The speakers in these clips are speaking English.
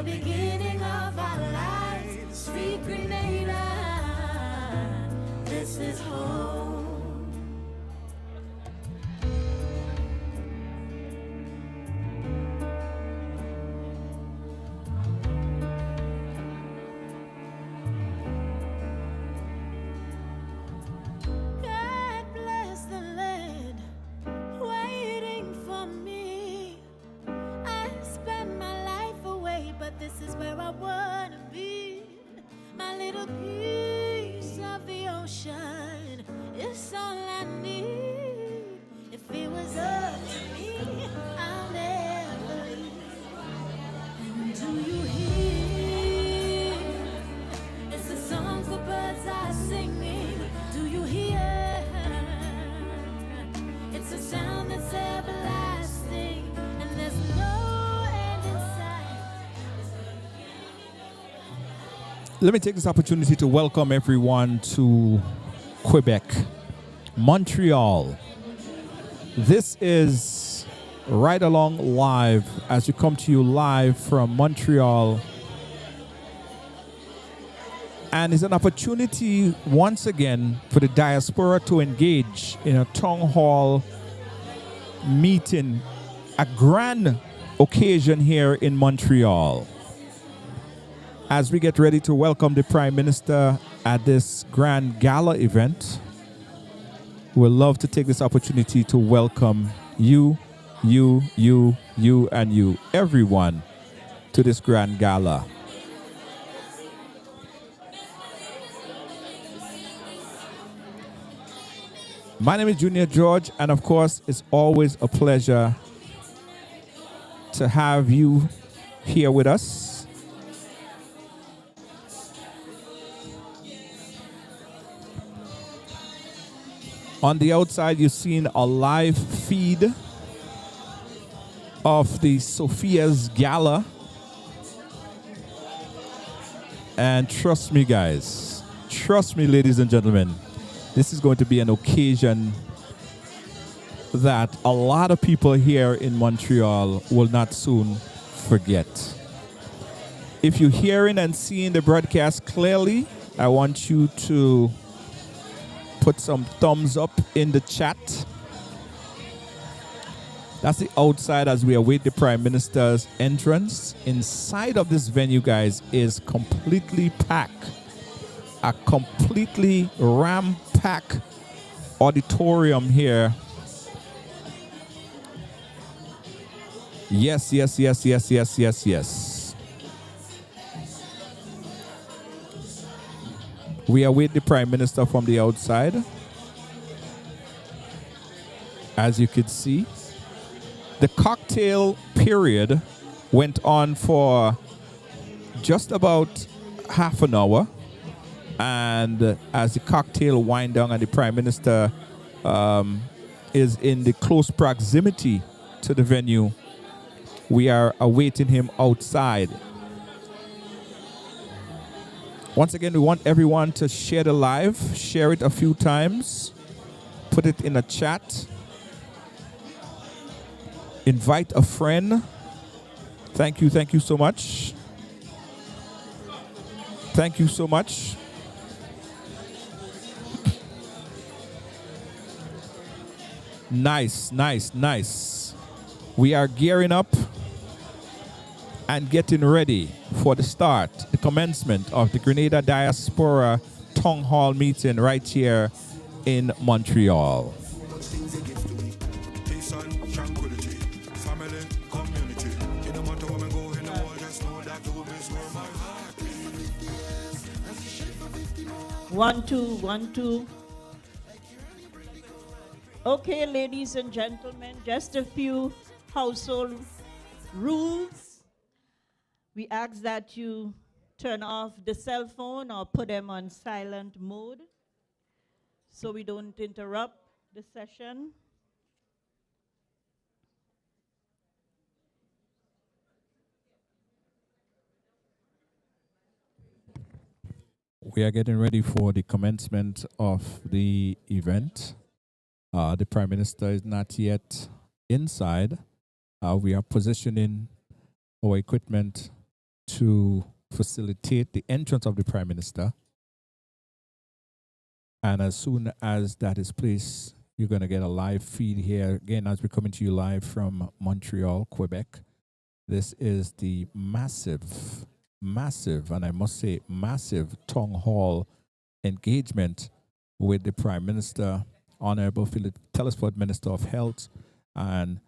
beginning of our lives. Sweet Grenada, this is home. God bless the land waiting for me. I spend my life away, but this is where I wanna be. My little piece of the ocean is all I need. If it was up to me, I'll never leave. And do you hear? It's the songs the birds are singing. Do you hear? It's a sound that's everlasting, and there's no end in sight. Let me take this opportunity to welcome everyone to Quebec, Montreal. This is Ridealong Live as we come to you live from Montreal. And it's an opportunity once again for the diaspora to engage in a town hall meeting, a grand occasion here in Montreal. As we get ready to welcome the Prime Minister at this grand gala event, we'd love to take this opportunity to welcome you, and you, everyone, to this grand gala. My name is Junior George, and of course, it's always a pleasure to have you here with us. On the outside, you've seen a live feed of the Sophia's Gala. And trust me, guys, trust me, ladies and gentlemen, this is going to be an occasion that a lot of people here in Montreal will not soon forget. If you're hearing and seeing the broadcast clearly, I want you to put some thumbs up in the chat. That's the outside as we await the Prime Minister's entrance. Inside of this venue, guys, is completely packed. A completely ram-packed auditorium here. Yes. We await the Prime Minister from the outside. As you can see, the cocktail period went on for just about half an hour. And as the cocktail wind down and the Prime Minister is in the close proximity to the venue, we are awaiting him outside. Once again, we want everyone to share the live, share it a few times, put it in a chat, invite a friend. Thank you so much. Thank you so much. Nice. We are gearing up and getting ready for the start, the commencement of the Grenada Diaspora Townhall meeting right here in Montreal. One, two. Okay, ladies and gentlemen, just a few household rules. We ask that you turn off the cell phone or put them on silent mode so we don't interrupt the session. We are getting ready for the commencement of the event. The Prime Minister is not yet inside. We are positioning our equipment to facilitate the entrance of the Prime Minister. And as soon as that is placed, you're going to get a live feed here again as we're coming to you live from Montreal, Quebec. This is the massive, and I must say massive town hall engagement with the Prime Minister, Honorable Philip Telesford, Minister of Health, and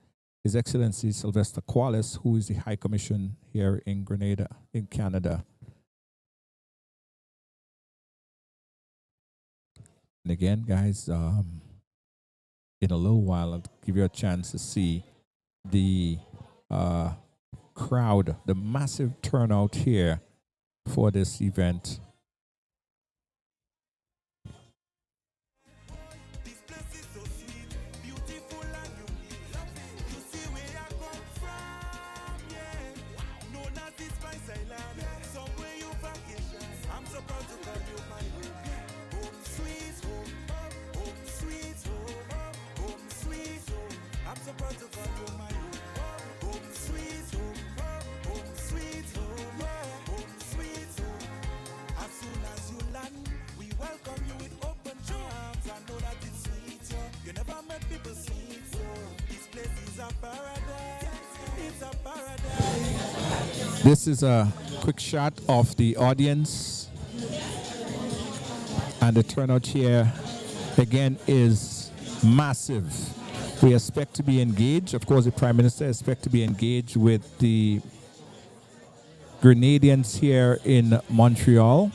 His Excellency Sylvester Qualis, who is the High Commission here in Grenada, in Canada. And again, guys, in a little while, I'll give you a chance to see the crowd, the massive turnout here for this event. This is a quick shot of the audience, and the turnout here again is massive. We expect to be engaged. Of course, the Prime Minister expects to be engaged with the Grenadians here in Montreal.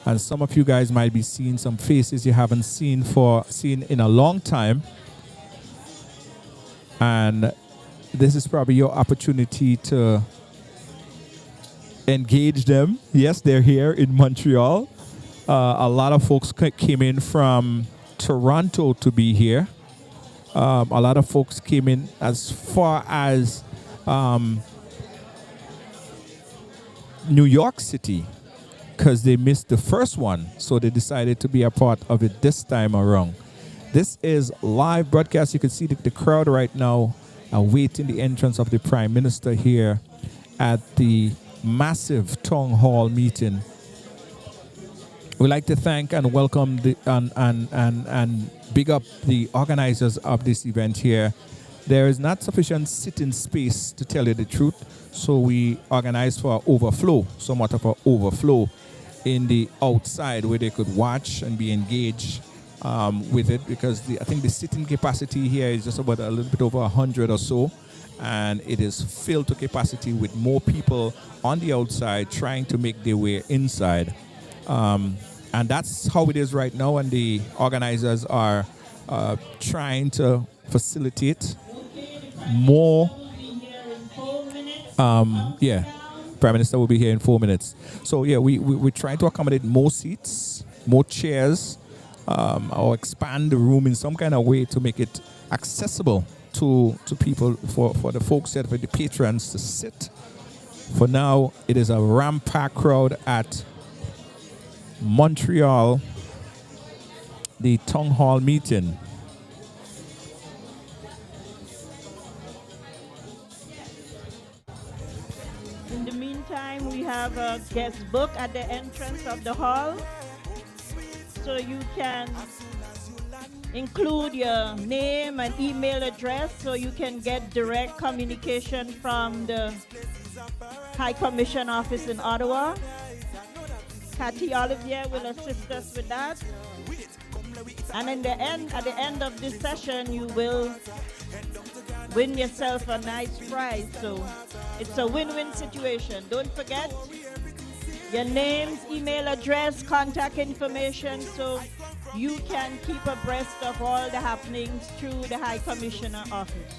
And some of you guys might be seeing some faces you haven't seen in a long time. And this is probably your opportunity to engage them. Yes, they're here in Montreal. A lot of folks came in from Toronto to be here. A lot of folks came in as far as New York City because they missed the first one, so they decided to be a part of it this time around. This is live broadcast. You can see the crowd right now awaiting the entrance of the Prime Minister here at the massive town hall meeting. We'd like to thank and welcome and big up the organizers of this event here. There is not sufficient sitting space, to tell you the truth, so we organized for overflow, somewhat of an overflow in the outside where they could watch and be engaged with it, because I think the sitting capacity here is just about a little bit over 100 or so, and it is filled to capacity with more people on the outside trying to make their way inside. And that's how it is right now, and the organizers are trying to facilitate more. Prime Minister will be here in 4 minutes. So yeah, we're trying to accommodate more seats, more chairs, or expand the room in some kind of way to make it accessible to people, for the folks here, for the patrons to sit. For now, it is a ram-packed crowd at Montreal, the town hall meeting. In the meantime, we have a guest book at the entrance of the hall, so you can include your name and email address so you can get direct communication from the High Commission office in Ottawa. Cathy Olivier will assist us with that. And at the end of this session, you will win yourself a nice prize. So it's a win-win situation. Don't forget your names, email address, contact information, so you can keep abreast of all the happenings through the High Commissioner office.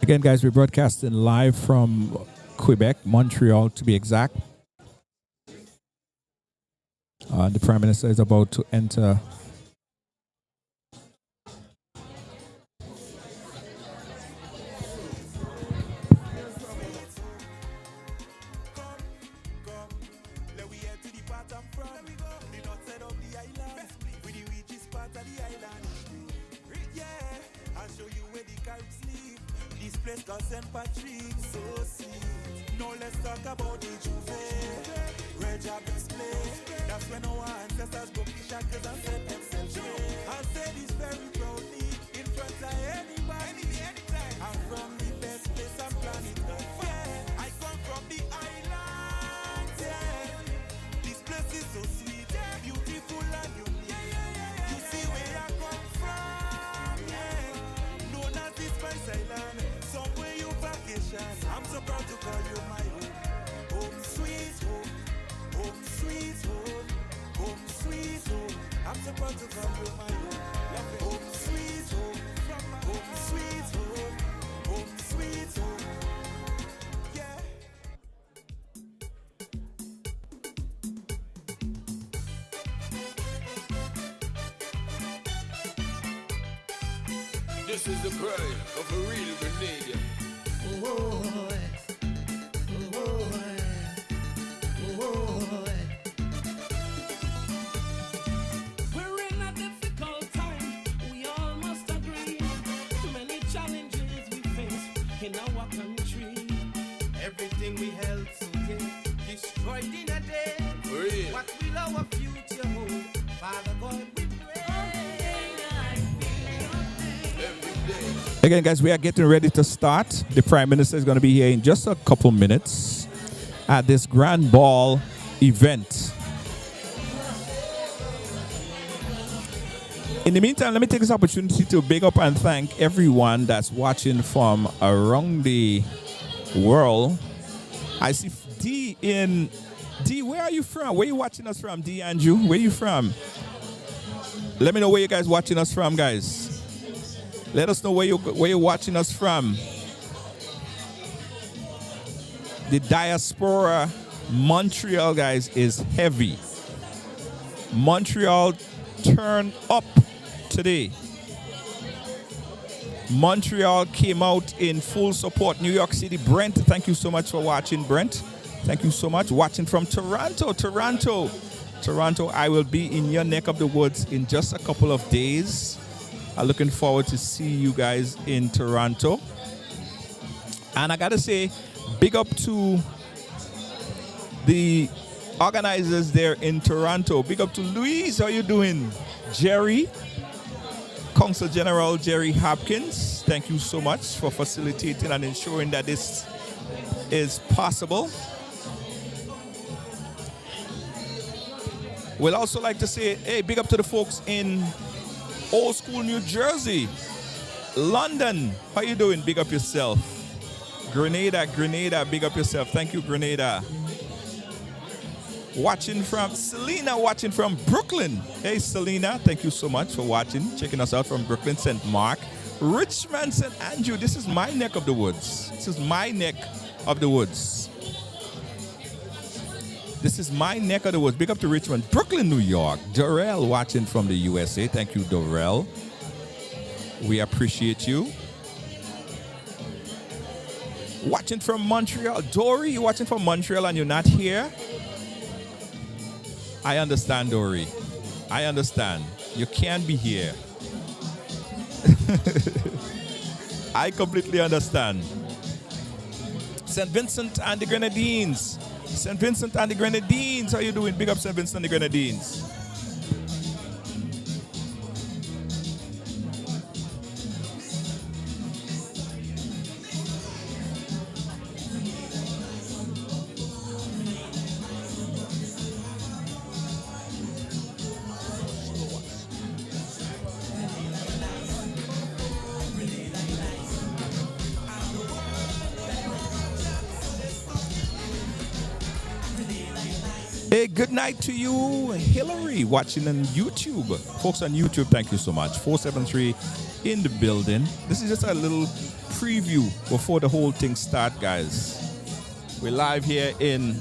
Again, guys, we're broadcasting live from Quebec, Montreal to be exact. The Prime Minister is about to enter I'll show you where the carrots place called St. Patrick, so sweet. Now let's talk about the Juve. Red job display. That's when our ancestors broke the shackles and set themselves free. I said this very proudly in front of anybody. I'm from the best place on planet Earth. Yeah. I come from the islands. Yeah. This place is so sweet, beautiful and unique. You see where I come from. Yeah. Known as the Spice Island, somewhere you vacation. I'm so proud to call you my home. Home sweet home. Home sweet home. Home sweet home. I'm so proud to call you my home. Home sweet home. Home sweet home. Home sweet home. Yeah. This is the cry of a real Grenadian. We're in a difficult time, we all must agree. Many challenges we face in our country. Everything we held so dear, destroyed in a day. Real. What will our future hold? Father God, we pray. Every day. Again, guys, we are getting ready to start. The Prime Minister is going to be here in just a couple minutes at this grand ball event. In the meantime, let me take this opportunity to big up and thank everyone that's watching from around the world. I see D in... D, where are you from? Where are you watching us from, D. Andrew? Where are you from? Let me know where you guys watching us from, guys. Let us know where you're watching us from. The diaspora, Montreal, guys, is heavy. Montreal turned up today. Montreal came out in full support. New York City, Brent, thank you so much for watching, Brent. Thank you so much. Watching from Toronto. Toronto, I will be in your neck of the woods in just a couple of days. I'm looking forward to see you guys in Toronto. And I got to say, big up to the organizers there in Toronto. Big up to Louise. How you doing? Jerry, Consul General Jerry Hopkins. Thank you so much for facilitating and ensuring that this is possible. We'll also like to say, hey, big up to the folks in Old School, New Jersey. London, how you doing? Big up yourself. Grenada, big up yourself. Thank you, Grenada. Watching from Selena, watching from Brooklyn. Hey, Selena, thank you so much for watching, checking us out from Brooklyn, St. Mark. Richmond, St. Andrew, this is my neck of the woods. This is my neck of the woods. This is my neck of the woods. Big up to Richmond. Brooklyn, New York. Dorel watching from the USA. Thank you, Dorel. We appreciate you. Watching from Montreal. Dory, you're watching from Montreal and you're not here? I understand, Dory. I understand. You can't be here. I completely understand. St. Vincent and the Grenadines. St. Vincent and the Grenadines. How you doing? Big up St. Vincent and the Grenadines. Hey, good night to you, Hillary, watching on YouTube. Folks on YouTube, thank you so much. 473 in the building. This is just a little preview before the whole thing starts, guys. We're live here in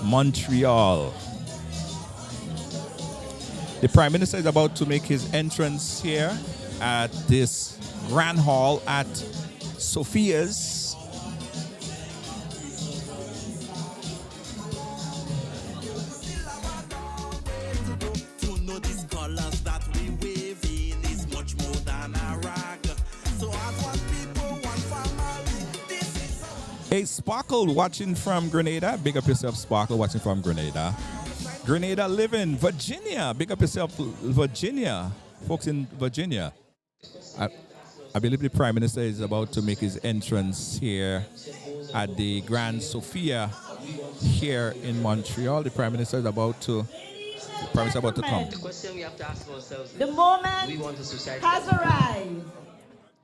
Montreal. The Prime Minister is about to make his entrance here at this grand hall at Sophia's. That we wave in is much more than a rag. So as one people Hey, Sparkle watching from Grenada. Big up yourself, Sparkle watching from Grenada. Grenada living, Virginia. Big up yourself, Virginia. Folks in Virginia. I believe the Prime Minister is about to make his entrance here at the Grand Sophia here in Montreal. The Prime Minister is about to come. The question we have to ask ourselves is, The moment we want a society has that- arrived.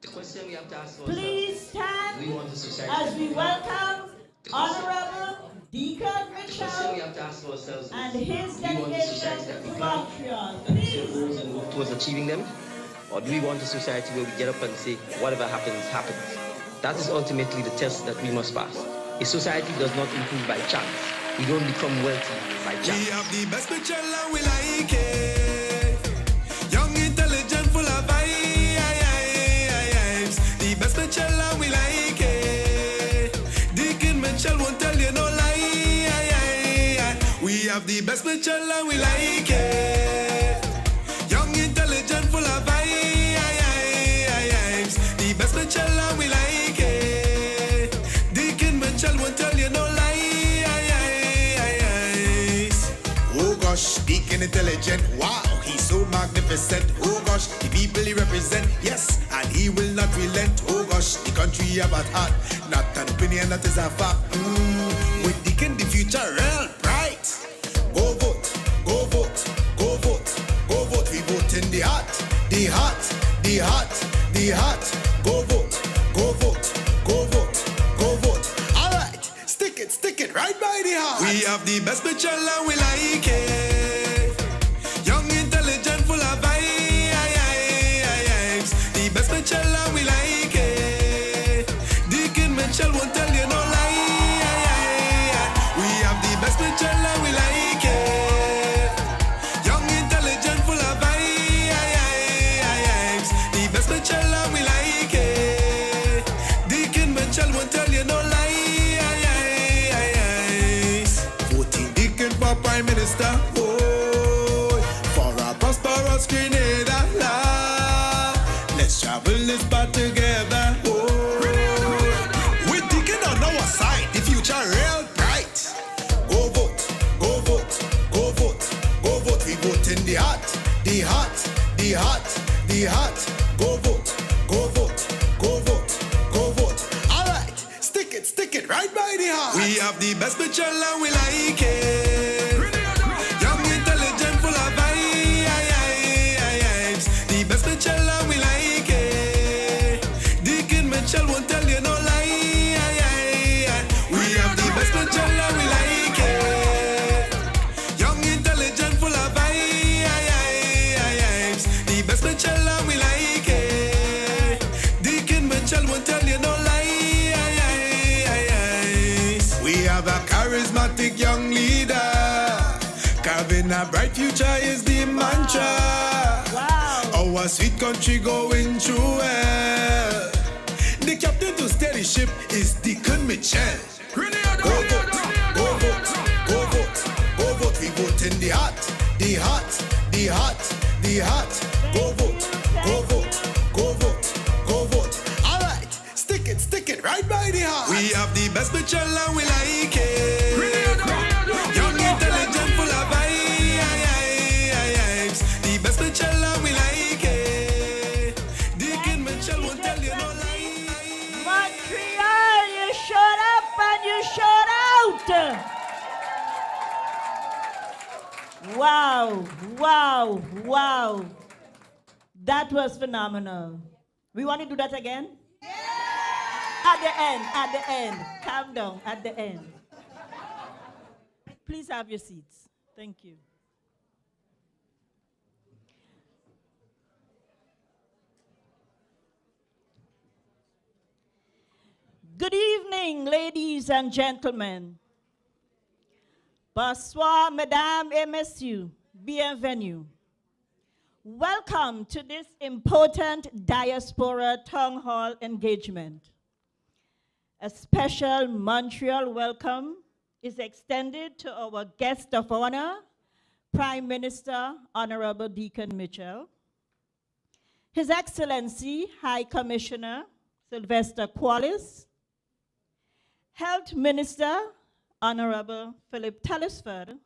The question we have to ask ourselves, Please stand we want a society as that- we welcome Honorable Deacon The question we Mitchell have to ask ourselves is, and his do we want a delegation society that we to plan Montreal. and Please. goals and work towards achieving them? Or do we want a society where we get up and say, whatever happens, happens? That is ultimately the test that we must pass. A society does not improve by chance. We don't become wealthy by We chance. have the best picture and we like it. Young, intelligent, full of vibes. The best picture and we like it. Deacon Mitchell won't tell you no lie. We have the best picture and we like it. Young, intelligent, full of vibes. The best picture and we like it. Deacon Mitchell won't tell you no lie. Oh gosh, Deacon intelligent, wow, he's so magnificent. Oh gosh, the people he represent, yes, and he will not relent. Oh gosh, the country have at heart, not an opinion, that is a fact. With Deacon, the future real bright. Go vote, go vote, go vote, go vote. We vote in the heart, the heart, the heart, the heart. Go vote, go vote, go vote, go vote. All right, stick it right by the heart. We have the best picture and we like it. Young, intelligent, full of vibes. The best picture and we like it. Deacon Mitchell won't tell you no lie. We have the best picture and we like it. Young, intelligent, full of vibes. The best picture and we like it. Deacon Mitchell won't tell you no lie. Voting Deacon for Prime Minister. Oh, for a prosperous Grenada. Let's travel this path together. Oh, with Deacon on our side, the future real bright. Go vote, go vote, go vote, go vote. We vote in the heart, the heart, the heart, the heart. Go vote, go vote, go vote, go vote. All right, stick it right by the heart. We have the best picture and we like it. Young, intelligent, full of vibes. The best picture and we like it. Deacon Mitchell won't tell you no lie. We have the best picture and we like it. Young, intelligent, full of vibes. The best picture and we like it. Deacon Mitchell won't tell you no lie. We have a charismatic young leader. Carving a bright future is the mantra. Wow. Our sweet country going through well. The captain to steer the ship is Deacon Mitchell. Go vote, go vote, go vote, go vote. We vote in the heart, the heart, the heart, the heart. Go vote, go vote, go vote, go vote. All right, stick it right by the heart. We have the best picture and we like it. Young, intelligent, full of vibes. The best picture and we like it. Deacon Mitchell won't tell you no lie. Montreal, you showed up and you showed out. Wow, wow, wow. That was phenomenal. We want to do that again? At the end. Calm down, at the end. Please have your seats. Thank you. Good evening, ladies and gentlemen. Bonsoir, mesdames et messieurs. Bienvenue. Welcome to this important Diaspora Townhall engagement. A special Montreal welcome is extended to our guest of honor, Prime Minister Honorable Deacon Mitchell, His Excellency High Commissioner Sylvester Quallis, Health Minister, Honorable Philip Telesford,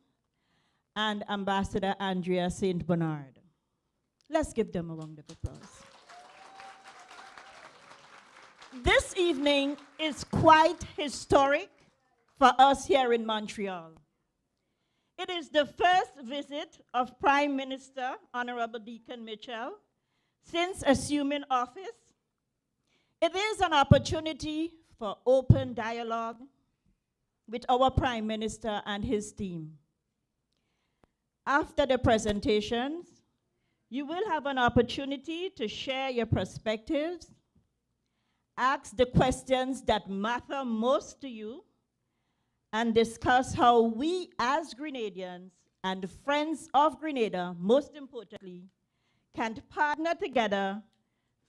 and Ambassador Andrea St. Bernard. Let's give them a round of applause. This evening is quite historic for us here in Montreal. It is the first visit of Prime Minister Honorable Deacon Mitchell since assuming office. It is an opportunity for open dialogue with our Prime Minister and his team. After the presentations, you will have an opportunity to share your perspectives, ask the questions that matter most to you, and discuss how we as Grenadians and friends of Grenada, most importantly, can partner together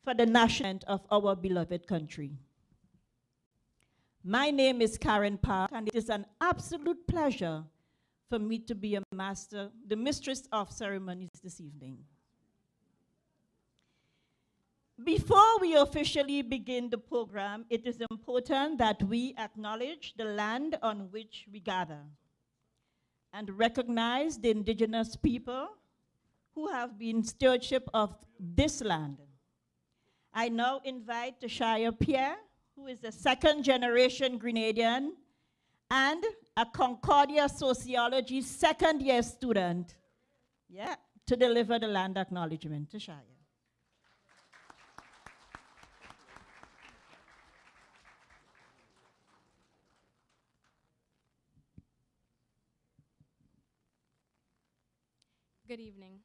for the national of our beloved country. My name is Karen Park, and it is an absolute pleasure for me to be the mistress of ceremonies this evening. Before we officially begin the program, it is important that we acknowledge the land on which we gather and recognize the indigenous people who have been stewardship of this land. I now invite Tashaya Pierre, who is a second-generation Grenadian and a Concordia Sociology second-year student, to deliver the land acknowledgement. Tashaya. Good evening.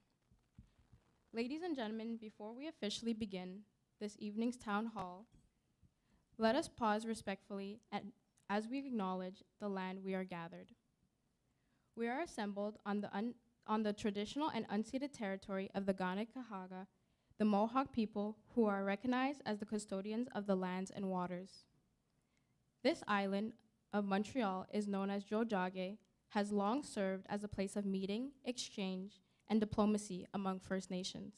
Ladies and gentlemen, before we officially begin this evening's town hall, let us pause respectfully as we acknowledge the land we are gathered. We are assembled on the traditional and unceded territory of the Ganikahaga, the Mohawk people who are recognized as the custodians of the lands and waters. This island of Montreal is known as Jojage, has long served as a place of meeting, exchange, and diplomacy among First Nations.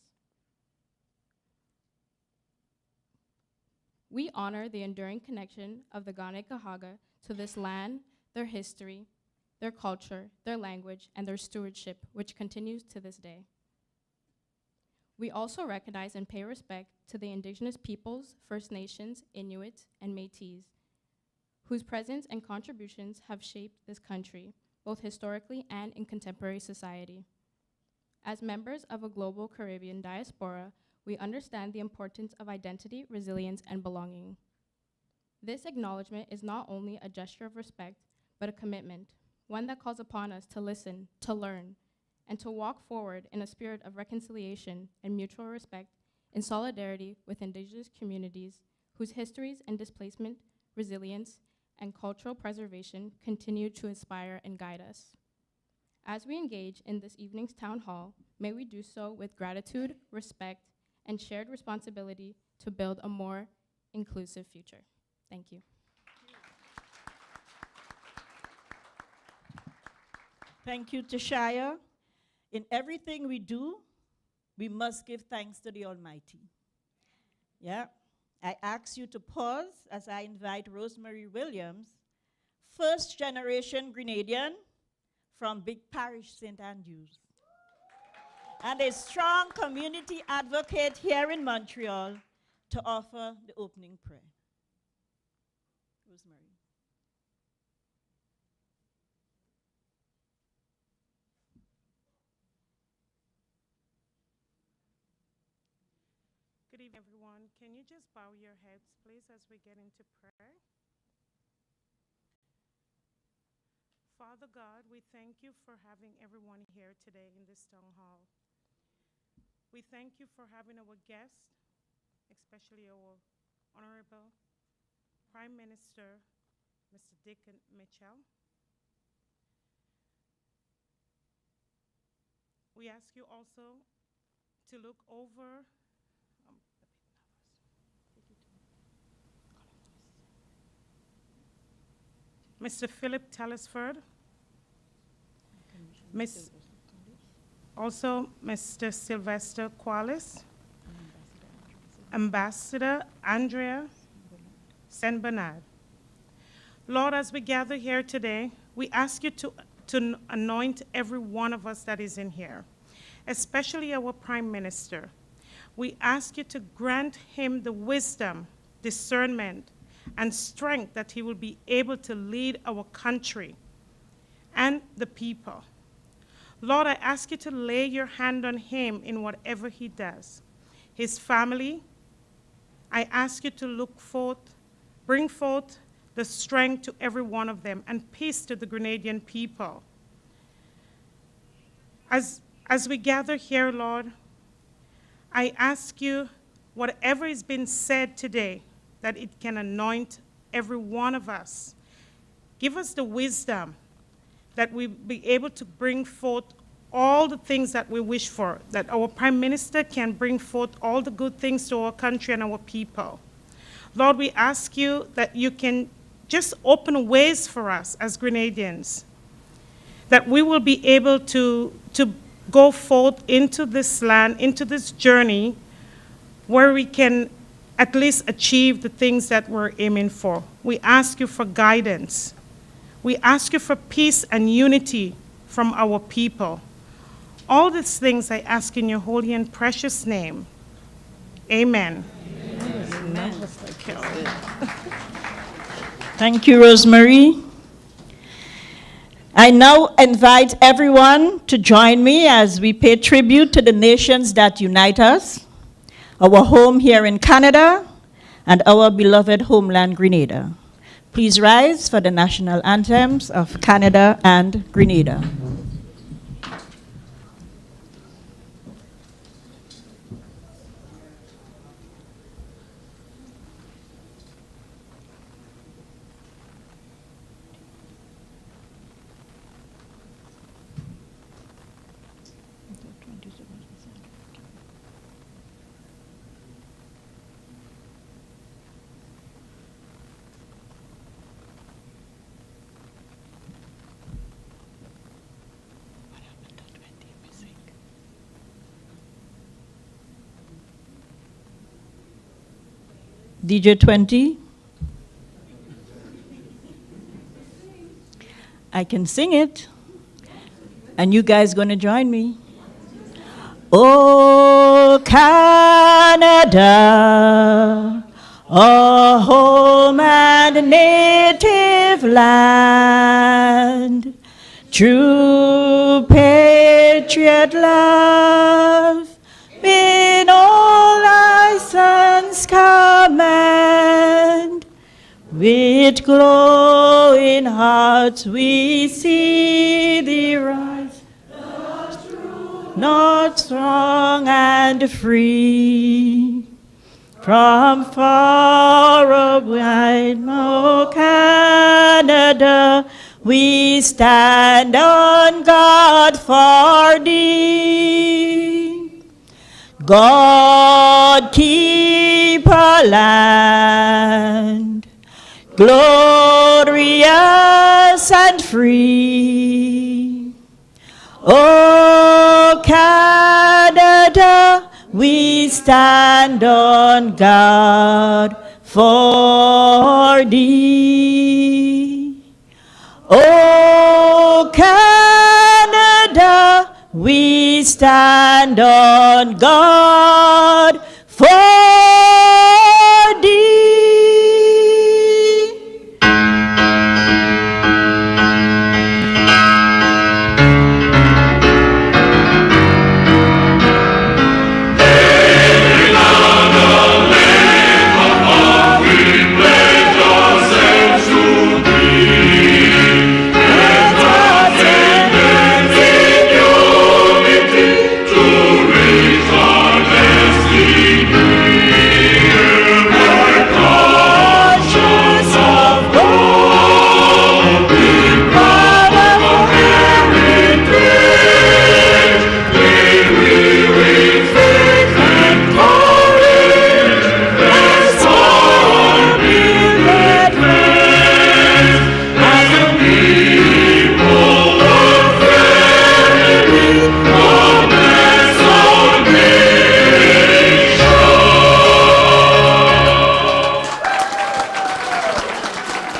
We honor the enduring connection of the Ganikahaga to this land, their history, their culture, their language, and their stewardship, which continues to this day. We also recognize and pay respect to the Indigenous peoples, First Nations, Inuit, and Métis, whose presence and contributions have shaped this country, both historically and in contemporary society. As members of a global Caribbean diaspora, we understand the importance of identity, resilience, and belonging. This acknowledgement is not only a gesture of respect, but a commitment, one that calls upon us to listen, to learn, and to walk forward in a spirit of reconciliation and mutual respect in solidarity with Indigenous communities whose histories and displacement, resilience, and cultural preservation continue to inspire and guide us. As we engage in this evening's town hall, may we do so with gratitude, respect, and shared responsibility to build a more inclusive future. Thank you. Thank you, Tashaya. In everything we do, we must give thanks to the Almighty. I ask you to pause as I invite Rosemary Williams, first-generation Grenadian from Big Parish, St. Andrews, and a strong community advocate here in Montreal, to offer the opening prayer. Rosemary. Good evening, everyone. Can you just bow your heads, please, as we get into prayer? Father God, we thank you for having everyone here today in this town hall. We thank you for having our guests, especially our Honorable Prime Minister, Mr. Deacon Mitchell. We ask you also to look over Mr. Philip Telesford, also Mr. Sylvester Qualis, Ambassador Andrea St. Bernard. Lord, as we gather here today, we ask you to anoint every one of us that is in here, especially our Prime Minister. We ask you to grant him the wisdom, discernment, and strength that he will be able to lead our country and the people. Lord, I ask you to lay your hand on him in whatever he does. His family, I ask you to bring forth the strength to every one of them and peace to the Grenadian people. As we gather here, Lord, I ask you, whatever is being said today, that it can anoint every one of us. Give us the wisdom that we be able to bring forth all the things that we wish for, that our Prime Minister can bring forth all the good things to our country and our people. Lord, we ask you that you can just open ways for us as Grenadians, that we will be able to go forth into this land, into this journey, where we can at least achieve the things that we're aiming for. We ask you for guidance. We ask you for peace and unity from our people. All these things I ask in your holy and precious name. Amen. Amen. Thank you, Rosemary. I now invite everyone to join me as we pay tribute to the nations that unite us, our home here in Canada, and our beloved homeland, Grenada. Please rise for the national anthems of Canada and Grenada. DJ 20. I can sing it, and you guys gonna join me. Oh, Canada, our home and native land, true patriot love, in all thy sons command. With glowing hearts we see thee rise, not strong and free. From far away, O Canada, we stand on guard for thee. God keep our land glorious and free. O Canada, we stand on guard for thee. O Canada, we stand on guard for thee. To reach our destiny.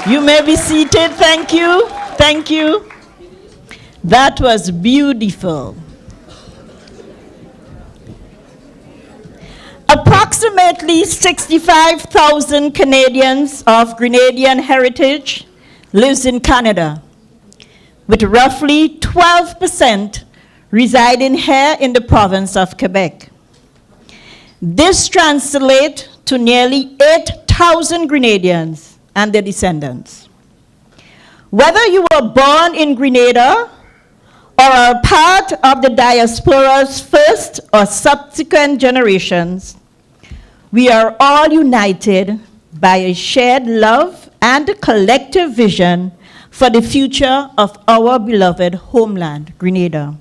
You may be seated. Thank you. Thank you. That was beautiful. Approximately 65,000 Canadians of Grenadian heritage lives in Canada, with roughly 12% residing here in the province of Quebec. This translates to nearly 8,000 Grenadians and their descendants. Whether you were born in Grenada or are part of the diaspora's first or subsequent generations, we are all united by a shared love and a collective vision for the future of our beloved homeland, Grenada.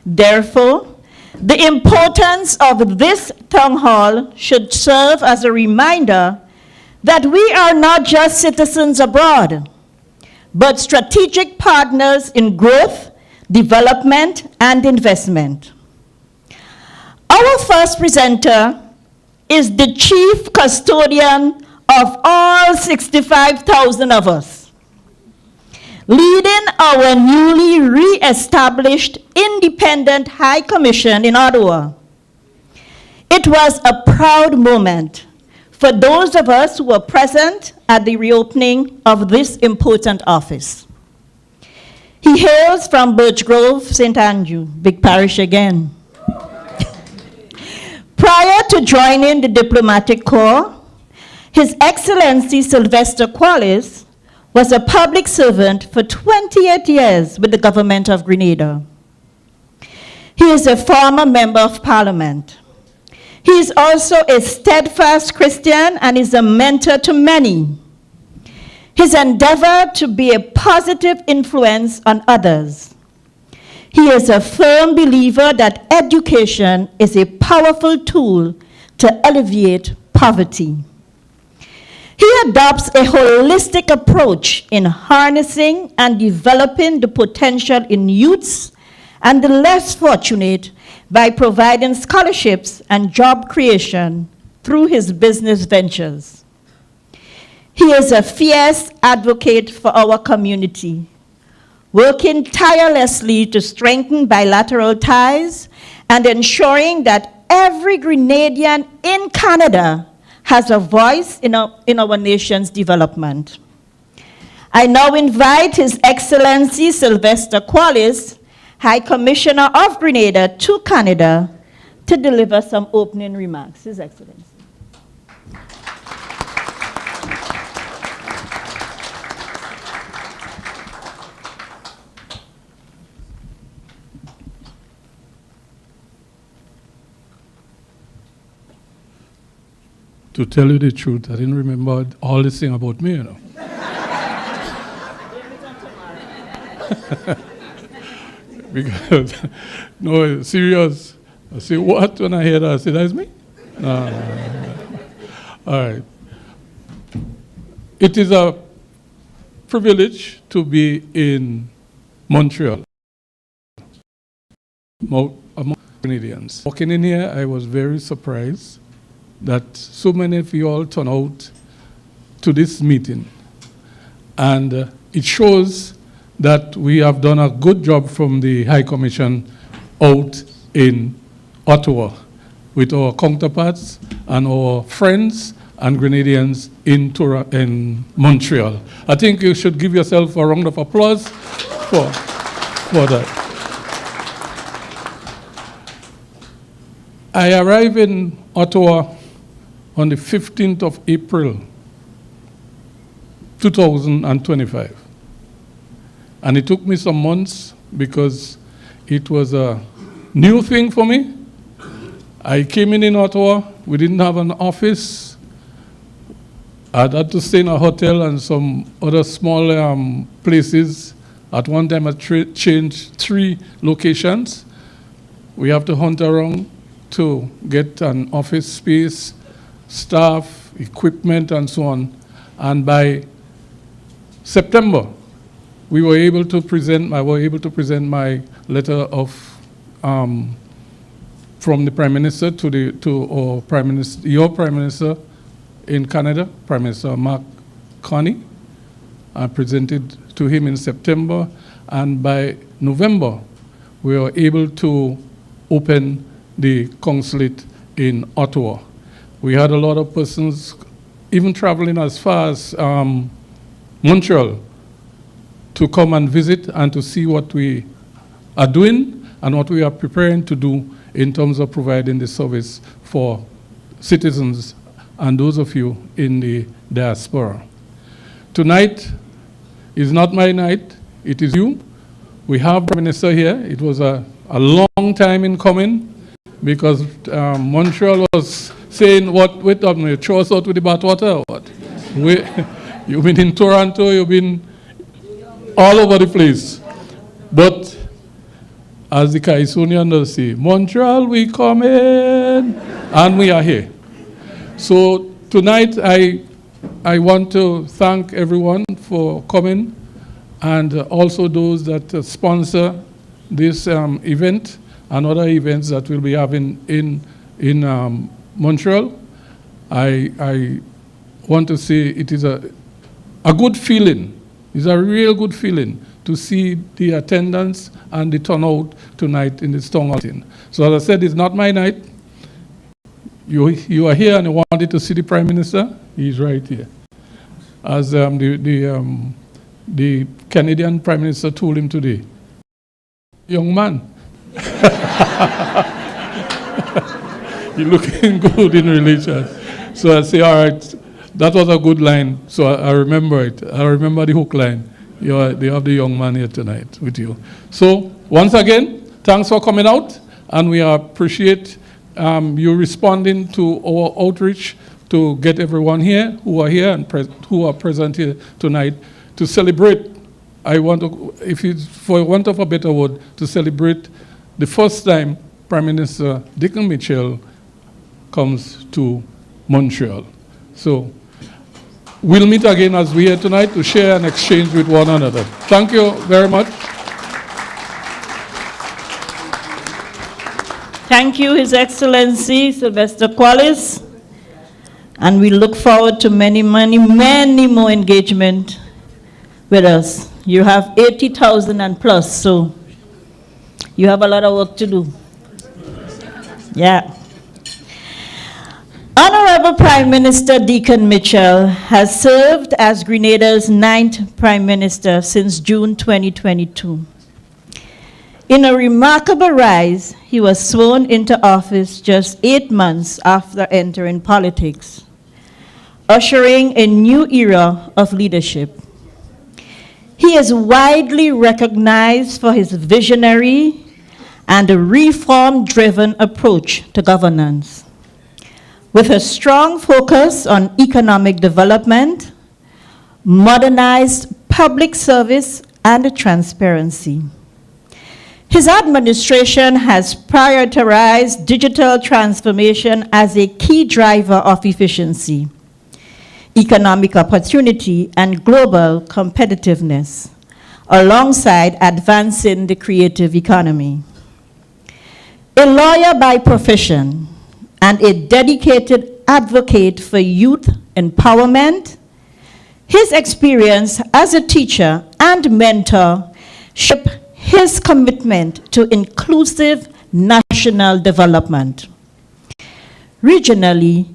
Therefore, the importance of this town hall should serve as a reminder that we are not just citizens abroad, but strategic partners in growth, development, and investment. Our first presenter is the chief custodian of all 65,000 of us, leading our newly re-established Independent High Commission in Ottawa. It was a proud moment for those of us who were present at the reopening of this important office. He hails from Birch Grove, St. Andrew, big parish again. Prior to joining the diplomatic corps, His Excellency Sylvester Quallis was a public servant for 28 years with the government of Grenada. He is a former member of parliament. He is also a steadfast Christian and is a mentor to many. His endeavor to be a positive influence on others. He is a firm believer that education is a powerful tool to alleviate poverty. He adopts a holistic approach in harnessing and developing the potential in youths and the less fortunate by providing scholarships and job creation through his business ventures. He is a fierce advocate for our community, working tirelessly to strengthen bilateral ties and ensuring that every Grenadian in Canada has a voice in our nation's development. I now invite His Excellency Sylvester Quallis, High Commissioner of Grenada to Canada, to deliver some opening remarks. His Excellency. To tell you the truth, I didn't remember all this thing about me, you know. Because, no, serious. I say, what? When I hear that, I say, that's me? No. All right. It is a privilege to be in Montreal, among Canadians. Walking in here, I was very surprised that so many of you all turn out to this meeting. And it shows that we have done a good job from the High Commission out in Ottawa with our counterparts and our friends and Grenadians in Montreal. I think you should give yourself a round of applause for that. I arrived in Ottawa on the 15th of April, 2025. And it took me some months because it was a new thing for me. I came in Ottawa, we didn't have an office. I had to stay in a hotel and some other small places. At one time I changed 3 locations. We have to hunt around to get an office space, staff, equipment, and so on. And by September, I were able to present my letter of from the Prime Minister to our Prime Minister, your Prime Minister in Canada, Prime Minister Mark Carney, I presented to him in September, and by November, we were able to open the consulate in Ottawa. We had a lot of persons even traveling as far as Montreal to come and visit and to see what we are doing and what we are preparing to do in terms of providing the service for citizens and those of you in the diaspora. Tonight is not my night, it is you. We have Prime Minister here. It was a long time in coming because Montreal was saying, wait up, you throw us out with the bad water or what? You've been in Toronto, you've been all over the place. But as the Caisonian does say, Montreal, we come in, and we are here. So tonight, I want to thank everyone for coming, and also those that sponsor this event and other events that we'll be having in Montreal. I want to say it is a good feeling. It's a real good feeling to see the attendance and the turnout tonight in this town hall. So as I said, it's not my night. You are here and you wanted to see the Prime Minister. He's right here. As the Canadian Prime Minister told him today, young man, you're looking good in relation. So I say, all right, that was a good line. So I remember it. I remember the hook line. They have the young man here tonight with you. So once again, thanks for coming out, and we appreciate you responding to our outreach to get everyone here who are here and who are present here tonight to celebrate. I want to, for want of a better word, to celebrate the first time Prime Minister Dickon Mitchell comes to Montreal. So we'll meet again as we are tonight to share and exchange with one another. Thank you very much. Thank you, His Excellency Sylvester Quallis. And we look forward to many more engagement with us. You have 80,000 and plus, so you have a lot of work to do. Yeah. Honorable Prime Minister Dickon Mitchell has served as Grenada's 9th Prime Minister since June 2022. In a remarkable rise, he was sworn into office just 8 months after entering politics, ushering a new era of leadership. He is widely recognized for his visionary and a reform-driven approach to governance, with a strong focus on economic development, modernized public service, and transparency. His administration has prioritized digital transformation as a key driver of efficiency, economic opportunity, and global competitiveness, alongside advancing the creative economy. A lawyer by profession and a dedicated advocate for youth empowerment, his experience as a teacher and mentor shape his commitment to inclusive national development. Regionally,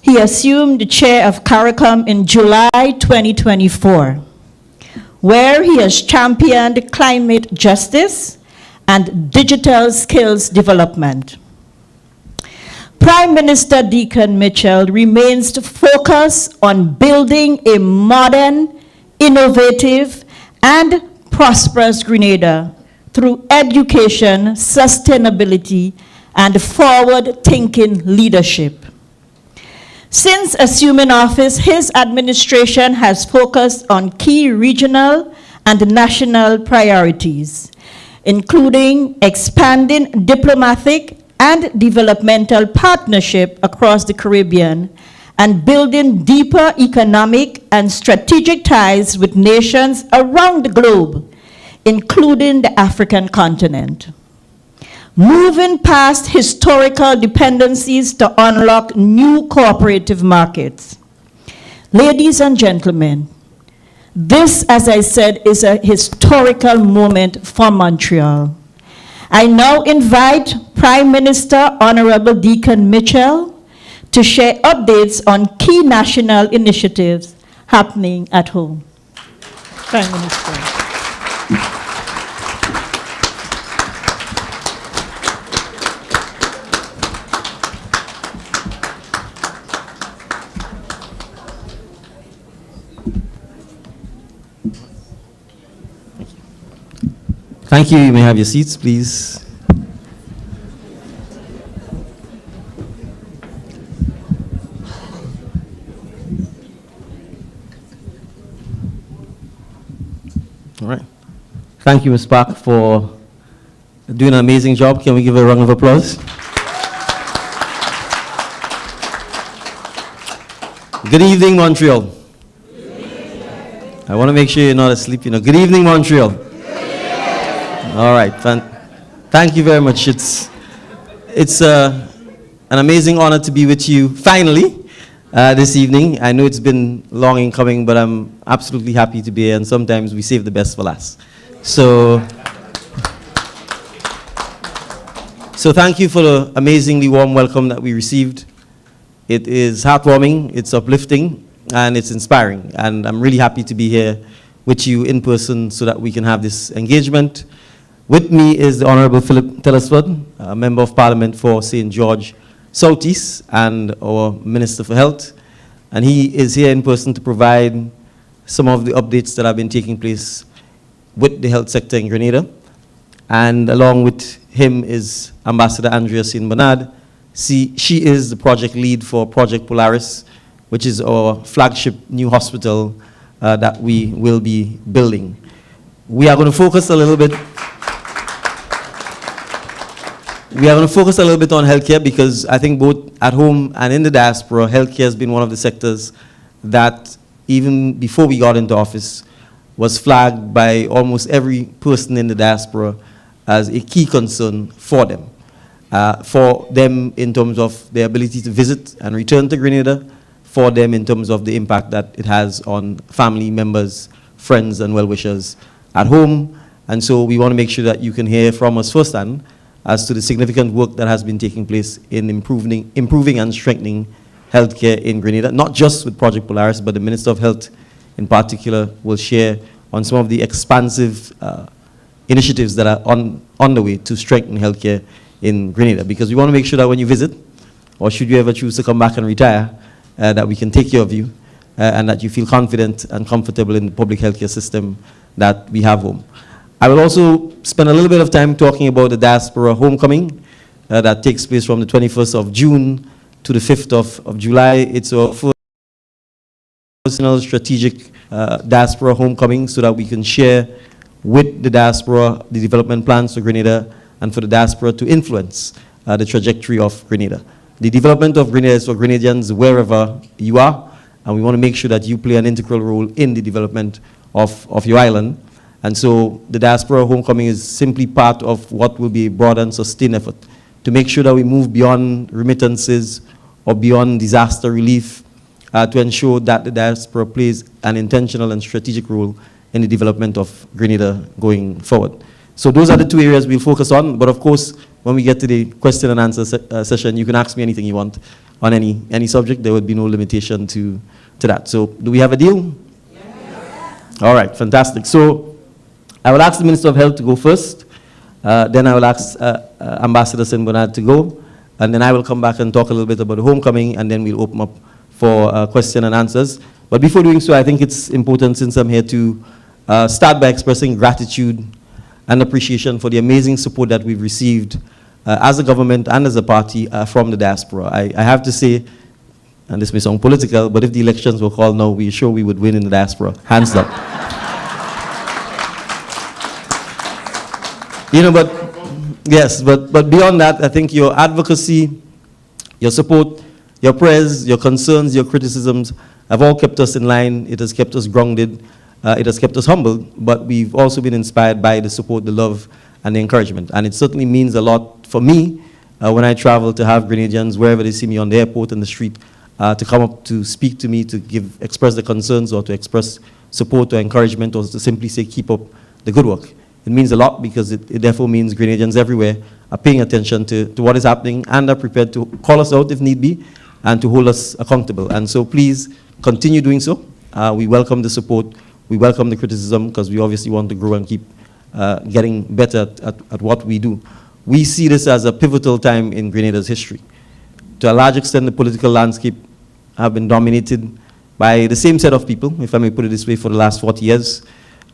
he assumed the chair of CARICOM in July 2024, where he has championed climate justice and digital skills development. Prime Minister Dickon Mitchell remains focused on building a modern, innovative, and prosperous Grenada through education, sustainability, and forward-thinking leadership. Since assuming office, his administration has focused on key regional and national priorities, including expanding diplomatic and developmental partnership across the Caribbean and building deeper economic and strategic ties with nations around the globe, including the African continent. Moving past historical dependencies to unlock new cooperative markets. Ladies and gentlemen, This, as I said, is a historical moment for Montreal. I now invite Prime Minister Honorable Deacon Mitchell to share updates on key national initiatives happening at home. Prime Minister. Thank you. You may have your seats, please. All right. Thank you, Ms. Park, for doing an amazing job. Can we give her a round of applause? Good evening, Montreal. I want to make sure you're not asleep. Good evening, Montreal. All right. Thank you very much. It's an amazing honor to be with you finally this evening. I know it's been long in coming, but I'm absolutely happy to be here, and sometimes we save the best for last. So thank you for the amazingly warm welcome that we received. It is heartwarming, it's uplifting, and it's inspiring. And I'm really happy to be here with you in person so that we can have this engagement. With me is the Honorable Philip Telesford, a Member of Parliament for St. George Southeast and our Minister for Health. And he is here in person to provide some of the updates that have been taking place with the health sector in Grenada. And along with him is Ambassador Andrea St. Bernard. She is the project lead for Project Polaris, which is our flagship new hospital that we will be building. We are going to focus a little bit on healthcare because I think both at home and in the diaspora, healthcare has been one of the sectors that even before we got into office was flagged by almost every person in the diaspora as a key concern for them in terms of their ability to visit and return to Grenada, for them in terms of the impact that it has on family members, friends, and well-wishers at home. And so we want to make sure that you can hear from us firsthand as to the significant work that has been taking place in improving and strengthening healthcare in Grenada, not just with Project Polaris, but the Minister of Health in particular will share on some of the expansive initiatives that are on the way to strengthen healthcare in Grenada. Because we want to make sure that when you visit, or should you ever choose to come back and retire, that we can take care of you and that you feel confident and comfortable in the public healthcare system that we have home. I will also spend a little bit of time talking about the Diaspora Homecoming that takes place from the 21st of June to the 5th of July. It's our first personal strategic Diaspora Homecoming so that we can share with the diaspora the development plans for Grenada and for the diaspora to influence the trajectory of Grenada. The development of Grenada is for Grenadians wherever you are, and we want to make sure that you play an integral role in the development of your island. And so the Diaspora Homecoming is simply part of what will be a broad and sustained effort to make sure that we move beyond remittances or beyond disaster relief to ensure that the diaspora plays an intentional and strategic role in the development of Grenada going forward. So those are the two areas we'll focus on. But of course, when we get to the question and answer session, you can ask me anything you want on any subject. There would be no limitation to that. So do we have a deal? Yes. All right, fantastic. So I will ask the Minister of Health to go first. Then I will ask Ambassador St. Bernard to go. And then I will come back and talk a little bit about the homecoming, and then we'll open up for question and answers. But before doing so, I think it's important, since I'm here, to start by expressing gratitude and appreciation for the amazing support that we've received as a government and as a party from the diaspora. I have to say, and this may sound political, but if the elections were called now, we're sure we would win in the diaspora, hands up. But yes, but beyond that, I think your advocacy, your support, your prayers, your concerns, your criticisms have all kept us in line. It has kept us grounded. It has kept us humbled, but we've also been inspired by the support, the love, and the encouragement. And it certainly means a lot for me when I travel to have Grenadians, wherever they see me on the airport, in the street, to come up to speak to me, to express their concerns or to express support or encouragement, or to simply say, keep up the good work. It means a lot because it therefore means Grenadians everywhere are paying attention to what is happening and are prepared to call us out if need be and to hold us accountable. And so please continue doing so. We welcome the support. We welcome the criticism because we obviously want to grow and keep getting better at what we do. We see this as a pivotal time in Grenada's history. To a large extent, the political landscape have been dominated by the same set of people, if I may put it this way, for the last 40 years.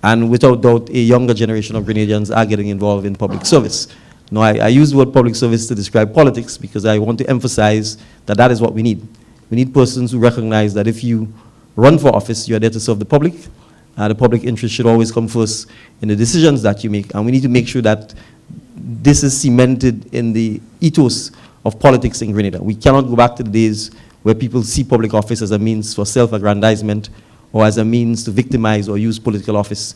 And without doubt, a younger generation of Grenadians are getting involved in public service. Now, I use the word public service to describe politics because I want to emphasize that that is what we need. We need persons who recognize that if you run for office, you are there to serve the public. The public interest should always come first in the decisions that you make. And we need to make sure that this is cemented in the ethos of politics in Grenada. We cannot go back to the days where people see public office as a means for self-aggrandizement or as a means to victimize or use political office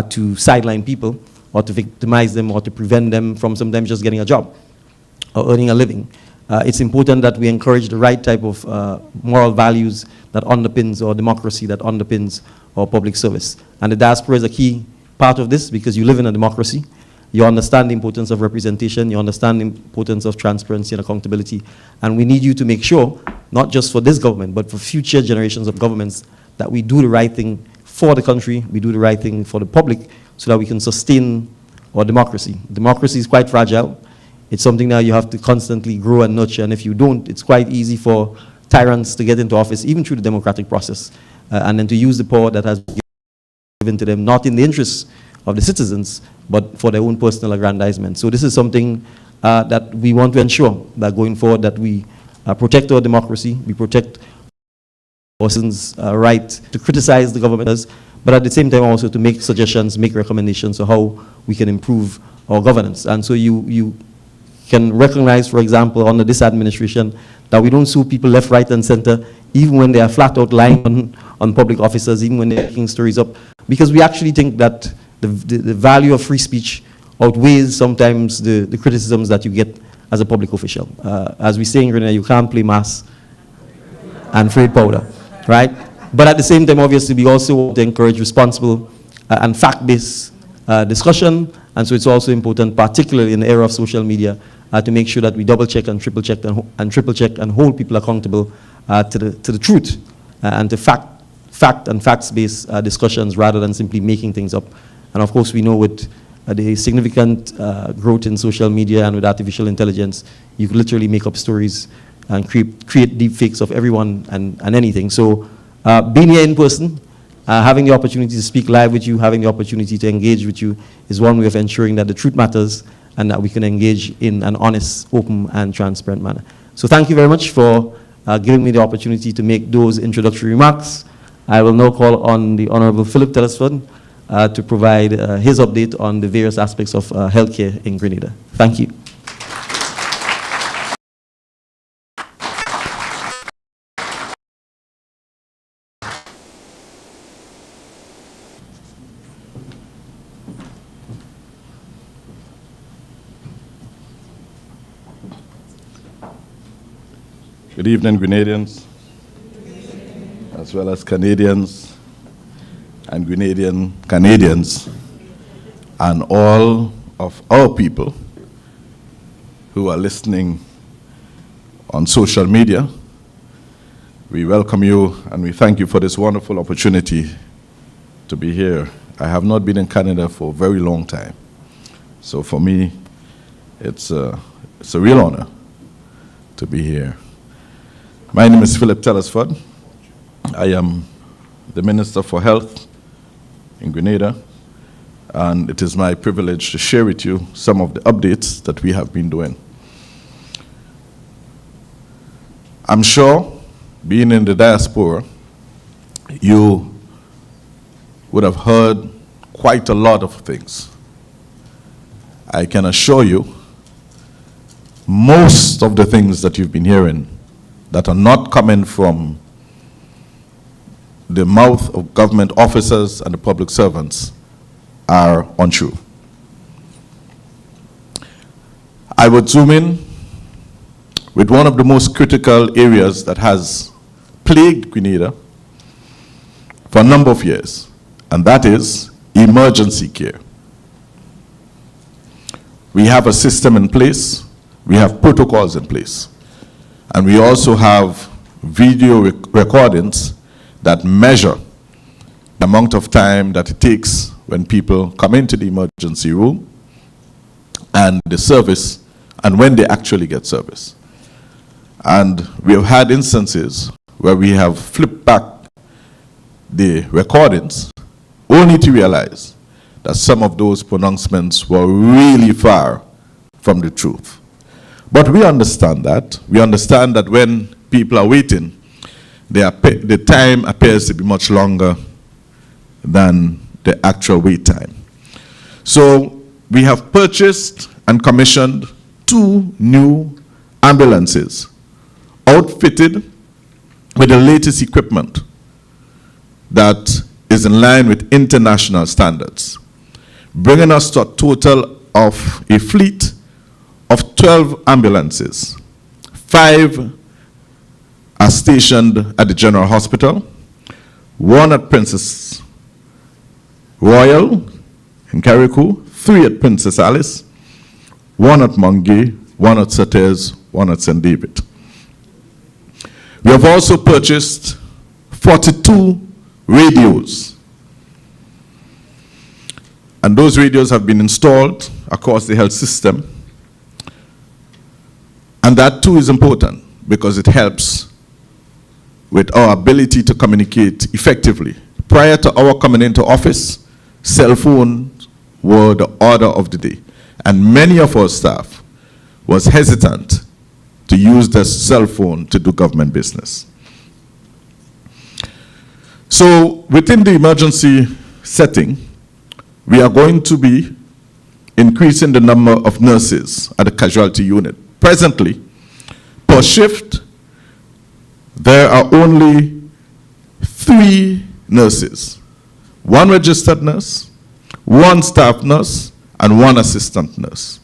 to sideline people or to victimize them or to prevent them from sometimes just getting a job or earning a living. It's important that we encourage the right type of moral values that underpins our democracy, that underpins our public service. And the diaspora is a key part of this because you live in a democracy. You understand the importance of representation, you understand the importance of transparency and accountability, and we need you to make sure, not just for this government, but for future generations of governments, that we do the right thing for the country, we do the right thing for the public, so that we can sustain our democracy. Democracy is quite fragile. It's something that you have to constantly grow and nurture, and if you don't, it's quite easy for tyrants to get into office, even through the democratic process, and then to use the power that has been given to them, not in the interests of the citizens, but for their own personal aggrandizement. So this is something that we want to ensure that going forward that we protect our democracy, we protect our citizens' right to criticize the government, but at the same time also to make suggestions, make recommendations on how we can improve our governance. And so you can recognize, for example, under this administration, that we don't sue people left, right, and center, even when they are flat out lying on public officers, even when they're making stories up, because we actually think that the value of free speech outweighs sometimes the criticisms that you get as a public official. As we say in Grenada, you can't play mass and trade powder, right? But at the same time, obviously, we also want to encourage responsible and fact-based discussion, and so it's also important, particularly in the era of social media, to make sure that we double-check and triple-check and hold people accountable to the truth and to fact and facts-based discussions rather than simply making things up. And of course, we know with the significant growth in social media and with artificial intelligence, you can literally make up stories and create deep fakes of everyone and anything. So being here in person, having the opportunity to speak live with you, having the opportunity to engage with you is one way of ensuring that the truth matters and that we can engage in an honest, open, and transparent manner. So thank you very much for giving me the opportunity to make those introductory remarks. I will now call on the Honorable Philip Telesford to provide his update on the various aspects of healthcare in Grenada. Thank you. Good evening, Grenadians, as well as Canadians and Canadians, and all of our people who are listening on social media. We welcome you and we thank you for this wonderful opportunity to be here. I have not been in Canada for a very long time, so for me, it's a real honor to be here. My name is Philip Telesford. I am the Minister for Health in Grenada, and it is my privilege to share with you some of the updates that we have been doing. I'm sure, being in the diaspora, you would have heard quite a lot of things. I can assure you, most of the things that you've been hearing that are not coming from the mouth of government officers and the public servants are untrue. I would zoom in with one of the most critical areas that has plagued Grenada for a number of years, and that is emergency care. We have a system in place, we have protocols in place, and we also have video recordings that measure the amount of time that it takes when people come into the emergency room and the service, and when they actually get service. And we have had instances where we have flipped back the recordings only to realize that some of those pronouncements were really far from the truth. But we understand that. We understand that when people are waiting, the time appears to be much longer than the actual wait time. So we have purchased and commissioned 2 new ambulances outfitted with the latest equipment that is in line with international standards, bringing us to a total of a fleet of 12 ambulances. 5 are stationed at the General Hospital, 1 at Princess Royal in Carriacou, 3 at Princess Alice, 1 at Mungay, 1 at Sates, 1 at St. David. We have also purchased 42 radios. And those radios have been installed across the health system. And that too is important because it helps with our ability to communicate effectively. Prior to our coming into office, cell phones were the order of the day. And many of our staff was hesitant to use their cell phone to do government business. So within the emergency setting, we are going to be increasing the number of nurses at the casualty unit. Presently, per shift, there are only 3 nurses. 1 registered nurse, 1 staff nurse, and 1 assistant nurse.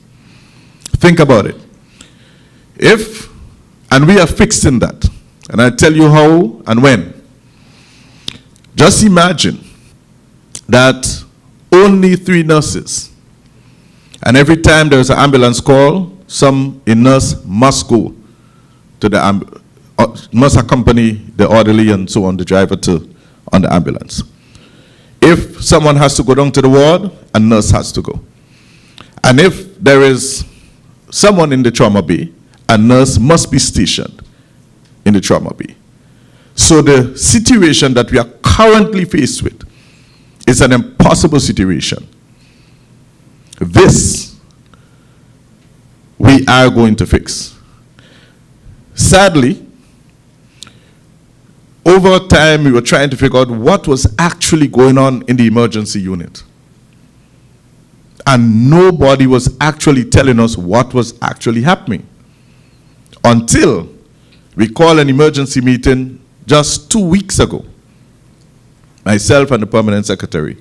Think about it. And we are fixing that, and I'll tell you how and when. Just imagine that only 3 nurses, and every time there's an ambulance call, a nurse must go to the must accompany the orderly and so on, the driver on the ambulance. If someone has to go down to the ward, a nurse has to go. And if there is someone in the trauma bay, a nurse must be stationed in the trauma bay. So the situation that we are currently faced with is an impossible situation. This we are going to fix. Sadly, over time we were trying to figure out what was actually going on in the emergency unit. And nobody was actually telling us what was actually happening. Until we called an emergency meeting just 2 weeks ago, myself and the permanent secretary,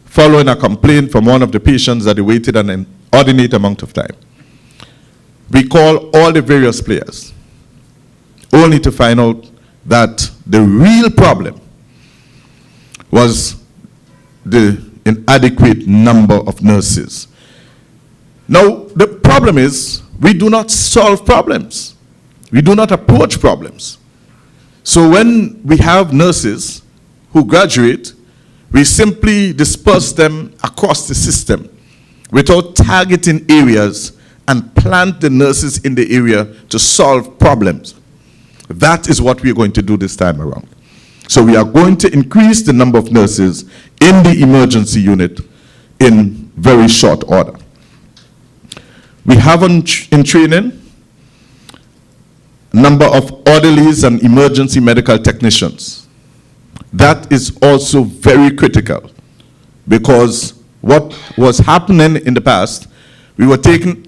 following a complaint from one of the patients that they waited an inordinate amount of time. We called all the various players, only to find out that the real problem was the inadequate number of nurses. Now, the problem is we do not solve problems. We do not approach problems. So when we have nurses who graduate, we simply disperse them across the system without targeting areas and plant the nurses in the area to solve problems. That is what we are going to do this time around. So we are going to increase the number of nurses in the emergency unit in very short order. We have in training a number of orderlies and emergency medical technicians. That is also very critical because what was happening in the past, we were taking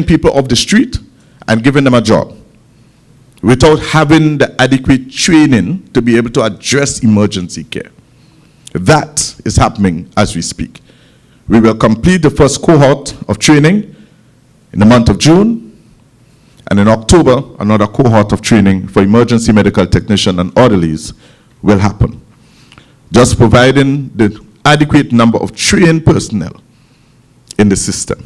people off the street and giving them a job without having the adequate training to be able to address emergency care. That is happening as we speak. We will complete the first cohort of training in the month of June, And in October, another cohort of training for emergency medical technician and orderlies will happen. Just providing the adequate number of trained personnel in the system.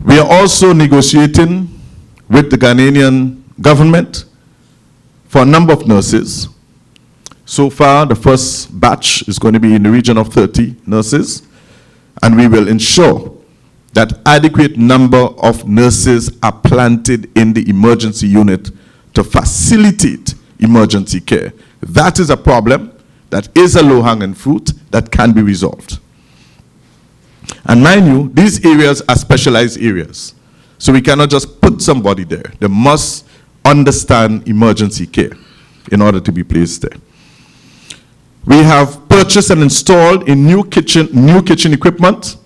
We are also negotiating with the Ghanaian government for a number of nurses. So far, the first batch is going to be in the region of 30 nurses, and we will ensure that adequate number of nurses are planted in the emergency unit to facilitate emergency care. That is a problem, that is a low-hanging fruit that can be resolved. And mind you, these areas are specialized areas. So we cannot just put somebody there. They must understand emergency care in order to be placed there. We have purchased and installed a new kitchen equipment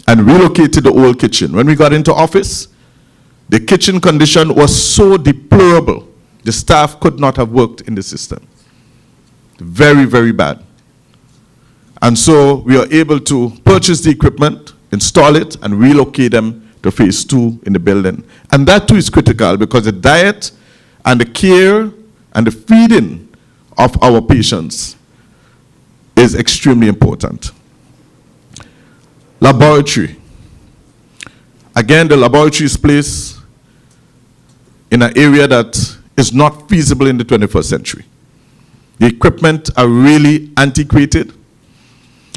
and relocated the old kitchen. When we got into office, the kitchen condition was so deplorable, the staff could not have worked in the system. Very, very bad. And so we are able to purchase the equipment, install it, and relocate them to phase 2 in the building. And that too is critical because the diet and the care and the feeding of our patients is extremely important. Laboratory. Again, the laboratory is placed in an area that is not feasible in the 21st century. The equipment are really antiquated.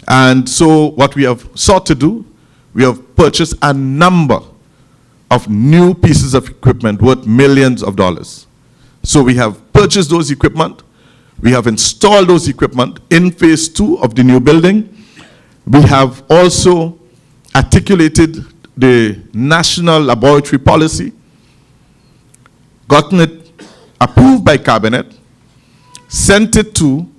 And so what we have sought to do, we have purchased a number of new pieces of equipment worth millions of dollars. So we have purchased those equipment. We have installed those equipment in phase 2 of the new building. We have also articulated the national laboratory policy, gotten it approved by cabinet, sent it to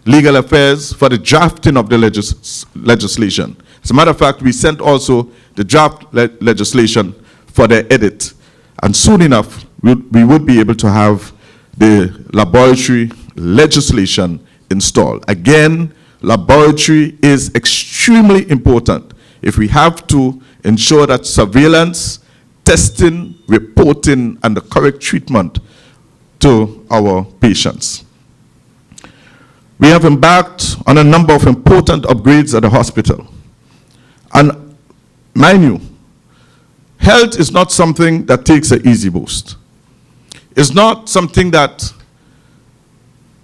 legal affairs for the drafting of the legislation. As a matter of fact, we sent also the draft legislation for their edit. And soon enough, we would be able to have the laboratory legislation installed. Again, laboratory is extremely important if we have to ensure that surveillance, testing, reporting, and the correct treatment to our patients. We have embarked on a number of important upgrades at the hospital. And mind you, health is not something that takes an easy boost. It's not something that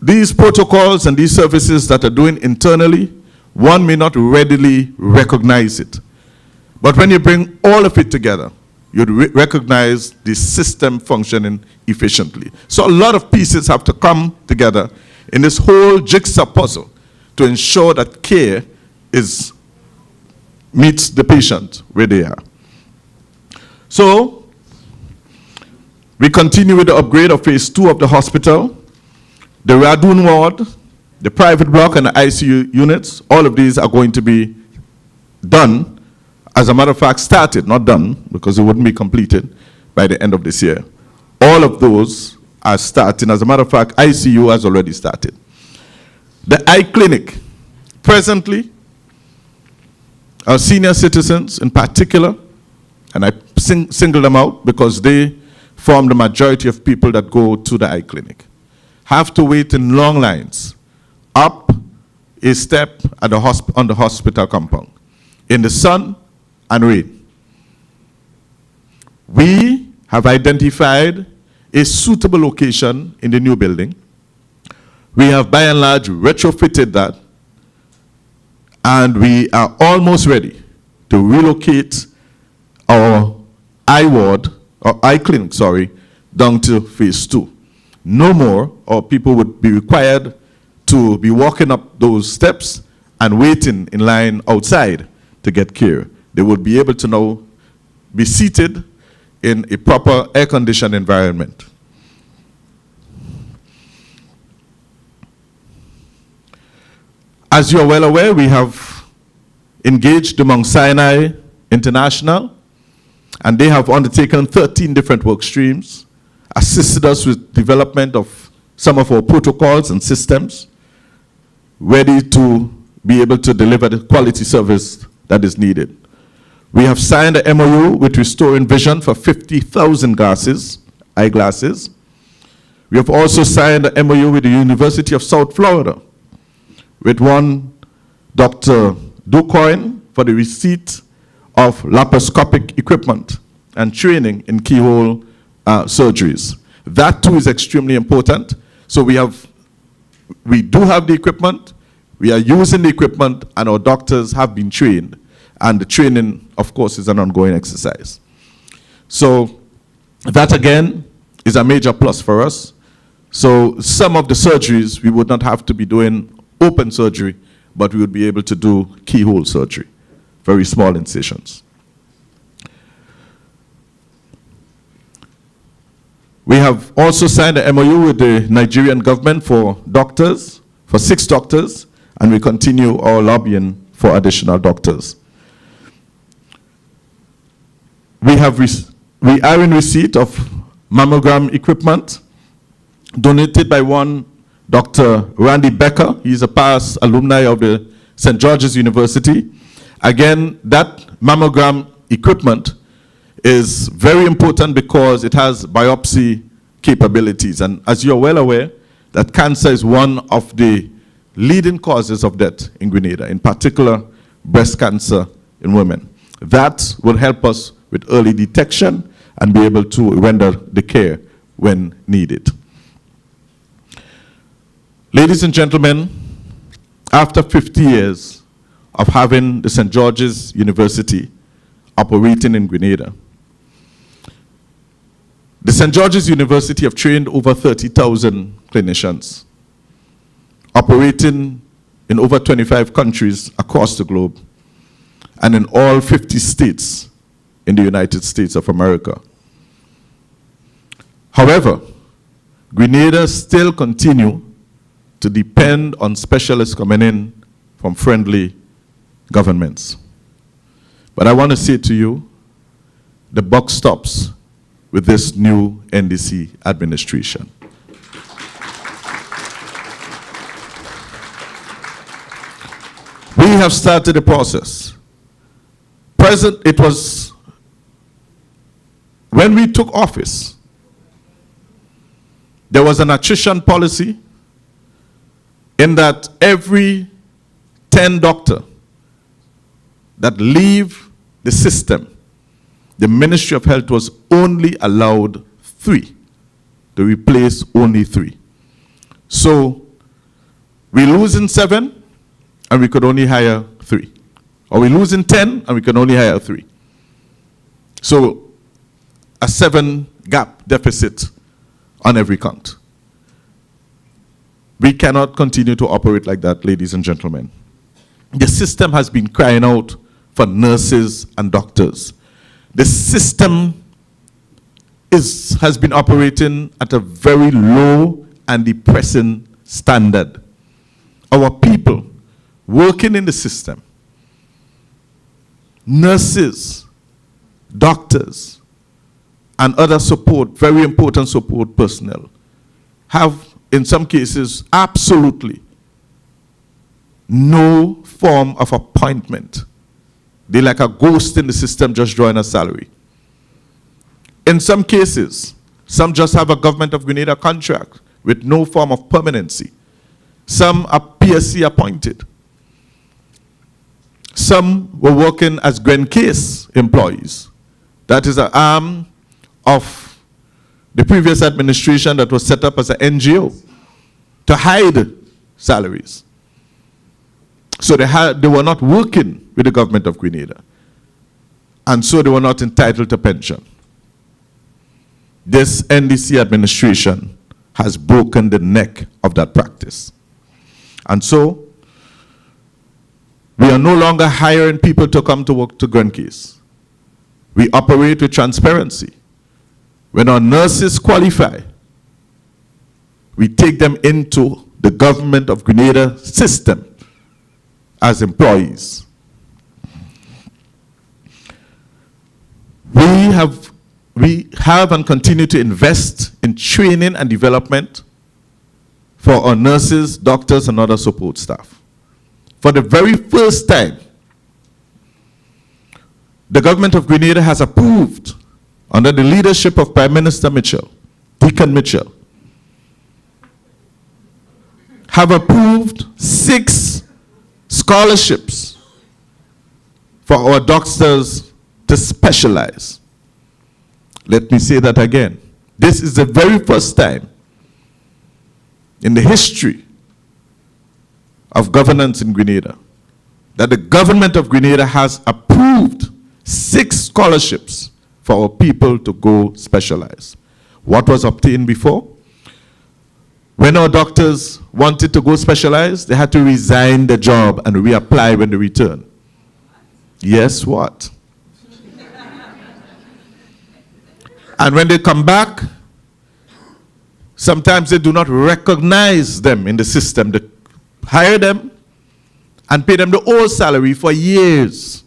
these protocols and these services that are doing internally, one may not readily recognize it. But when you bring all of it together, you'd recognize the system functioning efficiently. So a lot of pieces have to come together in this whole jigsaw puzzle to ensure that care meets the patient where they are. So, we continue with the upgrade of phase 2 of the hospital. The Radun ward, the private block, and the ICU units, all of these are going to be done. As a matter of fact, started, not done, because it wouldn't be completed by the end of this year. All of those are starting. As a matter of fact, ICU has already started. The eye clinic, presently, our senior citizens in particular, and I single them out because they form the majority of people that go to the eye clinic, have to wait in long lines up a step at on the hospital compound in the sun and rain. We have identified a suitable location in the new building. We have by and large retrofitted that, and we are almost ready to relocate our eye clinic, down to phase 2. No more, or people would be required to be walking up those steps and waiting in line outside to get care. They would be able to now be seated in a proper air-conditioned environment. As you are well aware, we have engaged the Mount Sinai International, and they have undertaken 13 different work streams, assisted us with development of some of our protocols and systems, ready to be able to deliver the quality service that is needed. We have signed a MOU with Restoring Vision for 50,000 eyeglasses. We have also signed a MOU with the University of South Florida with one Dr. Ducoin for the receipt of laparoscopic equipment and training in keyhole surgeries. That too is extremely important. So we do have the equipment, we are using the equipment, and our doctors have been trained. And the training, of course, is an ongoing exercise. So that, again, is a major plus for us. So some of the surgeries, we would not have to be doing open surgery, but we would be able to do keyhole surgery, very small incisions. We have also signed an MOU with the Nigerian government for doctors, for 6 doctors, and we continue our lobbying for additional doctors. We are in receipt of mammogram equipment donated by one Dr. Randy Becker. He's a past alumni of the St. George's University. Again, that mammogram equipment is very important because it has biopsy capabilities. And as you're well aware, that cancer is one of the leading causes of death in Grenada, in particular breast cancer in women. That will help us with early detection and be able to render the care when needed. Ladies and gentlemen, after 50 years of having the St. George's University operating in Grenada, the St. George's University have trained over 30,000 clinicians, operating in over 25 countries across the globe, and in all 50 states in the United States of America. However, Grenada still continue to depend on specialists coming in from friendly governments. But I want to say to you, the buck stops with this new NDC administration. We have started a process. It was when we took office, there was an attrition policy in that every 10 doctors that leave the system, the Ministry of Health was only allowed 3 to replace only 3. So we're losing 7 and we could only hire 3. Or we're losing 10 and we can only hire 3. So a 7 gap deficit on every count. We cannot continue to operate like that, ladies and gentlemen. The system has been crying out for nurses and doctors. The system has been operating at a very low and depressing standard. Our people working in the system, nurses, doctors, and other support, very important support personnel, have in some cases absolutely no form of appointment. They're like a ghost in the system just drawing a salary. In some cases, some just have a Government of Grenada contract with no form of permanency. Some are PSC appointed. Some were working as Gren Case employees. That is an arm of the previous administration that was set up as an NGO to hide salaries. So they were not working with the government of Grenada. And so they were not entitled to pension. This NDC administration has broken the neck of that practice. And so we are no longer hiring people to come to work to Gren Case. We operate with transparency. When our nurses qualify, we take them into the government of Grenada system as employees. We have and continue to invest in training and development for our nurses, doctors, and other support staff. For the very first time, the government of Grenada has approved, under the leadership of Prime Minister Mitchell, Deacon Mitchell, have approved 6 scholarships for our doctors to specialize. Let me say that again. This is the very first time in the history of governance in Grenada that the government of Grenada has approved 6 scholarships for our people to go specialize. What was obtained before? When our doctors wanted to go specialize, they had to resign the job and reapply when they return. Yes, what? And when they come back, sometimes they do not recognize them in the system. They hire them and pay them the old salary for years.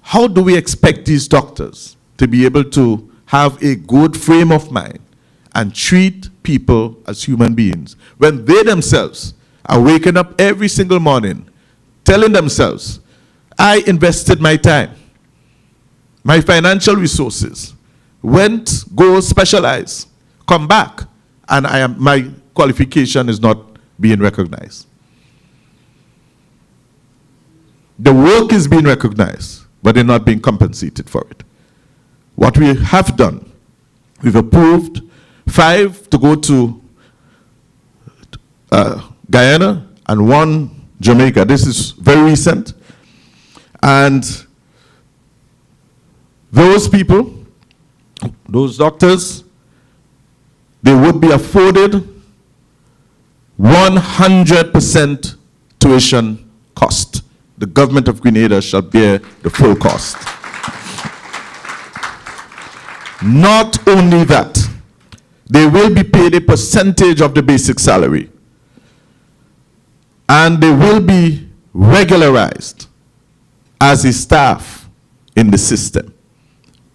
How do we expect these doctors to be able to have a good frame of mind and treat people as human beings when they themselves are waking up every single morning telling themselves, I invested my time, my financial resources, went, go specialize, come back, and my qualification is not being recognized. The work is being recognized, but they're not being compensated for it. What we have done, we've approved 5 to go to Guyana and 1 Jamaica. This is very recent. And those people, those doctors, they would be afforded 100% tuition cost. The government of Grenada shall bear the full cost. Not only that, they will be paid a percentage of the basic salary. And they will be regularized as a staff in the system,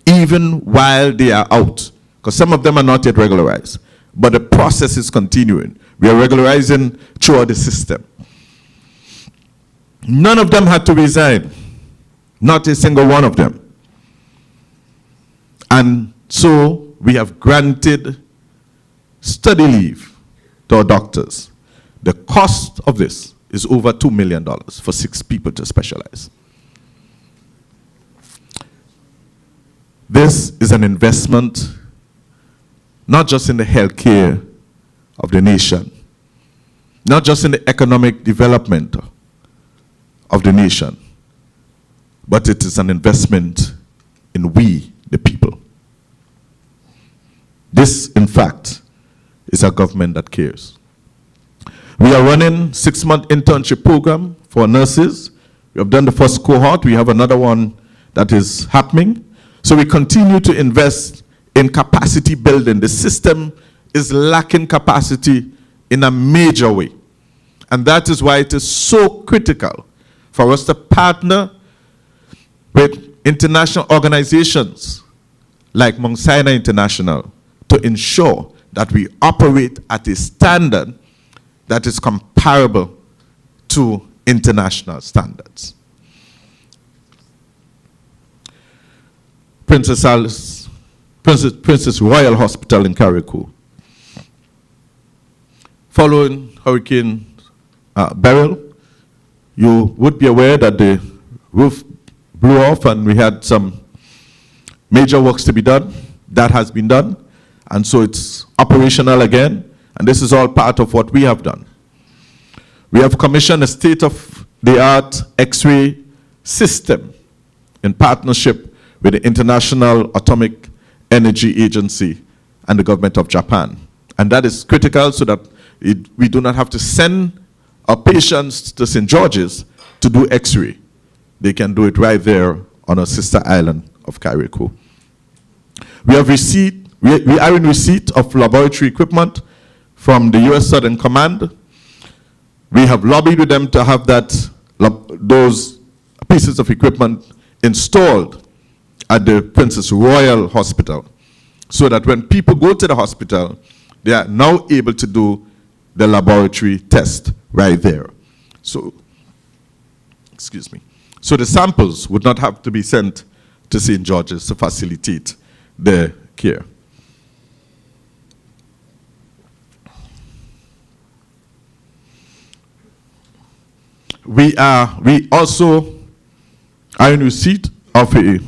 even while they are out. Because some of them are not yet regularized. But the process is continuing. We are regularizing throughout the system. None of them had to resign. Not a single one of them. And so we have granted study leave to our doctors. The cost of this is over $2 million for 6 people to specialize. This is an investment not just in the healthcare of the nation, not just in the economic development of the nation, but it is an investment in we, the people. This, in fact, is a government that cares. We are running 6-month internship program for nurses. We have done the first cohort. We have another one that is happening. So we continue to invest in capacity building. The system is lacking capacity in a major way. And that is why it is so critical for us to partner with international organizations like Mount Sinai International to ensure that we operate at a standard that is comparable to international standards. Princess Royal Hospital in Carriacou. Following Hurricane Beryl, you would be aware that the roof blew off and we had some major works to be done. That has been done. And so it's operational again. And this is all part of what we have done. We have commissioned a state-of-the-art X-ray system in partnership with the International Atomic Energy Agency and the government of Japan. And that is critical so that we do not have to send our patients to St. George's to do X-ray. They can do it right there on our sister island of Carriacou. We are in receipt of laboratory equipment from the U.S. Southern Command. We have lobbied with them to have those pieces of equipment installed at the Princess Royal Hospital so that when people go to the hospital, they are now able to do the laboratory test right there. So, excuse me. So the samples would not have to be sent to St. George's to facilitate their care. We also are in receipt of an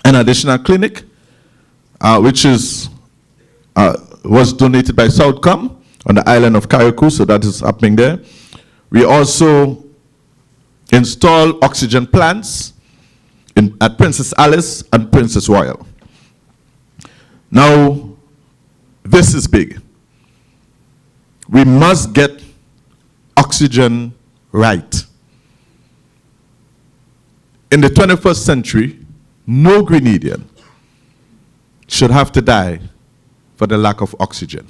additional clinic, which was donated by Southcom on the island of Carriacou, so that is happening there. We also install oxygen plants at Princess Alice and Princess Royal. Now, this is big. We must get oxygen right. In the 21st century, no Grenadian should have to die for the lack of oxygen.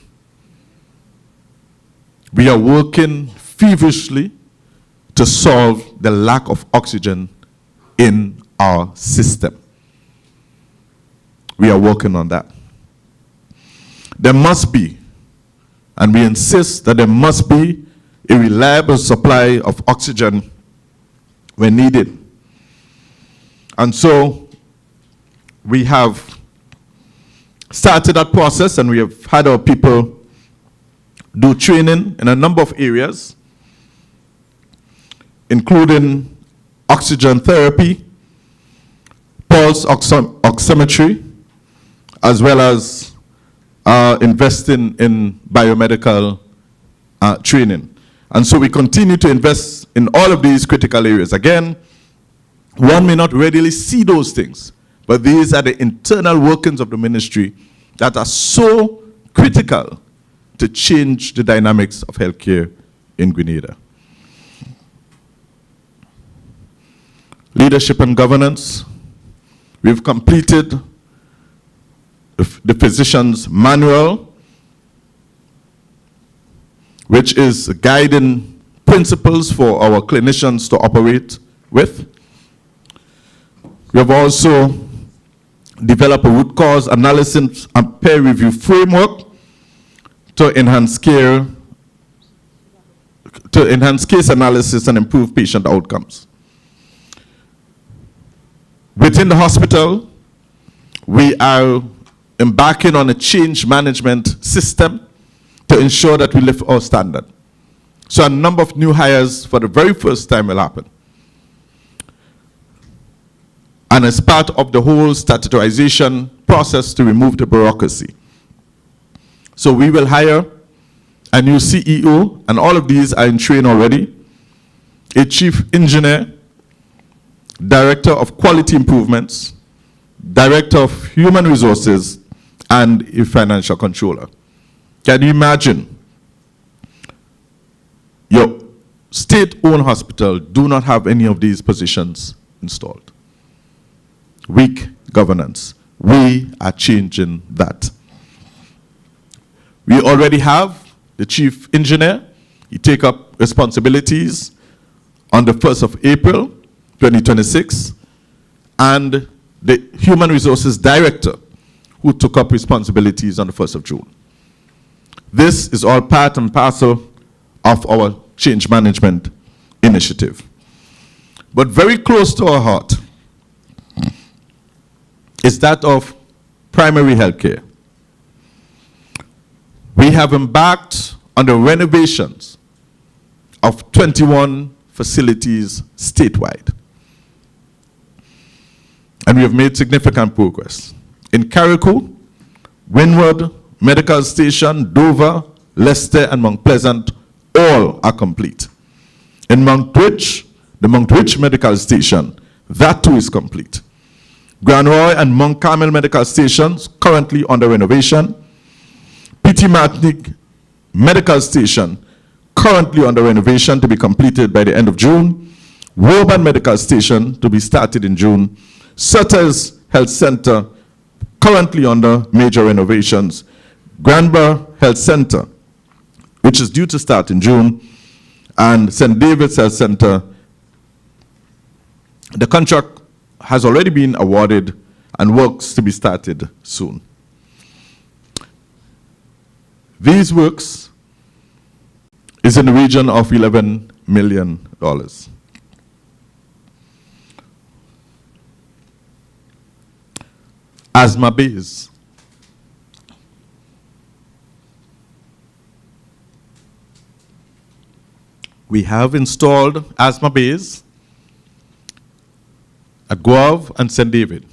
We are working feverishly to solve the lack of oxygen in our system. We are working on that. There must be, and we insist that there must be, a reliable supply of oxygen when needed. And so we have started that process, and we have had our people do training in a number of areas, including oxygen therapy, pulse oximetry, as well as investing in biomedical training. And so we continue to invest in all of these critical areas. Again, one may not readily see those things, but these are the internal workings of the ministry that are so critical to change the dynamics of healthcare in Grenada. Leadership and governance. We've completed the physician's manual, which is guiding principles for our clinicians to operate with. We have also developed a root cause analysis and peer review framework to enhance case analysis and improve patient outcomes. Within the hospital, we are embarking on a change management system to ensure that we lift our standard. So a number of new hires for the very first time will happen. And as part of the whole statutorization process to remove the bureaucracy. So we will hire a new CEO, and all of these are in train already, a chief engineer, director of quality improvements, director of human resources, and a financial controller. Can you imagine? Your state-owned hospital do not have any of these positions installed. Weak governance. We are changing that. We already have the chief engineer. He take up responsibilities on the 1st of April, 2026, and the human resources director who took up responsibilities on the 1st of June. This is all part and parcel of our change management initiative. But very close to our heart is that of primary health care. We have embarked on the renovations of 21 facilities statewide. And we have made significant progress. In Carriacou, Windward Medical Station, Dover, Leicester, and Mount Pleasant, all are complete. In Montreal, the Montreal Medical Station, that too is complete. Grand Roy and Mount Carmel Medical Stations, currently under renovation. P.T. Martinique Medical Station, currently under renovation to be completed by the end of June. Woburn Medical Station to be started in June. Sutters Health Center, currently under major renovations. Granborough Health Center, which is due to start in June. And St. David's Health Center, the contract has already been awarded and works to be started soon. These works is in the region of $11 million. asthma bays. We have installed asthma bays at Guave and St. David.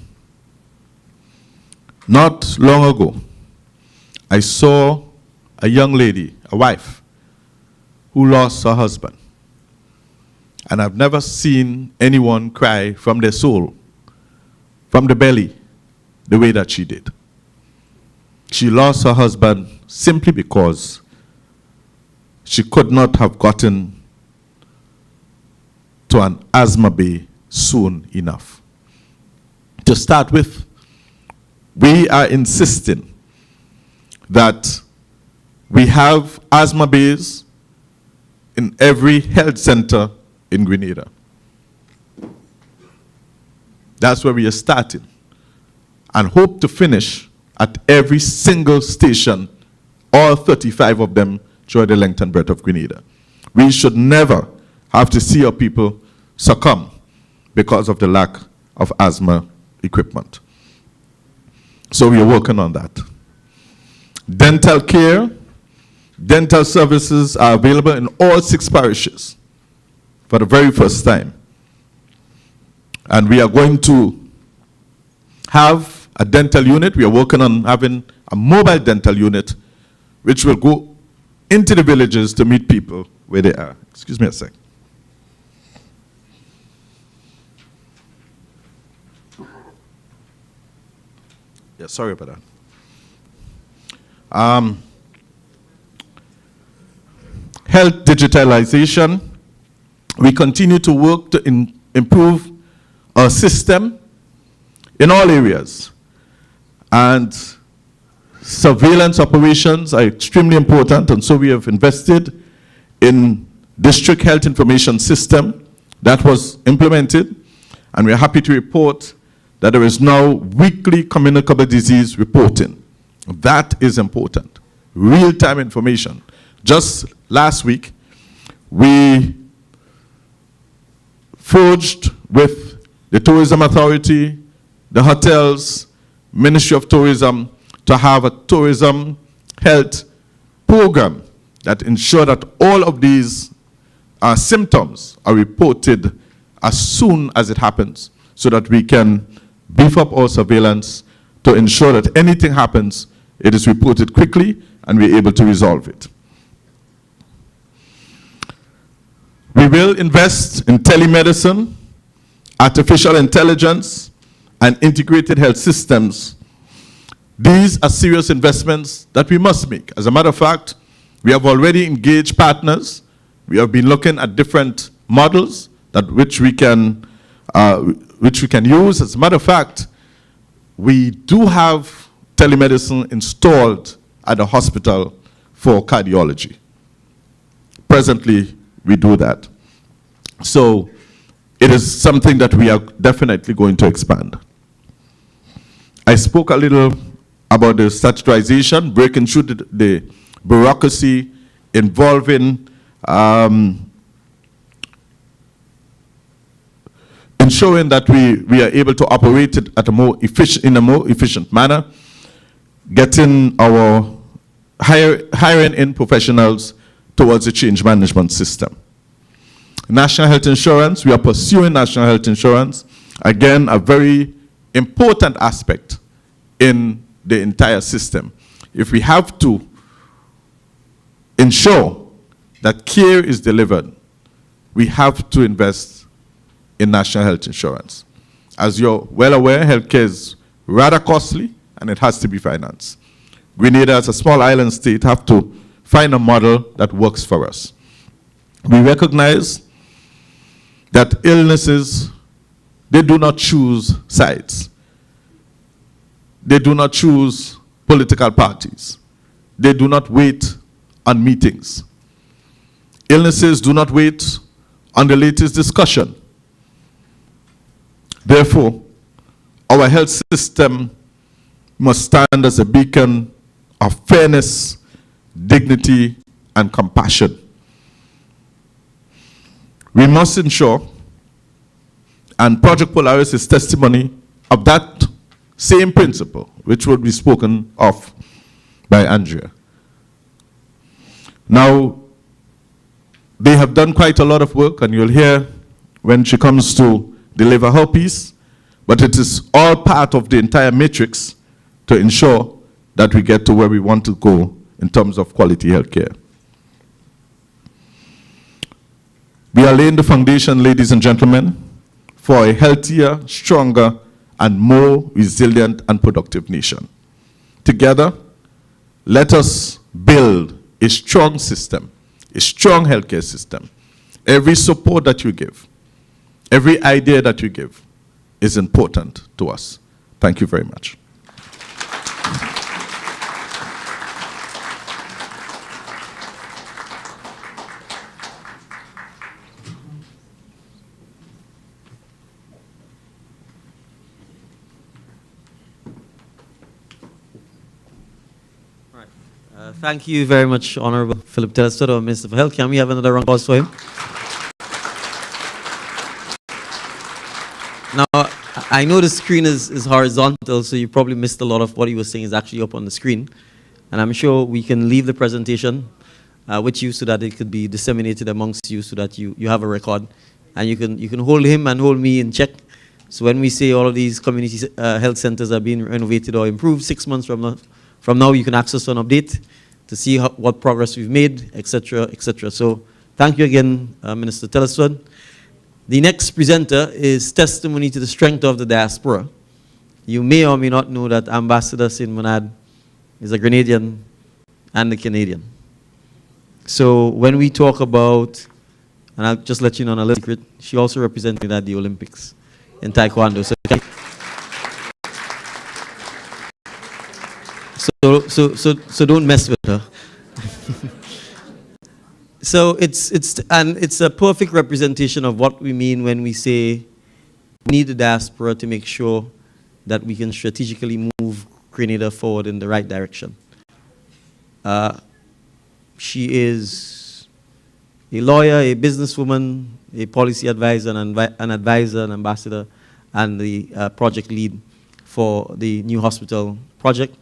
Not long ago, I saw a young lady, a wife, who lost her husband. And I've never seen anyone cry from their soul, from the belly, the way that she did. She lost her husband simply because she could not have gotten to an asthma bay soon enough. To start with, we are insisting that we have asthma bays in every health center in Grenada. That's where we are starting, and hope to finish at every single station, all 35 of them throughout the length and breadth of Grenada. We should never have to see our people succumb because of the lack of asthma equipment. So we are working on that. Dental care, dental services are available in all 6 parishes for the very first time. And we are going to have a dental unit. We are working on having a mobile dental unit which will go into the villages to meet people where they are. Excuse me a sec. Yeah, sorry about that. Health digitalization. We continue to work to improve our system in all areas. And surveillance operations are extremely important, and so we have invested in district health information system that was implemented, and we are happy to report that there is now weekly communicable disease reporting. That is important. Real-time information. Just last week, we forged with the Tourism Authority, the hotels, Ministry of Tourism, to have a tourism health program that ensure that all of these symptoms are reported as soon as it happens, so that we can beef up our surveillance to ensure that anything happens, it is reported quickly and we're able to resolve it. We will invest in telemedicine, artificial intelligence, and integrated health systems. These are serious investments that we must make. As a matter of fact, we have already engaged partners. We have been looking at different models which we can use. As a matter of fact, we do have telemedicine installed at the hospital for cardiology. Presently, we do that. So it is something that we are definitely going to expand. I spoke a little about the statutorization, breaking through the bureaucracy involving ensuring that we are able to operate it at in a more efficient manner, getting our hiring in professionals towards the change management system. National health insurance, we are pursuing national health insurance. Again, a very important aspect in the entire system. If we have to ensure that care is delivered, we have to invest in national health insurance. As you're well aware, healthcare is rather costly and it has to be financed. Grenada, as a small island state, have to find a model that works for us. We recognize that illnesses, they do not choose sides. They do not choose political parties. They do not wait on meetings. Illnesses do not wait on the latest discussion. Therefore, our health system must stand as a beacon of fairness, dignity, and compassion. We must ensure, and Project Polaris is testimony of that Same principle, which would be spoken of by Andrea. Now, they have done quite a lot of work, and you'll hear when she comes to deliver her piece, but it is all part of the entire matrix to ensure that we get to where we want to go in terms of quality healthcare. We are laying the foundation, ladies and gentlemen, for a healthier, stronger, and more resilient and productive nation. Together, let us build a strong system, a strong healthcare system. Every support that you give, every idea that you give is important to us. Thank you very much. Thank you very much, Honorable Philip Telestad, our Minister for Health. Can we have another round of applause for him? Now, I know the screen is horizontal, so you probably missed a lot of what he was saying is actually up on the screen. And I'm sure we can leave the presentation with you so that it could be disseminated amongst you so that you have a record. And you can hold him and hold me in check. So when we say all of these community health centers are being renovated or improved 6 months from now, you can access an update to see what progress we've made, etc., etc. So thank you again, Minister Telestad. The next presenter is testimony to the strength of the diaspora. You may or may not know that Ambassador Saint-Bernard is a Grenadian and a Canadian. So when we talk about, and I'll just let you know on a little secret, she also represented at the Olympics in Taekwondo. So don't mess with her. So it's a perfect representation of what we mean when we say we need the diaspora to make sure that we can strategically move Grenada forward in the right direction. She is a lawyer, a businesswoman, a policy advisor, an advisor, an ambassador, and the project lead for the new hospital project.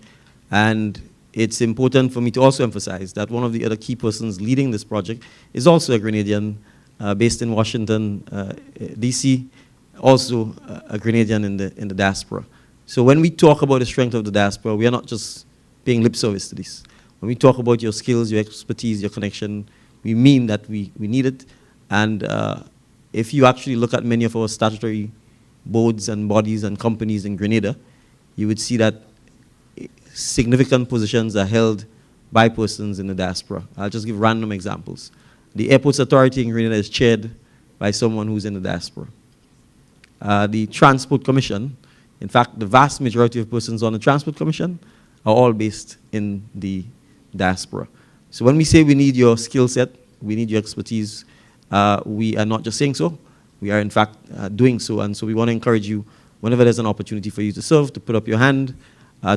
And it's important for me to also emphasize that one of the other key persons leading this project is also a Grenadian based in Washington, D.C., also a Grenadian in the diaspora. So when we talk about the strength of the diaspora, we are not just paying lip service to this. When we talk about your skills, your expertise, your connection, we mean that we need it. And if you actually look at many of our statutory boards and bodies and companies in Grenada, you would see that significant positions are held by persons in the diaspora. I'll just give random examples. The Airports Authority in Grenada is chaired by someone who's in the diaspora. The Transport Commission, in fact, the vast majority of persons on the Transport Commission are all based in the diaspora. So when we say we need your skill set, we need your expertise, we are not just saying so, we are in fact doing so. And so we want to encourage you, whenever there's an opportunity for you to serve, to put up your hand,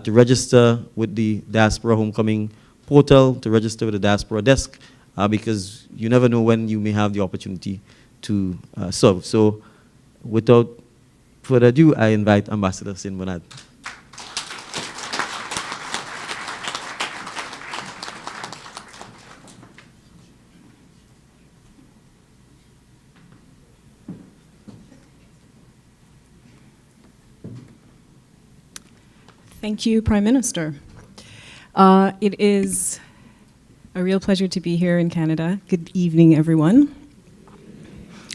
to register with the Diaspora Homecoming portal, to register with the Diaspora Desk, because you never know when you may have the opportunity to serve. So without further ado, I invite Ambassador Saint-Bernard. Thank you, Prime Minister. It is a real pleasure to be here in Canada. Good evening, everyone.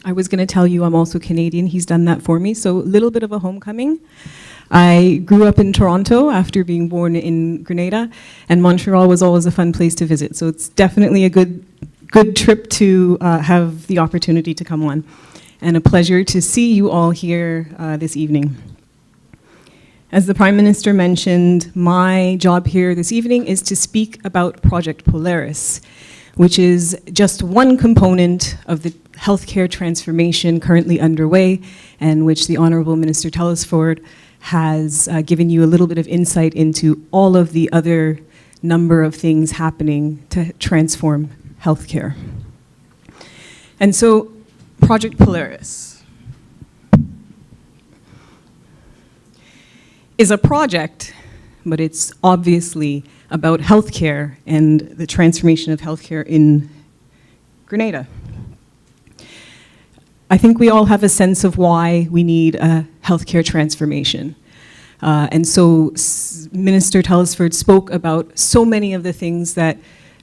I was going to tell you I'm also Canadian. He's done that for me, so a little bit of a homecoming. I grew up in Toronto after being born in Grenada, and Montreal was always a fun place to visit, so it's definitely a good trip to have the opportunity to come on, and a pleasure to see you all here this evening. As the Prime Minister mentioned, my job here this evening is to speak about Project Polaris, which is just one component of the healthcare transformation currently underway, and which the Honourable Minister Telesford has given you a little bit of insight into all of the other number of things happening to transform healthcare. And so, Project Polaris. is a project, but it's obviously about healthcare and the transformation of healthcare in Grenada. I think we all have a sense of why we need a healthcare transformation. And so Minister Telesford spoke about so many of the things that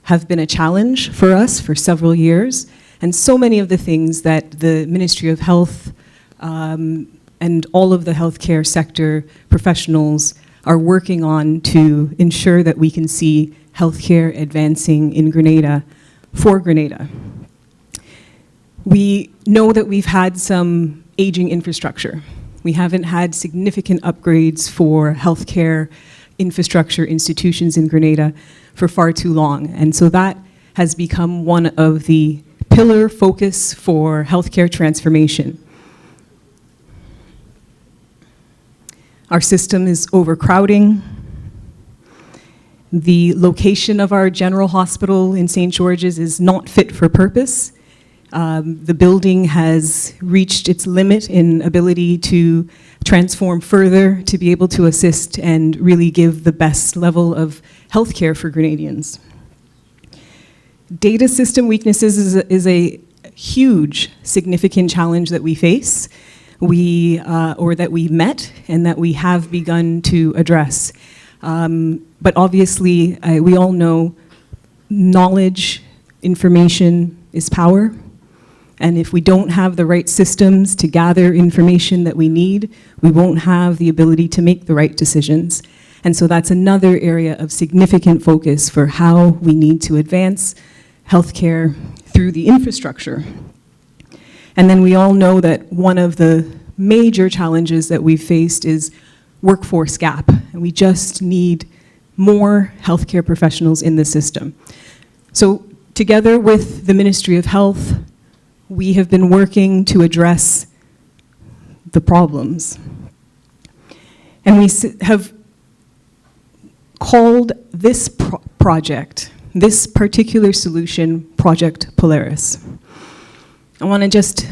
have been a challenge for us for several years, and so many of the things that the Ministry of Health and all of the healthcare sector professionals are working on to ensure that we can see healthcare advancing in Grenada for Grenada. We know that we've had some aging infrastructure. We haven't had significant upgrades for healthcare infrastructure institutions in Grenada for far too long. And so that has become one of the pillar focus for healthcare transformation. Our system is overcrowding. The location of our general hospital in St. George's is not fit for purpose. The building has reached its limit in ability to transform further to be able to assist and really give the best level of healthcare for Grenadians. Data system weaknesses is a huge, significant challenge that we face, or that we met and that we have begun to address. But obviously, we all know knowledge, information is power. And if we don't have the right systems to gather information that we need, we won't have the ability to make the right decisions. And so that's another area of significant focus for how we need to advance healthcare through the infrastructure. And then we all know that one of the major challenges that we've faced is workforce gap. And we just need more healthcare professionals in the system. So together with the Ministry of Health, we have been working to address the problems. And we have called this project, this particular solution, Project Polaris. I want to just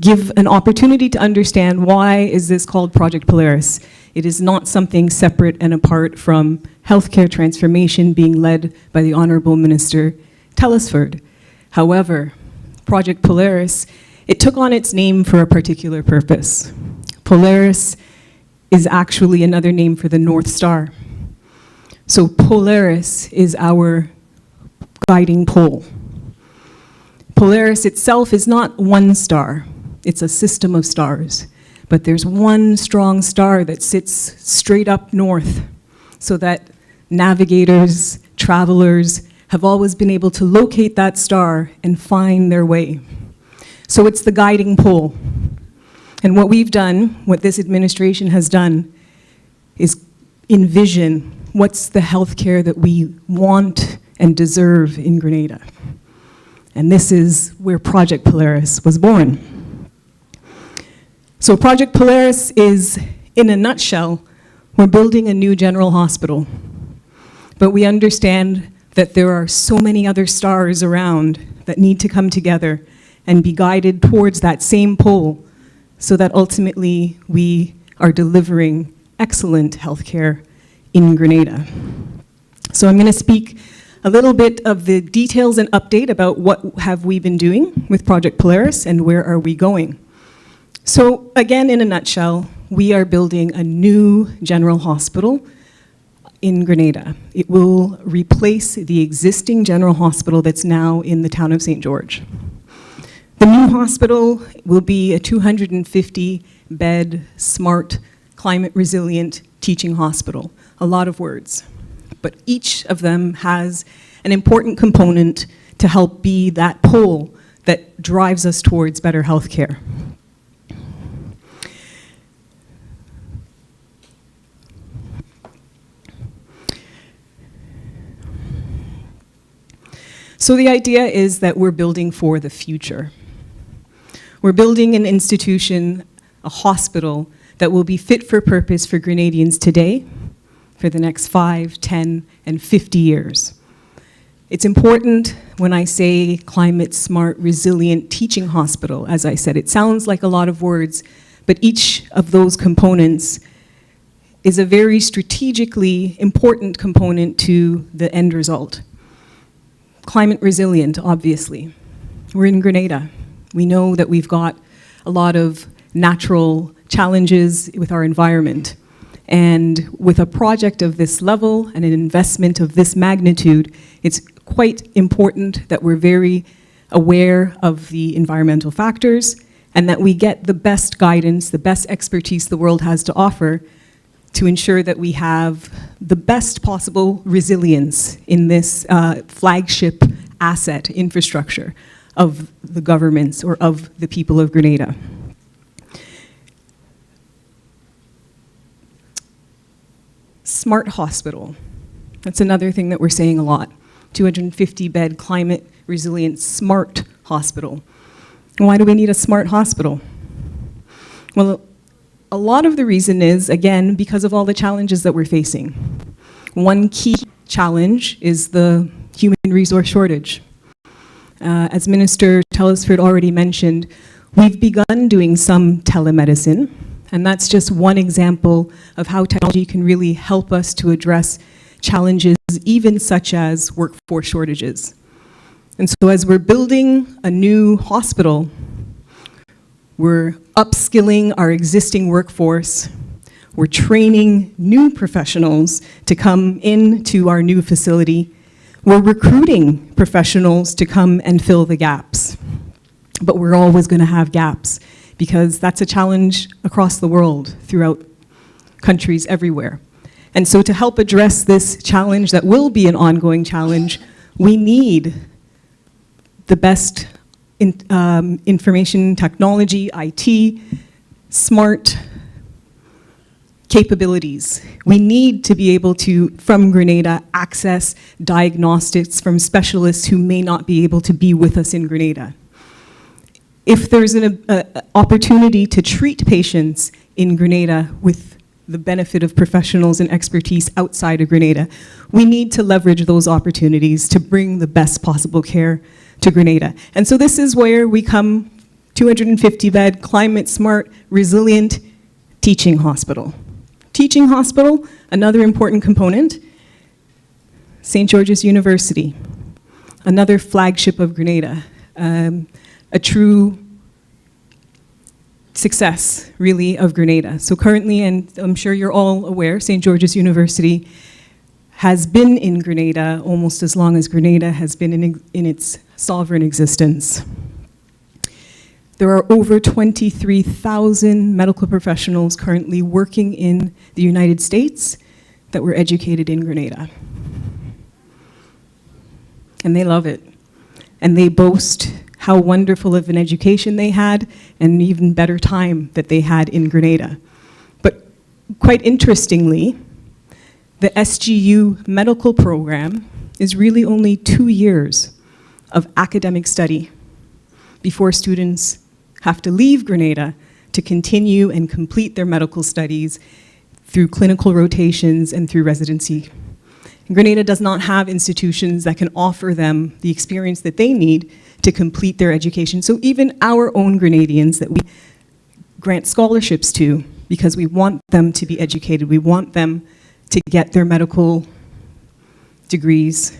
give an opportunity to understand why is this called Project Polaris. It is not something separate and apart from healthcare transformation being led by the Honourable Minister Telesford. However, Project Polaris, it took on its name for a particular purpose. Polaris is actually another name for the North Star. So Polaris is our guiding pole. Polaris itself is not one star, it's a system of stars. But there's one strong star that sits straight up north so that navigators, travelers, have always been able to locate that star and find their way. So it's the guiding pole. And what we've done, what this administration has done, is envision what's the healthcare that we want and deserve in Grenada. And this is where Project Polaris was born. So Project Polaris is, in a nutshell, we're building a new general hospital. But we understand that there are so many other stars around that need to come together and be guided towards that same pole so that ultimately we are delivering excellent healthcare in Grenada. So I'm going to speak a little bit of the details and update about what have we been doing with Project Polaris and where are we going. So again, in a nutshell, we are building a new general hospital in Grenada. It will replace the existing general hospital that's now in the town of St. George. The new hospital will be a 250-bed, smart, climate-resilient teaching hospital. A lot of words. But each of them has an important component to help be that pole that drives us towards better health care. So the idea is that we're building for the future. We're building an institution, a hospital, that will be fit for purpose for Grenadians today, for the next 5, 10, and 50 years. It's important when I say climate smart, resilient teaching hospital. As I said, it sounds like a lot of words, but each of those components is a very strategically important component to the end result. Climate resilient, obviously. We're in Grenada. We know that we've got a lot of natural challenges with our environment. And with a project of this level and an investment of this magnitude, it's quite important that we're very aware of the environmental factors and that we get the best guidance, the best expertise the world has to offer to ensure that we have the best possible resilience in this flagship asset infrastructure of the governments or of the people of Grenada. Smart hospital. That's another thing that we're saying a lot. 250-bed climate resilient smart hospital. Why do we need a smart hospital? Well, a lot of the reason is, again, because of all the challenges that we're facing. One key challenge is the human resource shortage. As Minister Telesford already mentioned, we've begun doing some telemedicine, and that's just one example of how technology can really help us to address challenges, even such as workforce shortages. And so as we're building a new hospital, we're upskilling our existing workforce, we're training new professionals to come into our new facility, we're recruiting professionals to come and fill the gaps. But we're always going to have gaps because that's a challenge across the world, throughout countries everywhere. And so to help address this challenge that will be an ongoing challenge, we need the best information technology, IT, smart capabilities. We need to be able to, from Grenada, access diagnostics from specialists who may not be able to be with us in Grenada. If there's an opportunity to treat patients in Grenada with the benefit of professionals and expertise outside of Grenada, we need to leverage those opportunities to bring the best possible care to Grenada. And so this is where we come, 250-bed, climate smart, resilient teaching hospital. Teaching hospital, another important component, St. George's University, another flagship of Grenada, a true success, really, of Grenada. So currently, and I'm sure you're all aware, St. George's University has been in Grenada almost as long as Grenada has been in its sovereign existence. There are over 23,000 medical professionals currently working in the United States that were educated in Grenada. And they love it. And they boast how wonderful of an education they had and even better time that they had in Grenada. But quite interestingly, the SGU medical program is really only 2 years of academic study before students have to leave Grenada to continue and complete their medical studies through clinical rotations and through residency. Grenada does not have institutions that can offer them the experience that they need to complete their education. So even our own Grenadians that we grant scholarships to, because we want them to be educated, we want them to get their medical degrees.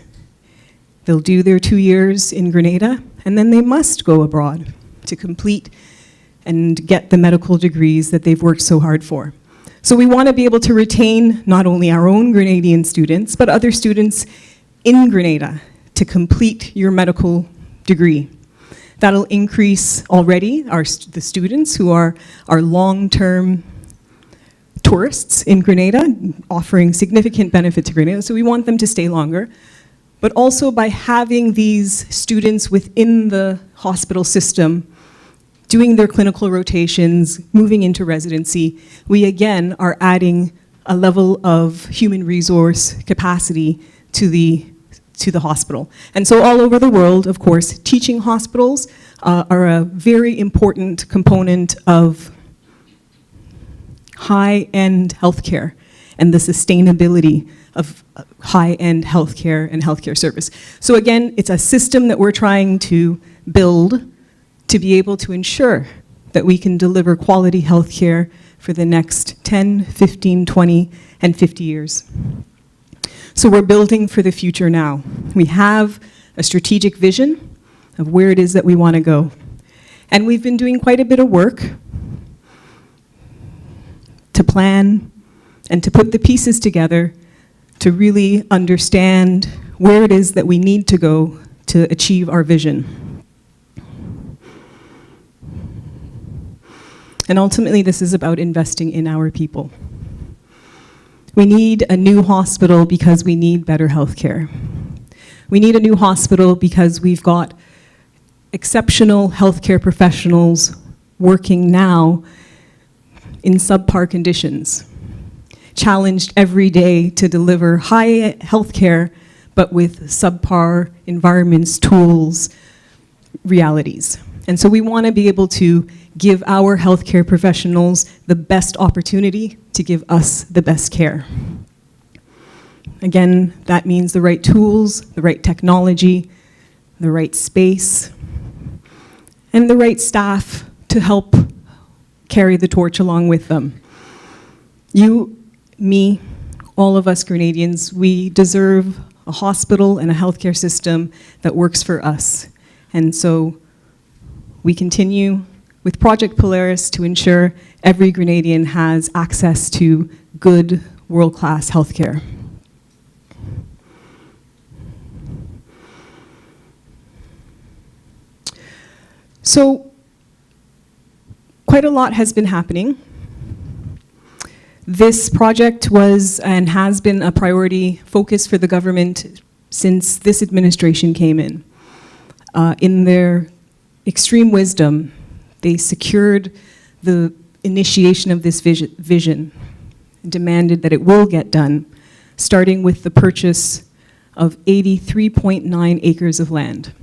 They'll do their 2 years in Grenada, and then they must go abroad to complete and get the medical degrees that they've worked so hard for. So we want to be able to retain not only our own Grenadian students, but other students in Grenada to complete your medical degree. That'll increase already the students who are our long-term tourists in Grenada, offering significant benefit to Grenada, so we want them to stay longer. But also by having these students within the hospital system, doing their clinical rotations, moving into residency, we again are adding a level of human resource capacity to the hospital. And so all over the world, of course, teaching hospitals are a very important component of high-end healthcare and the sustainability of high-end healthcare and healthcare service. So again, it's a system that we're trying to build to be able to ensure that we can deliver quality health care for the next 10, 15, 20, and 50 years. So we're building for the future now. We have a strategic vision of where it is that we want to go. And we've been doing quite a bit of work to plan and to put the pieces together to really understand where it is that we need to go to achieve our vision. And ultimately, this is about investing in our people. We need a new hospital because we need better health care. We need a new hospital because we've got exceptional healthcare professionals working now in subpar conditions, challenged every day to deliver high healthcare, but with subpar environments, tools, realities. And so we want to be able to give our healthcare professionals the best opportunity to give us the best care. Again, that means the right tools, the right technology, the right space, and the right staff to help carry the torch along with them. You, me, all of us Grenadians, we deserve a hospital and a healthcare system that works for us. And so we continue with Project Polaris to ensure every Grenadian has access to good, world-class healthcare. So, quite a lot has been happening. This project was and has been a priority focus for the government since this administration came in. In their extreme wisdom, they secured the initiation of this vision, demanded that it will get done, starting with the purchase of 83.9 acres of land.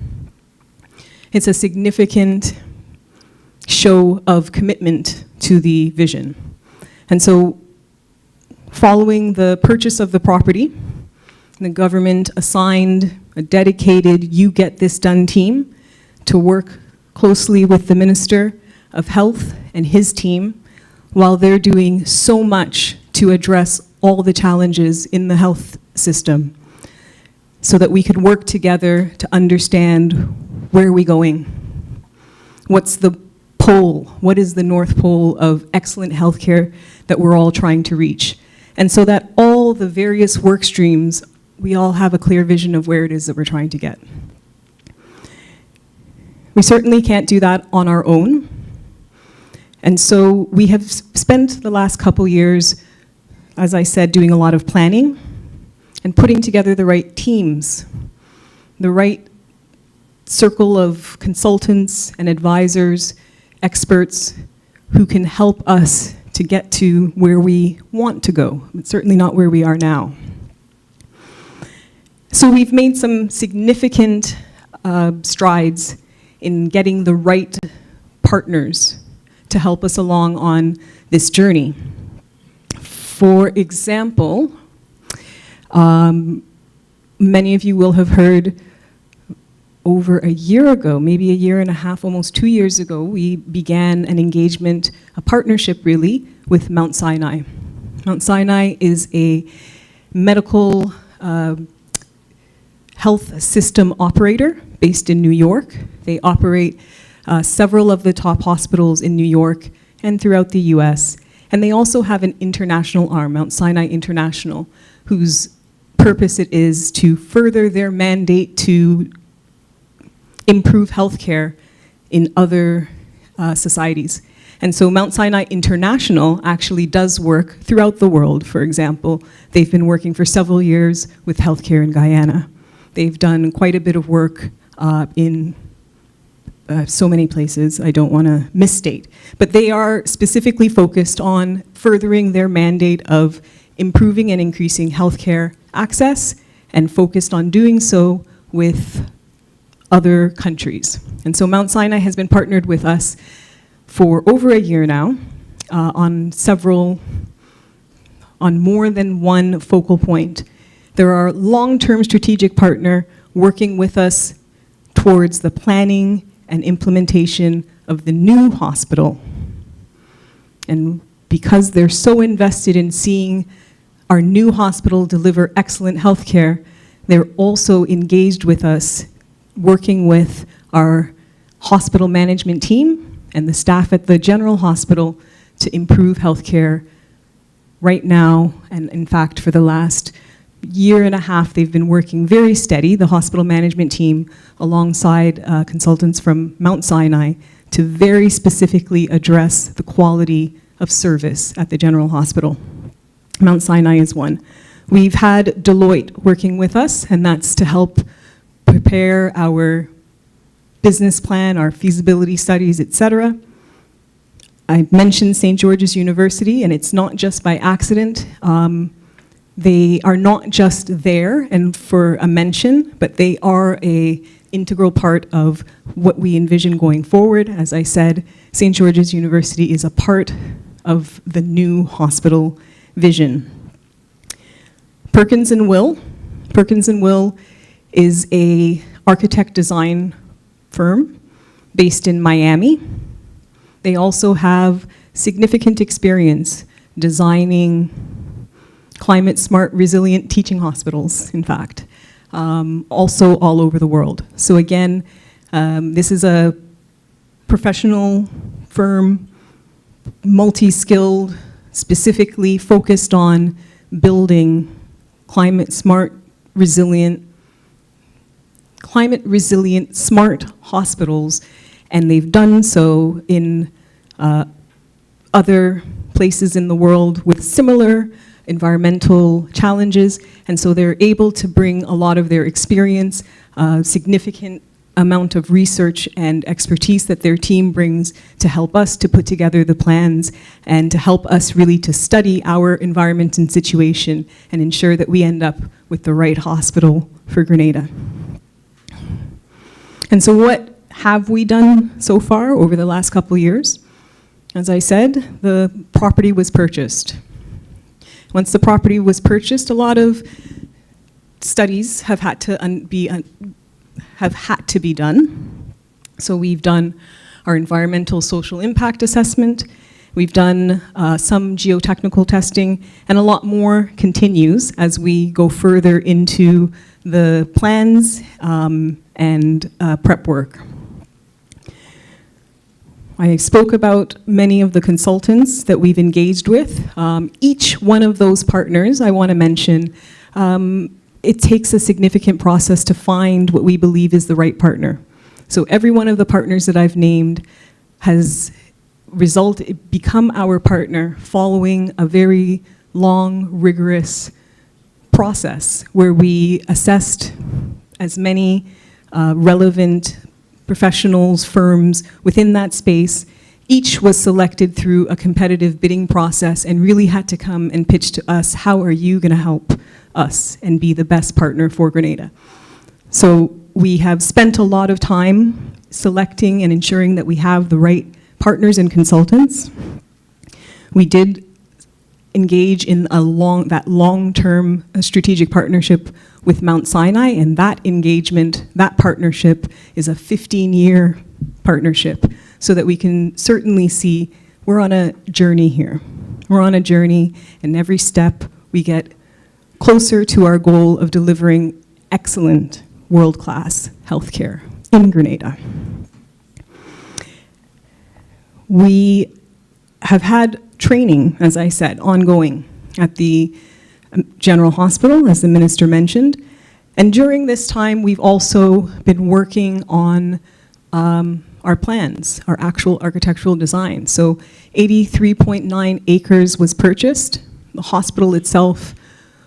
It's a significant show of commitment to the vision. And so, following the purchase of the property, the government assigned a dedicated You Get This Done team to work closely with the Minister of Health and his team while they're doing so much to address all the challenges in the health system so that we could work together to understand where are we going? What's the pole? What is the North Pole of excellent healthcare that we're all trying to reach? And so that all the various work streams, we all have a clear vision of where it is that we're trying to get. We certainly can't do that on our own. And so we have spent the last couple years, as I said, doing a lot of planning and putting together the right teams, the right circle of consultants and advisors, experts who can help us to get to where we want to go, but certainly not where we are now. So we've made some significant strides in getting the right partners to help us along on this journey. For example, many of you will have heard over a year ago, maybe a year and a half, almost 2 years ago, we began an engagement, a partnership really, with Mount Sinai. Mount Sinai is a medical health system operator based in New York. They operate several of the top hospitals in New York and throughout the US. And they also have an international arm, Mount Sinai International, whose purpose it is to further their mandate to improve healthcare in other societies. And so Mount Sinai International actually does work throughout the world. For example, they've been working for several years with healthcare in Guyana. They've done quite a bit of work in so many places, I don't want to misstate. But they are specifically focused on furthering their mandate of improving and increasing healthcare access, and focused on doing so with other countries. And so Mount Sinai has been partnered with us for over a year now on more than one focal point. They're our long-term strategic partner working with us towards the planning and implementation of the new hospital. And because they're so invested in seeing our new hospital deliver excellent health care, they're also engaged with us, working with our hospital management team and the staff at the general hospital to improve health care right now. And in fact, for the last year and a half, they've been working very steady, the hospital management team, alongside consultants from Mount Sinai, to very specifically address the quality of service at the general hospital. Mount Sinai is one. We've had Deloitte working with us, and that's to help prepare our business plan, our feasibility studies, etc. I mentioned St. George's University, and it's not just by accident. They are not just there and for a mention, but they are an integral part of what we envision going forward. As I said, St. George's University is a part of the new hospital vision. Perkins & Will. Perkins & Will is a architect design firm based in Miami. They also have significant experience designing climate smart, resilient teaching hospitals, in fact, also all over the world. So again, this is a professional firm, multi-skilled, specifically focused on building climate resilient smart hospitals, and they've done so in other places in the world with similar environmental challenges, and so they're able to bring a lot of their experience, significant amount of research and expertise that their team brings to help us to put together the plans and to help us really to study our environment and situation and ensure that we end up with the right hospital for Grenada. And so what have we done so far over the last couple of years? As I said, the property was purchased. Once the property was purchased, a lot of studies have had to be done. So we've done our environmental social impact assessment, we've done some geotechnical testing, and a lot more continues as we go further into the plans and prep work. I spoke about many of the consultants that we've engaged with. Each one of those partners, I want to mention, it takes a significant process to find what we believe is the right partner. So every one of the partners that I've named has become our partner following a very long, rigorous process where we assessed as many relevant professionals, firms within that space. Each was selected through a competitive bidding process and really had to come and pitch to us, how are you going to help us and be the best partner for Grenada? So we have spent a lot of time selecting and ensuring that we have the right partners and consultants. We did engage in that long-term strategic partnership with Mount Sinai, and that engagement, that partnership is a 15-year partnership, so that we can certainly see we're on a journey here. We're on a journey, and every step we get closer to our goal of delivering excellent, world-class healthcare in Grenada. We have had training, as I said, ongoing at the General Hospital, as the Minister mentioned. And during this time, we've also been working on our plans, our actual architectural design. So 83.9 acres was purchased. The hospital itself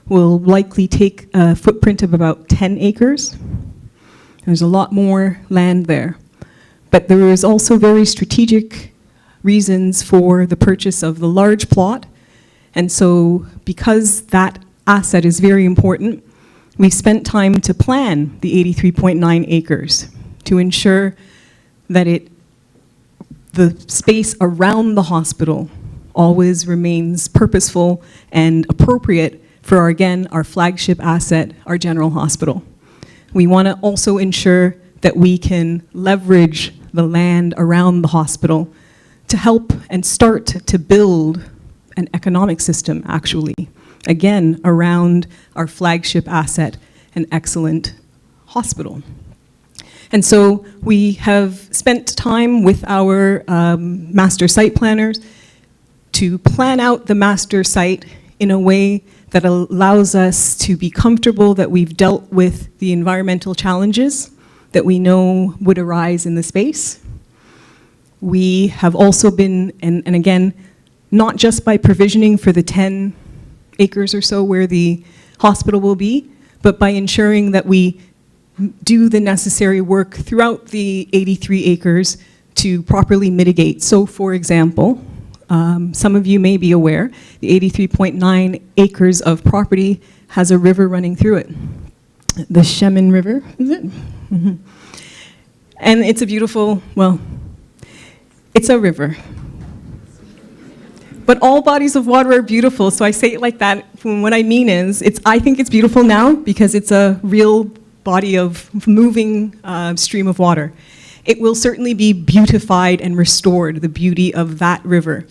will likely take a footprint of about 10 acres. There's a lot more land there. But there is also very strategic reasons for the purchase of the large plot. And so because that asset is very important, we spent time to plan the 83.9 acres to ensure that the space around the hospital always remains purposeful and appropriate for, again, our flagship asset, our general hospital. We want to also ensure that we can leverage the land around the hospital to help and start to build an economic system, actually, again, around our flagship asset, an excellent hospital. And so we have spent time with our master site planners to plan out the master site in a way that allows us to be comfortable that we've dealt with the environmental challenges that we know would arise in the space. We have also been, and again, not just by provisioning for the 10 acres or so where the hospital will be, but by ensuring that we do the necessary work throughout the 83 acres to properly mitigate. So, for example, some of you may be aware, the 83.9 acres of property has a river running through it. The Shemin River, is it? Mm-hmm. And it's a beautiful, well, it's a river. But all bodies of water are beautiful, so I say it like that. What I mean is, I think it's beautiful now because it's a real body of moving stream of water. It will certainly be beautified and restored, the beauty of that river.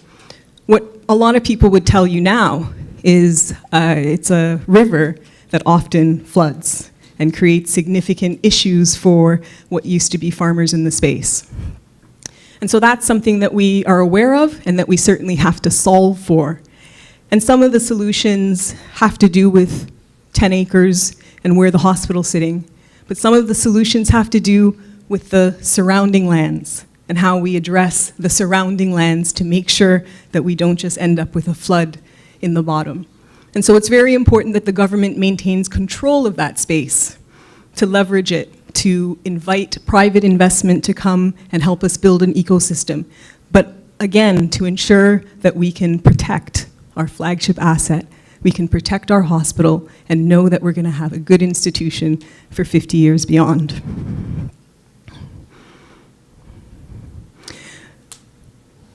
What a lot of people would tell you now is it's a river that often floods and creates significant issues for what used to be farmers in the space. And so that's something that we are aware of and that we certainly have to solve for. And some of the solutions have to do with 10 acres and where the hospital's sitting. But some of the solutions have to do with the surrounding lands and how we address the surrounding lands to make sure that we don't just end up with a flood in the bottom. And so it's very important that the government maintains control of that space, to leverage it, to invite private investment to come and help us build an ecosystem. But again, to ensure that we can protect our flagship asset, we can protect our hospital and know that we're going to have a good institution for 50 years beyond.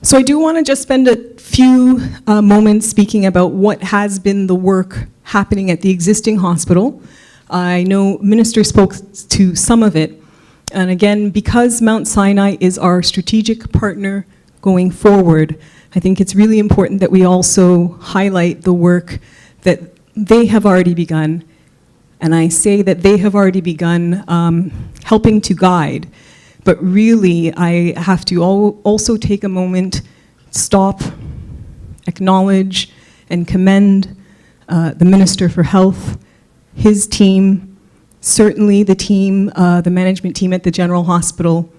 So I do want to just spend a few moments speaking about what has been the work happening at the existing hospital. I know Minister spoke to some of it. And again, because Mount Sinai is our strategic partner going forward, I think it's really important that we also highlight the work that they have already begun. And I say that they have already begun helping to guide. But really, I have to also take a moment, stop, acknowledge, and commend the Minister for Health, his team, certainly the team, the management team at the General Hospital.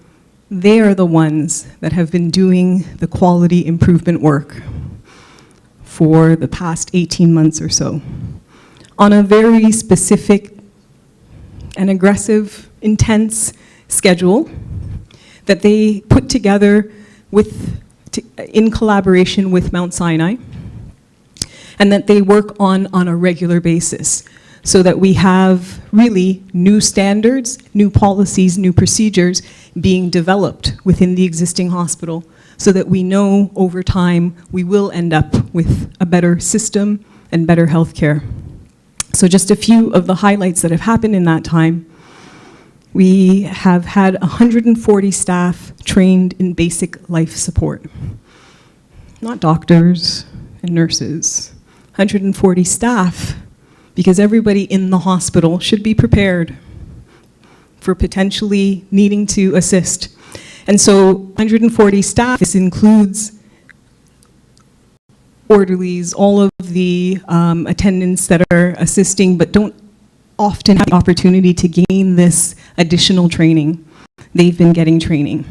They are the ones that have been doing the quality improvement work for the past 18 months or so, on a very specific and aggressive, intense schedule that they put together in collaboration with Mount Sinai, and that they work on a regular basis, so that we have really new standards, new policies, new procedures being developed within the existing hospital, so that we know over time we will end up with a better system and better healthcare. So just a few of the highlights that have happened in that time. We have had 140 staff trained in basic life support. Not doctors and nurses, 140 staff, because everybody in the hospital should be prepared for potentially needing to assist. And so 140 staff, this includes orderlies, all of the attendants that are assisting but don't often have the opportunity to gain this additional training. They've been getting training.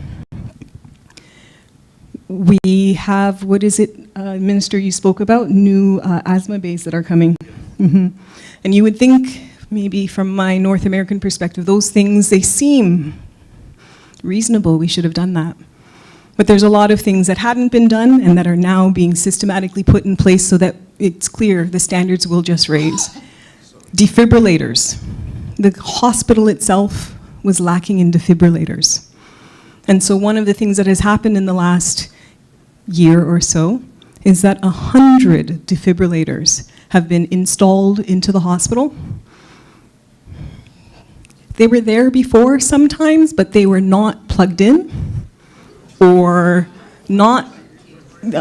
We have, what is it, Minister, you spoke about? New asthma bays that are coming. Mm-hmm. And you would think, maybe from my North American perspective, those things, they seem reasonable. We should have done that. But there's a lot of things that hadn't been done and that are now being systematically put in place so that it's clear the standards will just raise. Defibrillators. The hospital itself was lacking in defibrillators. And so one of the things that has happened in the last year or so is that 100 defibrillators have been installed into the hospital. They were there before sometimes, but they were not plugged in. or not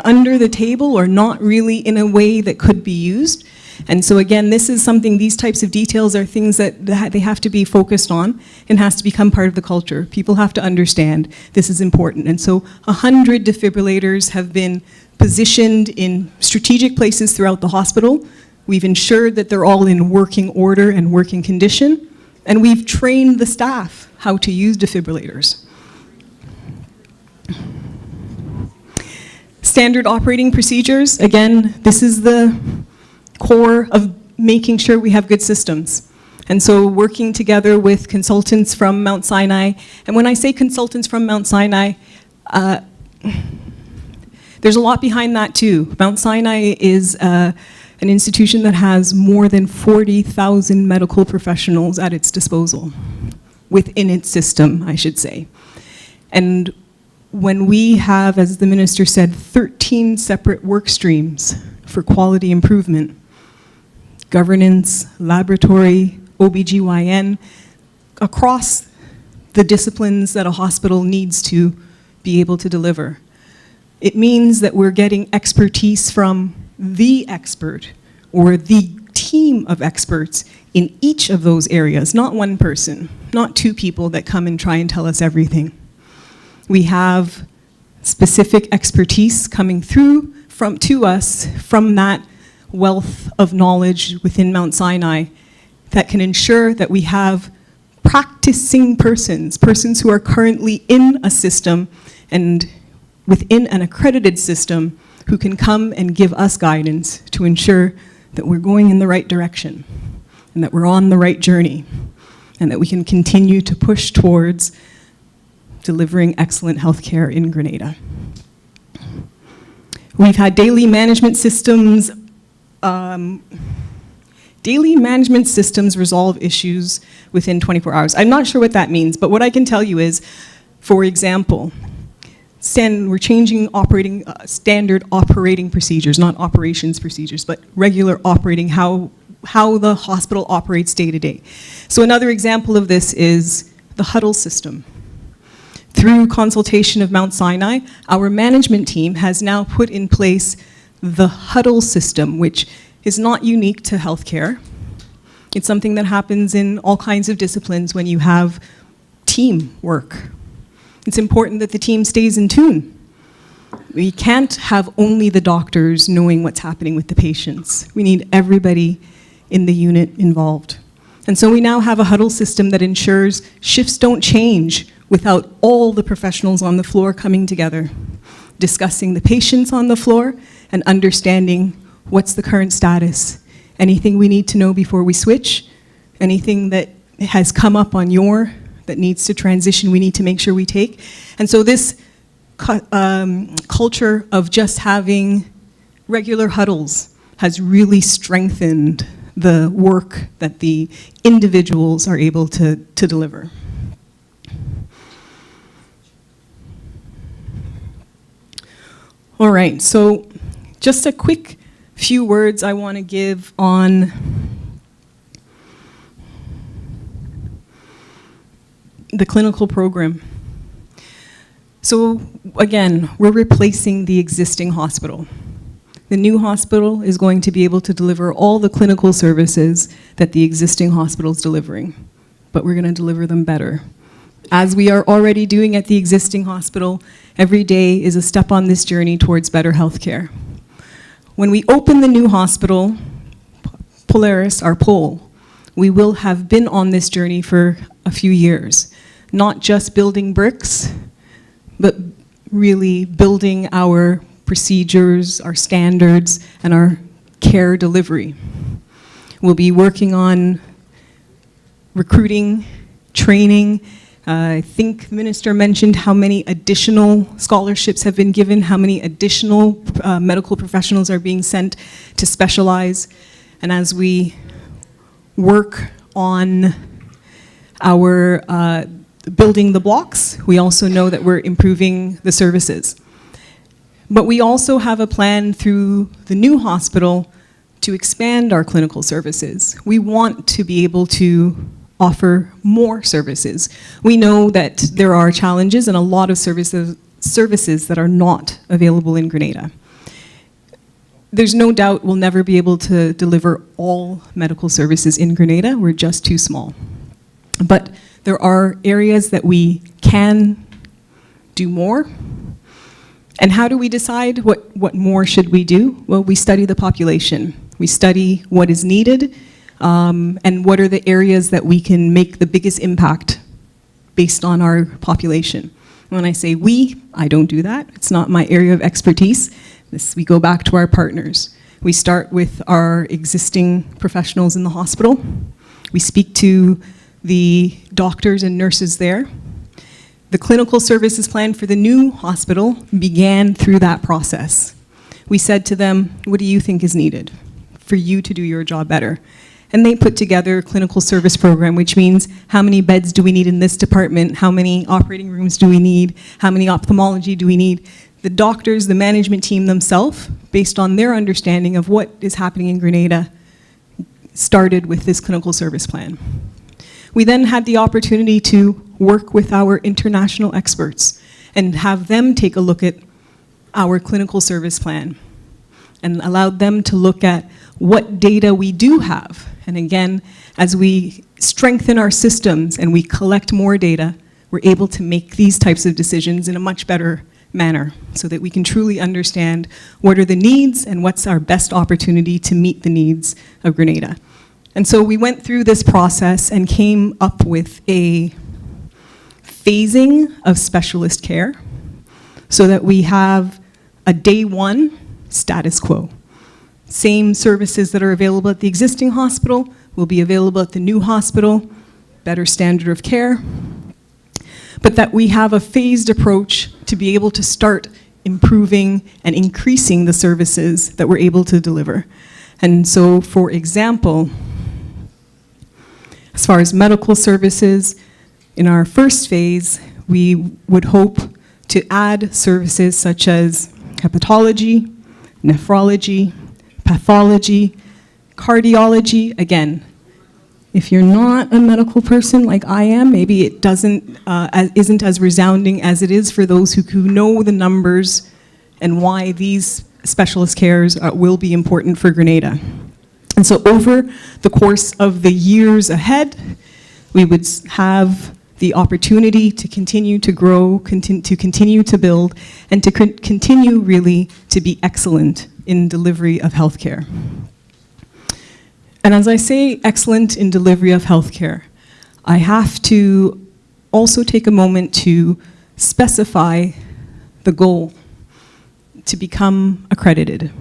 under the table or not really in a way that could be used. And so again, this is something, these types of details are things that they have to be focused on and has to become part of the culture. People have to understand this is important. And so 100 defibrillators have been positioned in strategic places throughout the hospital. We've ensured that they're all in working order and working condition. And we've trained the staff how to use defibrillators. Standard operating procedures, again, this is the core of making sure we have good systems. And so working together with consultants from Mount Sinai, and when I say consultants from Mount Sinai, there's a lot behind that too. Mount Sinai is an institution that has more than 40,000 medical professionals at its disposal, within its system, I should say. And when we have, as the minister said, 13 separate work streams for quality improvement, governance, laboratory, OBGYN, across the disciplines that a hospital needs to be able to deliver. It means that we're getting expertise from the expert or the team of experts in each of those areas, not one person, not two people that come and try and tell us everything. We have specific expertise coming through to us from that wealth of knowledge within Mount Sinai that can ensure that we have practicing persons who are currently in a system and within an accredited system who can come and give us guidance to ensure that we're going in the right direction and that we're on the right journey and that we can continue to push towards delivering excellent healthcare in Grenada. We've had daily management systems resolve issues within 24 hours. I'm not sure what that means, but what I can tell you is, for example, we're changing standard operating procedures, not operations procedures, but regular operating, how the hospital operates day to day. So another example of this is the huddle system. Through consultation of Mount Sinai, our management team has now put in place the huddle system, which is not unique to healthcare. It's something that happens in all kinds of disciplines when you have team work. It's important that the team stays in tune. We can't have only the doctors knowing what's happening with the patients. We need everybody in the unit involved. And so we now have a huddle system that ensures shifts don't change without all the professionals on the floor coming together, discussing the patients on the floor and understanding what's the current status, anything we need to know before we switch, anything that has come up on that needs to transition, we need to make sure we take. And so this culture of just having regular huddles has really strengthened the work that the individuals are able to deliver. All right, so just a quick few words I want to give on the clinical program. So again, we're replacing the existing hospital. The new hospital is going to be able to deliver all the clinical services that the existing hospital is delivering, but we're going to deliver them better. As we are already doing at the existing hospital, every day is a step on this journey towards better healthcare. When we open the new hospital, Polaris, our pole, we will have been on this journey for a few years. Not just building bricks, but really building our procedures, our standards, and our care delivery. We'll be working on recruiting, training. I think the minister mentioned how many additional scholarships have been given, how many additional medical professionals are being sent to specialize. And as we work on our building the blocks, we also know that we're improving the services. But we also have a plan through the new hospital to expand our clinical services. We want to be able to offer more services. We know that there are challenges and a lot of services services that are not available in Grenada. There's no doubt we'll never be able to deliver all medical services in Grenada. We're just too small. But there are areas that we can do more. And how do we decide what more should we do? Well, we study the population. We study what is needed and what are the areas that we can make the biggest impact based on our population. When I say we, I don't do that. It's not my area of expertise. We go back to our partners. We start with our existing professionals in the hospital. We speak to the doctors and nurses there. The clinical services plan for the new hospital began through that process. We said to them, what do you think is needed for you to do your job better? And they put together a clinical service program, which means how many beds do we need in this department? How many operating rooms do we need? How many ophthalmology do we need? The doctors, the management team themselves, based on their understanding of what is happening in Grenada, started with this clinical service plan. We then had the opportunity to work with our international experts and have them take a look at our clinical service plan and allowed them to look at what data we do have. And again, as we strengthen our systems and we collect more data, we're able to make these types of decisions in a much better manner so that we can truly understand what are the needs and what's our best opportunity to meet the needs of Grenada. And so we went through this process and came up with a phasing of specialist care so that we have a day one status quo. Same services that are available at the existing hospital will be available at the new hospital, better standard of care, but that we have a phased approach to be able to start improving and increasing the services that we're able to deliver. And so, for example, as far as medical services, in our first phase, we would hope to add services such as hepatology, nephrology, pathology, cardiology. Again, if you're not a medical person like I am, maybe it isn't as resounding as it is for those who know the numbers and why these specialist cares will be important for Grenada. And so over the course of the years ahead, we would have the opportunity to continue to grow, to continue to build, and to continue really to be excellent in delivery of healthcare. And as I say excellent in delivery of healthcare, I have to also take a moment to specify the goal to become accredited.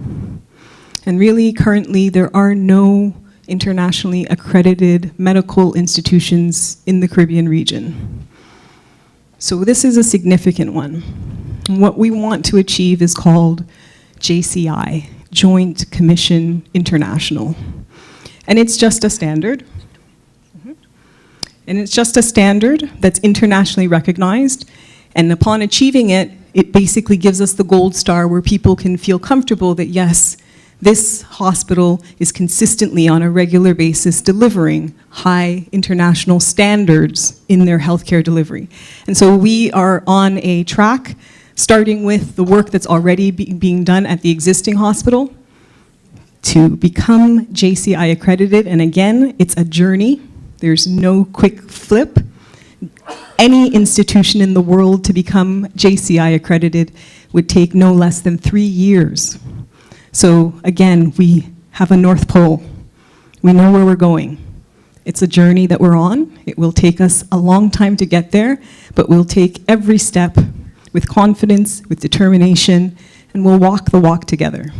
And really, currently, there are no internationally accredited medical institutions in the Caribbean region. So this is a significant one. And what we want to achieve is called JCI, Joint Commission International. And it's just a standard. And it's just a standard that's internationally recognized. And upon achieving it, it basically gives us the gold star where people can feel comfortable that yes, this hospital is consistently on a regular basis delivering high international standards in their healthcare delivery. And so we are on a track, starting with the work that's already being done at the existing hospital to become JCI accredited. And again, it's a journey. There's no quick flip. Any institution in the world to become JCI accredited would take no less than 3 years. So again, we have a North Pole. We know where we're going. It's a journey that we're on. It will take us a long time to get there, but we'll take every step with confidence, with determination, and we'll walk the walk together.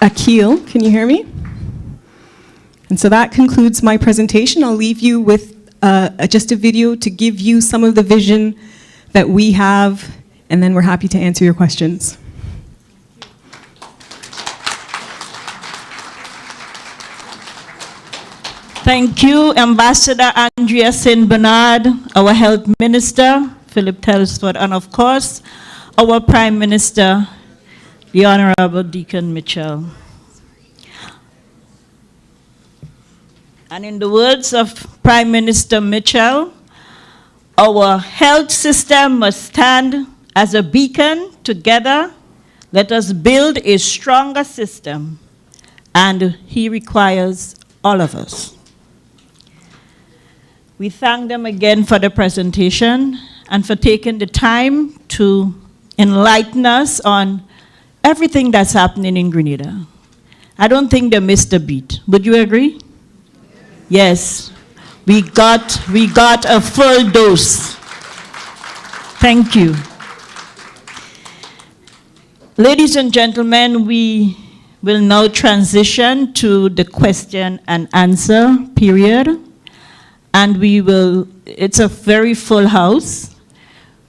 Akil, can you hear me? And so that concludes my presentation. I'll leave you with just a video to give you some of the vision that we have, and then we're happy to answer your questions. Thank you, Ambassador Andrea St. Bernard, our Health Minister, Philip Telsford, and of course, our Prime Minister, the Honorable Deacon Mitchell. And in the words of Prime Minister Mitchell, our health system must stand as a beacon. Together, let us build a stronger system, and he requires all of us. We thank them again for the presentation and for taking the time to enlighten us on everything that's happening in Grenada. I don't think they missed a beat. Would you agree? Yes. We got a full dose. Thank you. Ladies and gentlemen, we will now transition to the question and answer period. And it's a very full house.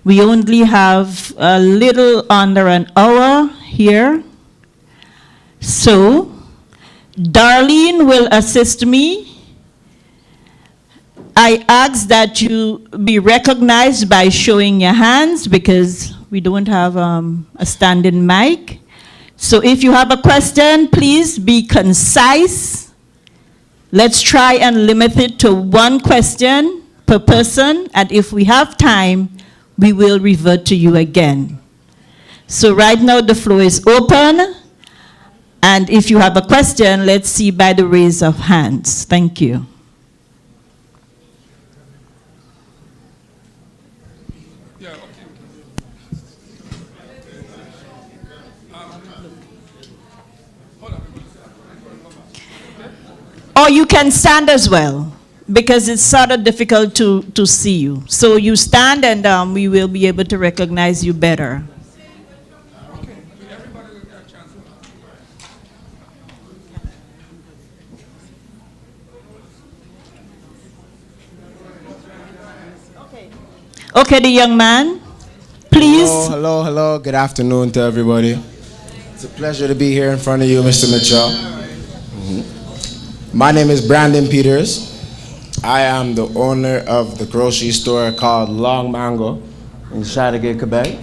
We only have a little under an hour here. So, Darlene will assist me. I ask that you be recognized by showing your hands because we don't have a standing mic. So if you have a question, please be concise. Let's try and limit it to one question per person, and if we have time, we will revert to you again. So right now the floor is open, and if you have a question, let's see by the raise of hands. Thank you. Or you can stand as well, because it's sort of difficult to see you. So you stand and we will be able to recognize you better. Okay, the young man, please. Hello. Good afternoon to everybody. It's a pleasure to be here in front of you, Mr. Mitchell. My name is Brandon Peters. I am the owner of the grocery store called Long Mango in Chateauguay, Quebec.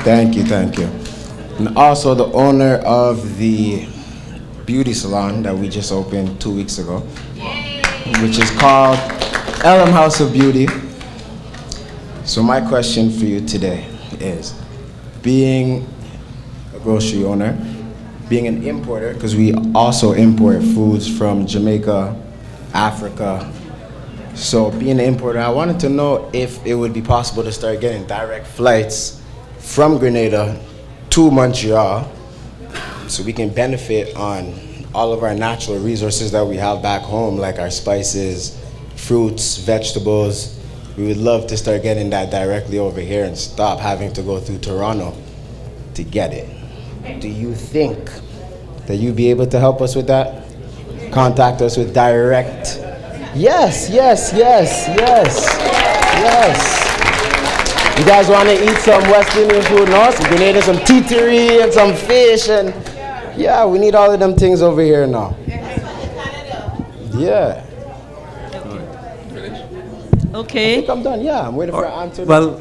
Thank you. And also the owner of the beauty salon that we just opened 2 weeks ago, which is called LM House of Beauty. So my question for you today is, being a grocery owner, being an importer, because we also import foods from Jamaica, Africa. So being an importer, I wanted to know if it would be possible to start getting direct flights from Grenada to Montreal so we can benefit on all of our natural resources that we have back home, like our spices, fruits, vegetables. We would love to start getting that directly over here and stop having to go through Toronto to get it. Do you think that you'd be able to help us with that? Contact us with direct. Yes. You guys want to eat some West Indian food? No? So we need some titiri and some fish, and yeah, we need all of them things over here now. Yeah. Okay. I think I'm done. Yeah, I'm waiting for an answer. Well,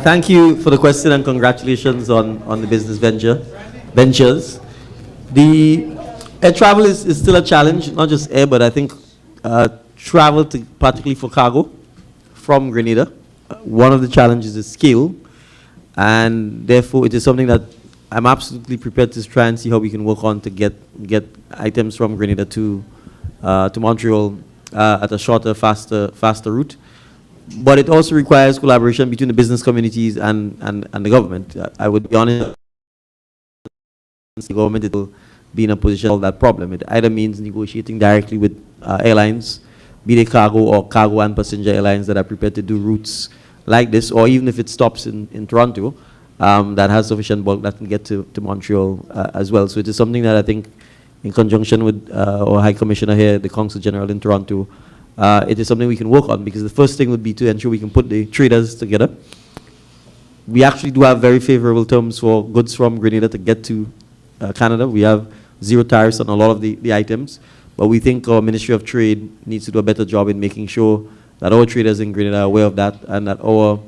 thank you for the question and congratulations on the business ventures. The air travel is still a challenge, not just air, but I think travel, particularly for cargo from Grenada. One of the challenges is scale, and therefore it is something that I'm absolutely prepared to try and see how we can work on to get items from Grenada to Montreal at a shorter, faster route. But it also requires collaboration between the business communities and the government. I would be honest, the government will be in a position to solve that problem. It either means negotiating directly with airlines, be they cargo or cargo and passenger airlines that are prepared to do routes like this, or even if it stops in Toronto, that has sufficient bulk that can get to Montreal as well. So it is something that I think, in conjunction with our High Commissioner here, the Consul General in Toronto, it is something we can work on, because the first thing would be to ensure we can put the traders together. We actually do have very favorable terms for goods from Grenada to get to Canada. We have zero tariffs on a lot of the items, but we think our Ministry of Trade needs to do a better job in making sure that our traders in Grenada are aware of that, and that our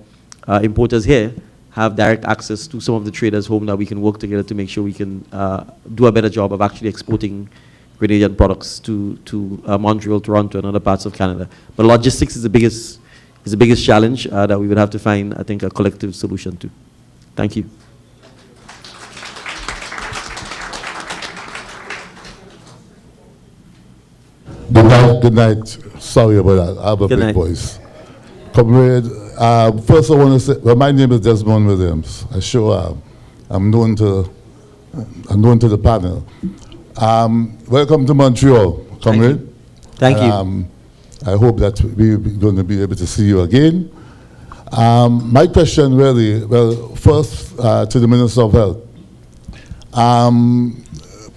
importers here have direct access to some of the traders home that we can work together to make sure we can do a better job of actually exporting Grenadian products to Montreal, Toronto, and other parts of Canada. But logistics is the biggest challenge that we would have to find, I think, a collective solution to. Thank you. Good night. Sorry about that. I have a big voice. Comrade, first I want to say, well, my name is Desmond Williams. I'm known to the panel. Welcome to Montreal, comrade. Thank you. I hope that we're going to be able to see you again. My question really, well, first to the Minister of Health.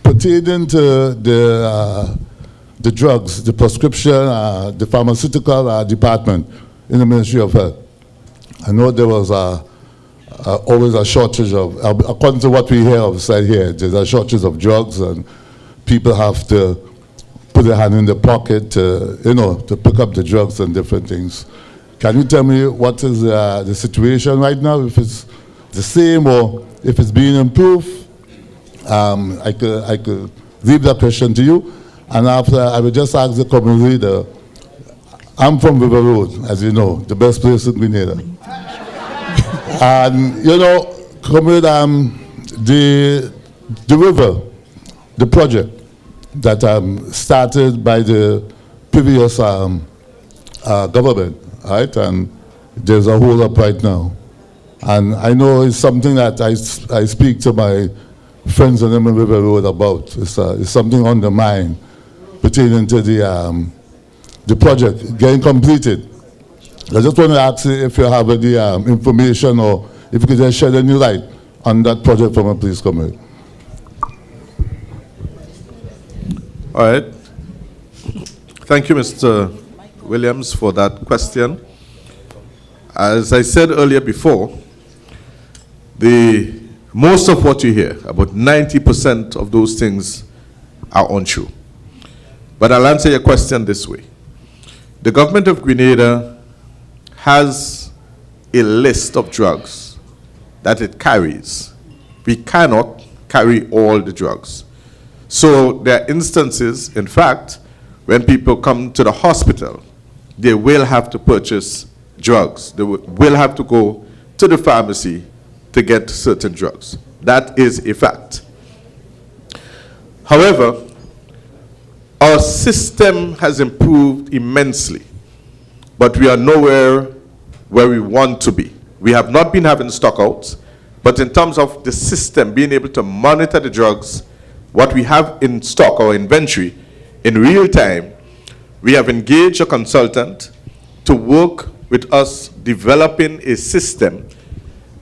Pertaining to the drugs, the prescription, the pharmaceutical department in the Ministry of Health. I know there was always a shortage of, according to what we hear outside here, there's a shortage of drugs and people have to put their hand in their pocket to pick up the drugs and different things. Can you tell me what is the situation right now, if it's the same or if it's being improved? I could leave that question to you. And after, I will just ask the common leader, I'm from River Road, as you know, the best place in Grenada. And, comrade, the river, the project that started by the previous government, right? And there's a hold up right now. And I know it's something that I speak to my friends on the River Road about. It's something on the mind pertaining to the project getting completed. I just want to ask you if you have any information or if you could just shed any light on that project for me, please, comrade. All right. Thank you, Mr. Williams, for that question. As I said earlier before, most of what you hear, about 90% of those things are untrue. But I'll answer your question this way. The government of Grenada has a list of drugs that it carries. We cannot carry all the drugs. So there are instances, in fact, when people come to the hospital, they will have to purchase drugs. They will have to go to the pharmacy to get certain drugs. That is a fact. However, our system has improved immensely, but we are nowhere where we want to be. We have not been having stockouts, but in terms of the system being able to monitor the drugs, what we have in stock or inventory in real time, we have engaged a consultant to work with us developing a system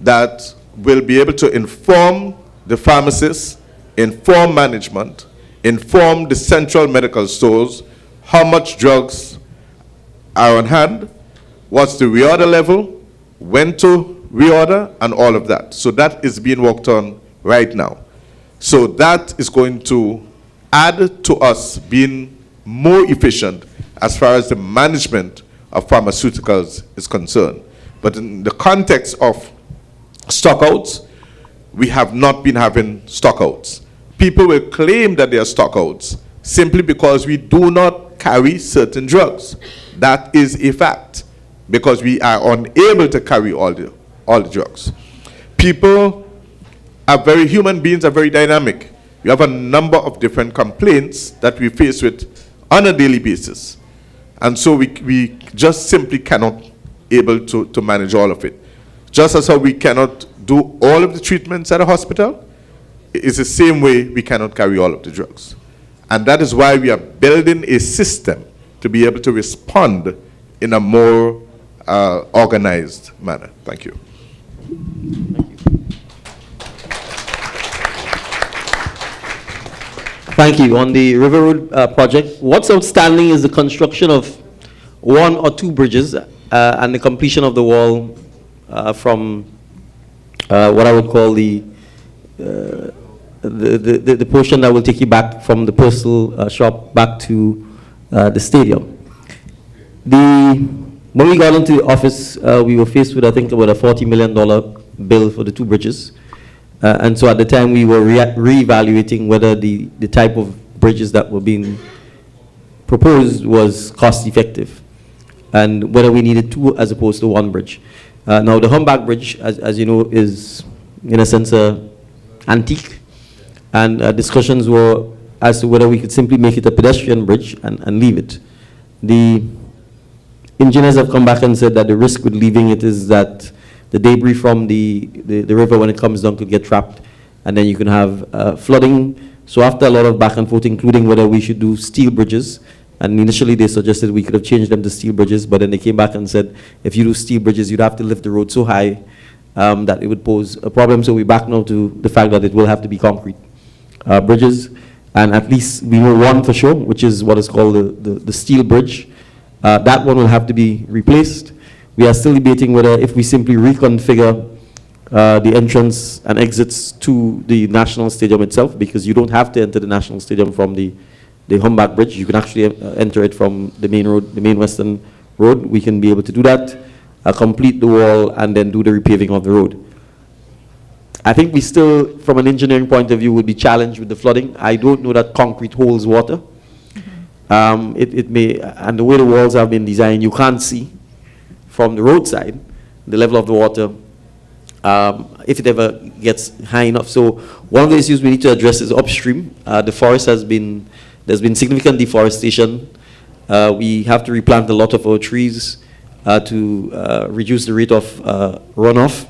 that will be able to inform the pharmacists, inform management, inform the central medical stores how much drugs are on hand, what's the reorder level, when to reorder, and all of that. So that is being worked on right now. So that is going to add to us being more efficient as far as the management of pharmaceuticals is concerned. But in the context of stockouts, we have not been having stockouts. People will claim that they are stockouts simply because we do not carry certain drugs. That is a fact, because we are unable to carry all the drugs. People human beings are very dynamic. We have a number of different complaints that we face with on a daily basis. And so we just simply cannot able to manage all of it. Just as how we cannot do all of the treatments at a hospital, it's the same way we cannot carry all of the drugs. And that is why we are building a system to be able to respond in a more organized manner. Thank you. Thank you. On the River Road project, what's outstanding is the construction of 1 or 2 bridges and the completion of the wall from what I would call the portion that will take you back from the postal shop back to the stadium. When we got into the office, we were faced with, I think, about a $40 million bill for the 2 bridges. And so at the time we were re-evaluating whether the type of bridges that were being proposed was cost effective and whether we needed 2 as opposed to 1 bridge. Now the humpback bridge, as you know, is in a sense antique, and discussions were as to whether we could simply make it a pedestrian bridge and leave it. The engineers have come back and said that the risk with leaving it is that the debris from the river when it comes down could get trapped, and then you can have flooding. So after a lot of back and forth, including whether we should do steel bridges, and initially they suggested we could have changed them to steel bridges, but then they came back and said, if you do steel bridges, you'd have to lift the road so high that it would pose a problem. So we back now to the fact that it will have to be concrete bridges. And at least we know one for sure, which is what is called the steel bridge. That one will have to be replaced. We are still debating whether if we simply reconfigure the entrance and exits to the National Stadium itself, because you don't have to enter the National Stadium from the humpback bridge. You can actually enter it from the main road, the main western road. We can be able to do that, complete the wall, and then do the repaving of the road. I think we still, from an engineering point of view, would be challenged with the flooding. I don't know that concrete holds water. It may, and the way the walls have been designed, you can't see from the roadside the level of the water if it ever gets high enough. So one of the issues we need to address is upstream. The forest has been, there's been significant deforestation. We have to replant a lot of our trees to reduce the rate of runoff.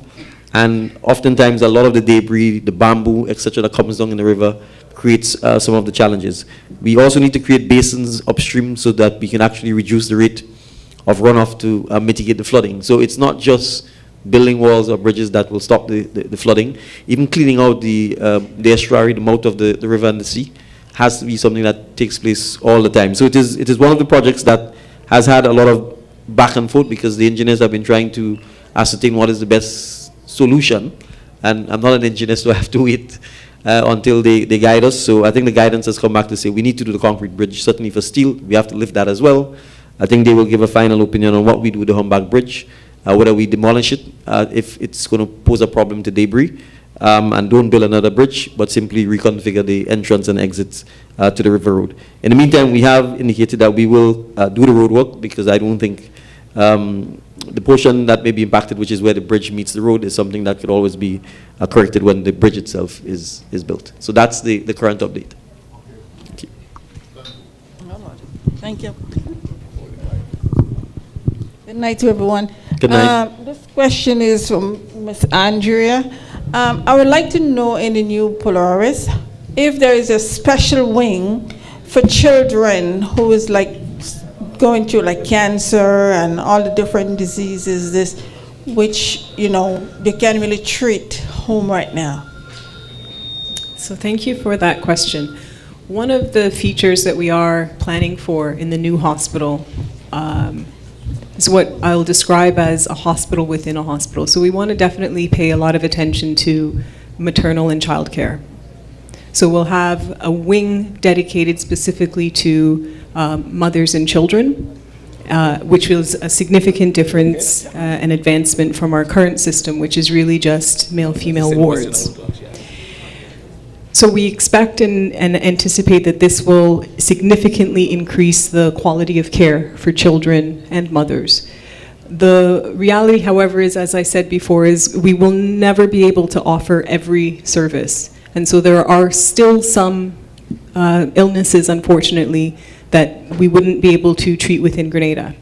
And oftentimes a lot of the debris, the bamboo, etc. that comes down in the river creates some of the challenges. We also need to create basins upstream so that we can actually reduce the rate of runoff to mitigate the flooding. So it's not just building walls or bridges that will stop the flooding. Even cleaning out the estuary, the mouth of the river and the sea, has to be something that takes place all the time. So it is one of the projects that has had a lot of back and forth because the engineers have been trying to ascertain what is the best solution. And I'm not an engineer, so I have to wait until they guide us. So I think the guidance has come back to say we need to do the concrete bridge. Certainly for steel, we have to lift that as well. I think they will give a final opinion on what we do with the humpback bridge, whether we demolish it, if it's going to pose a problem to debris, and don't build another bridge, but simply reconfigure the entrance and exits to the river road. In the meantime, we have indicated that we will do the road work because I don't think the portion that may be impacted, which is where the bridge meets the road, is something that could always be corrected when the bridge itself is built. So that's the current update. Thank you. Thank you. Good night to everyone. Good night. This question is from Ms. Andrea. I would like to know in the new Polaris if there is a special wing for children who is like going through like cancer and all the different diseases which, you know, they can't really treat home right now. So thank you for that question. One of the features that we are planning for in the new hospital is what I'll describe as a hospital within a hospital. So we want to definitely pay a lot of attention to maternal and child care. So we'll have a wing dedicated specifically to mothers and children, which was a significant difference and advancement from our current system, which is really just male-female wards. So we expect and anticipate that this will significantly increase the quality of care for children and mothers. The reality, however, is, as I said before, is we will never be able to offer every service. And so there are still some illnesses, unfortunately, that we wouldn't be able to treat within Grenada.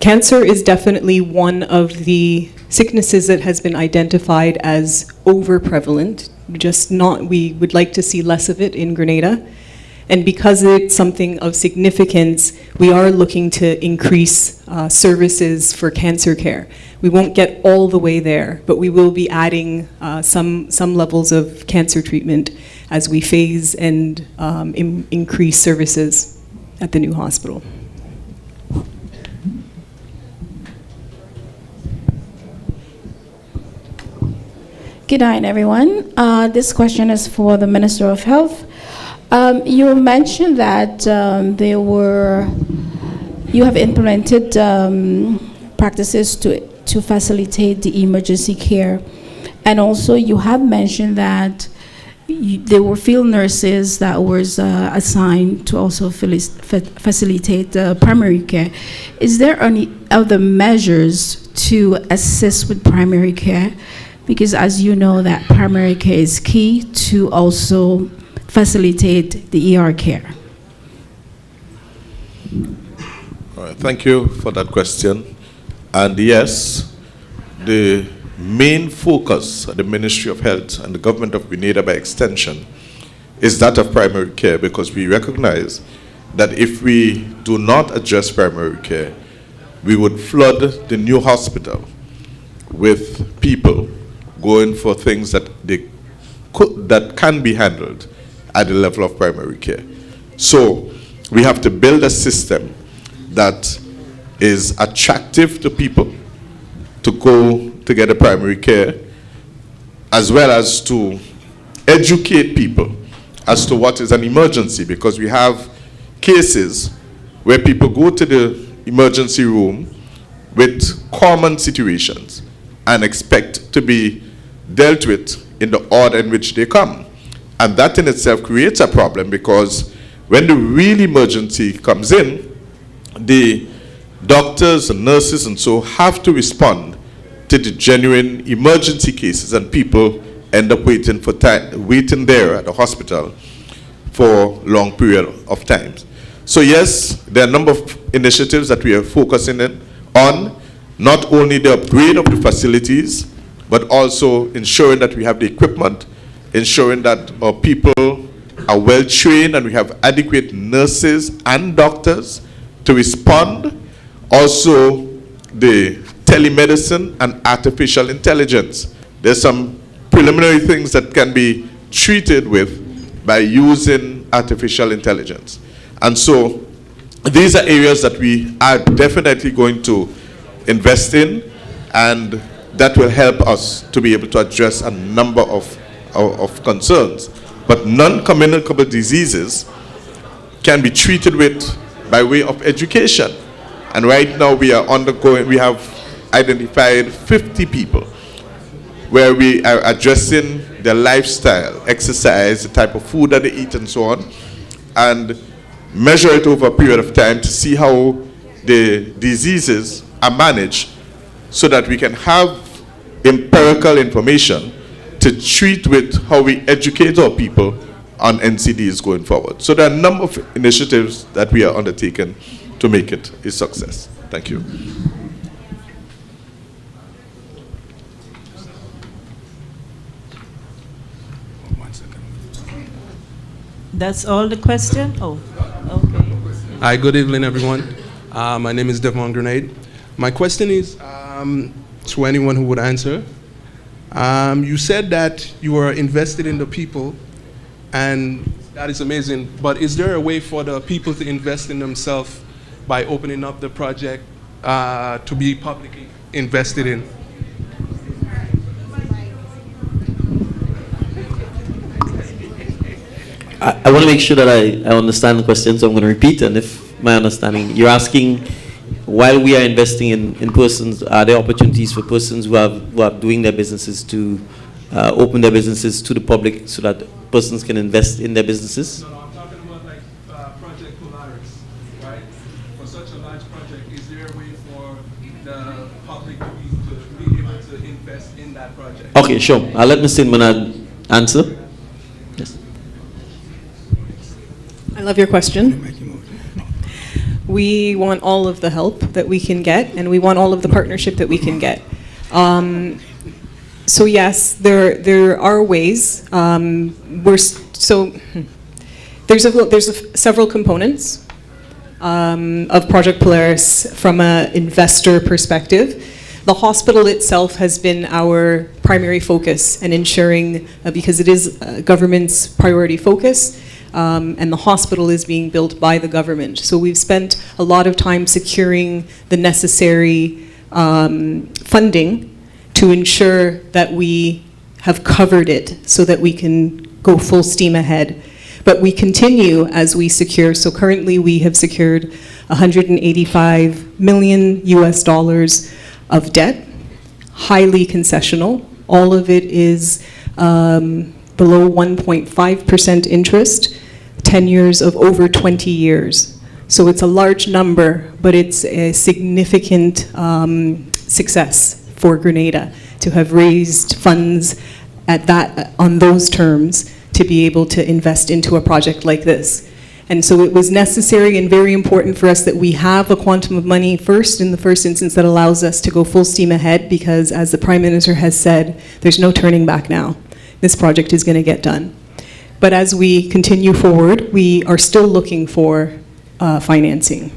Cancer is definitely one of the sicknesses that has been identified as over-prevalent. We would like to see less of it in Grenada. And because it's something of significance, we are looking to increase services for cancer care. We won't get all the way there, but we will be adding some levels of cancer treatment as we phase and increase services at the new hospital. Good night, everyone. This question is for the Minister of Health. You mentioned that you have implemented practices to facilitate the emergency care. And also, you have mentioned that there were field nurses that was assigned to also facilitate primary care. Is there any other measures to assist with primary care? Because as you know, that primary care is key to also facilitate the ER care. All right, thank you for that question. And yes, the main focus of the Ministry of Health and the government of Grenada by extension is that of primary care, because we recognize that if we do not address primary care, we would flood the new hospital with people going for things that that can be handled at the level of primary care. So we have to build a system that is attractive to people to go to get a primary care, as well as to educate people as to what is an emergency, because we have cases where people go to the emergency room with common situations and expect to be dealt with in the order in which they come. And that in itself creates a problem, because when the real emergency comes in, the doctors and nurses and so have to respond to the genuine emergency cases, and people end up waiting there at the hospital for long period of time. So yes, there are a number of initiatives that we are focusing on, not only the upgrade of the facilities, but also ensuring that we have the equipment, ensuring that our people are well trained and we have adequate nurses and doctors to respond. Also, the telemedicine and artificial intelligence. There's some preliminary things that can be treated with by using artificial intelligence. And so these are areas that we are definitely going to invest in, and that will help us to be able to address a number of concerns. But non-communicable diseases can be treated with by way of education. And right now we have identified 50 people where we are addressing their lifestyle, exercise, the type of food that they eat and so on, and measure it over a period of time to see how the diseases are managed, so that we can have empirical information to treat with how we educate our people on NCDs going forward. So there are a number of initiatives that we are undertaking to make it a success. Thank you. That's all the question? Oh, okay. Hi, good evening, everyone. My name is Devon Grenade. My question is to anyone who would answer. You said that you are invested in the people, and that is amazing, but is there a way for the people to invest in themselves by opening up the project to be publicly invested in? I want to make sure that I understand the question, so I'm going to repeat, and if my understanding, you're asking, while we are investing in persons, are there opportunities for persons who are doing their businesses to open their businesses to the public so that persons can invest in their businesses? No, I'm talking about like Project Polaris, right? For such a large project, is there a way for the public to be able to invest in that project? Okay, sure. I'll let Mr. Manad answer. Yes. I love your question. We want all of the help that we can get, and we want all of the partnership that we can get. So yes, there are ways. There's several components of Project Polaris from an investor perspective. The hospital itself has been our primary focus, and ensuring because it is government's priority focus. And the hospital is being built by the government. So we've spent a lot of time securing the necessary funding to ensure that we have covered it so that we can go full steam ahead. But we continue as we secure. So currently we have secured $185 million US of debt, highly concessional. All of it is below 1.5% interest, 10 years of over 20 years. So it's a large number, but it's a significant success for Grenada to have raised funds on those terms to be able to invest into a project like this. And so it was necessary and very important for us that we have a quantum of money in the first instance that allows us to go full steam ahead, because as the Prime Minister has said, there's no turning back now. This project is going to get done. But as we continue forward, we are still looking for financing.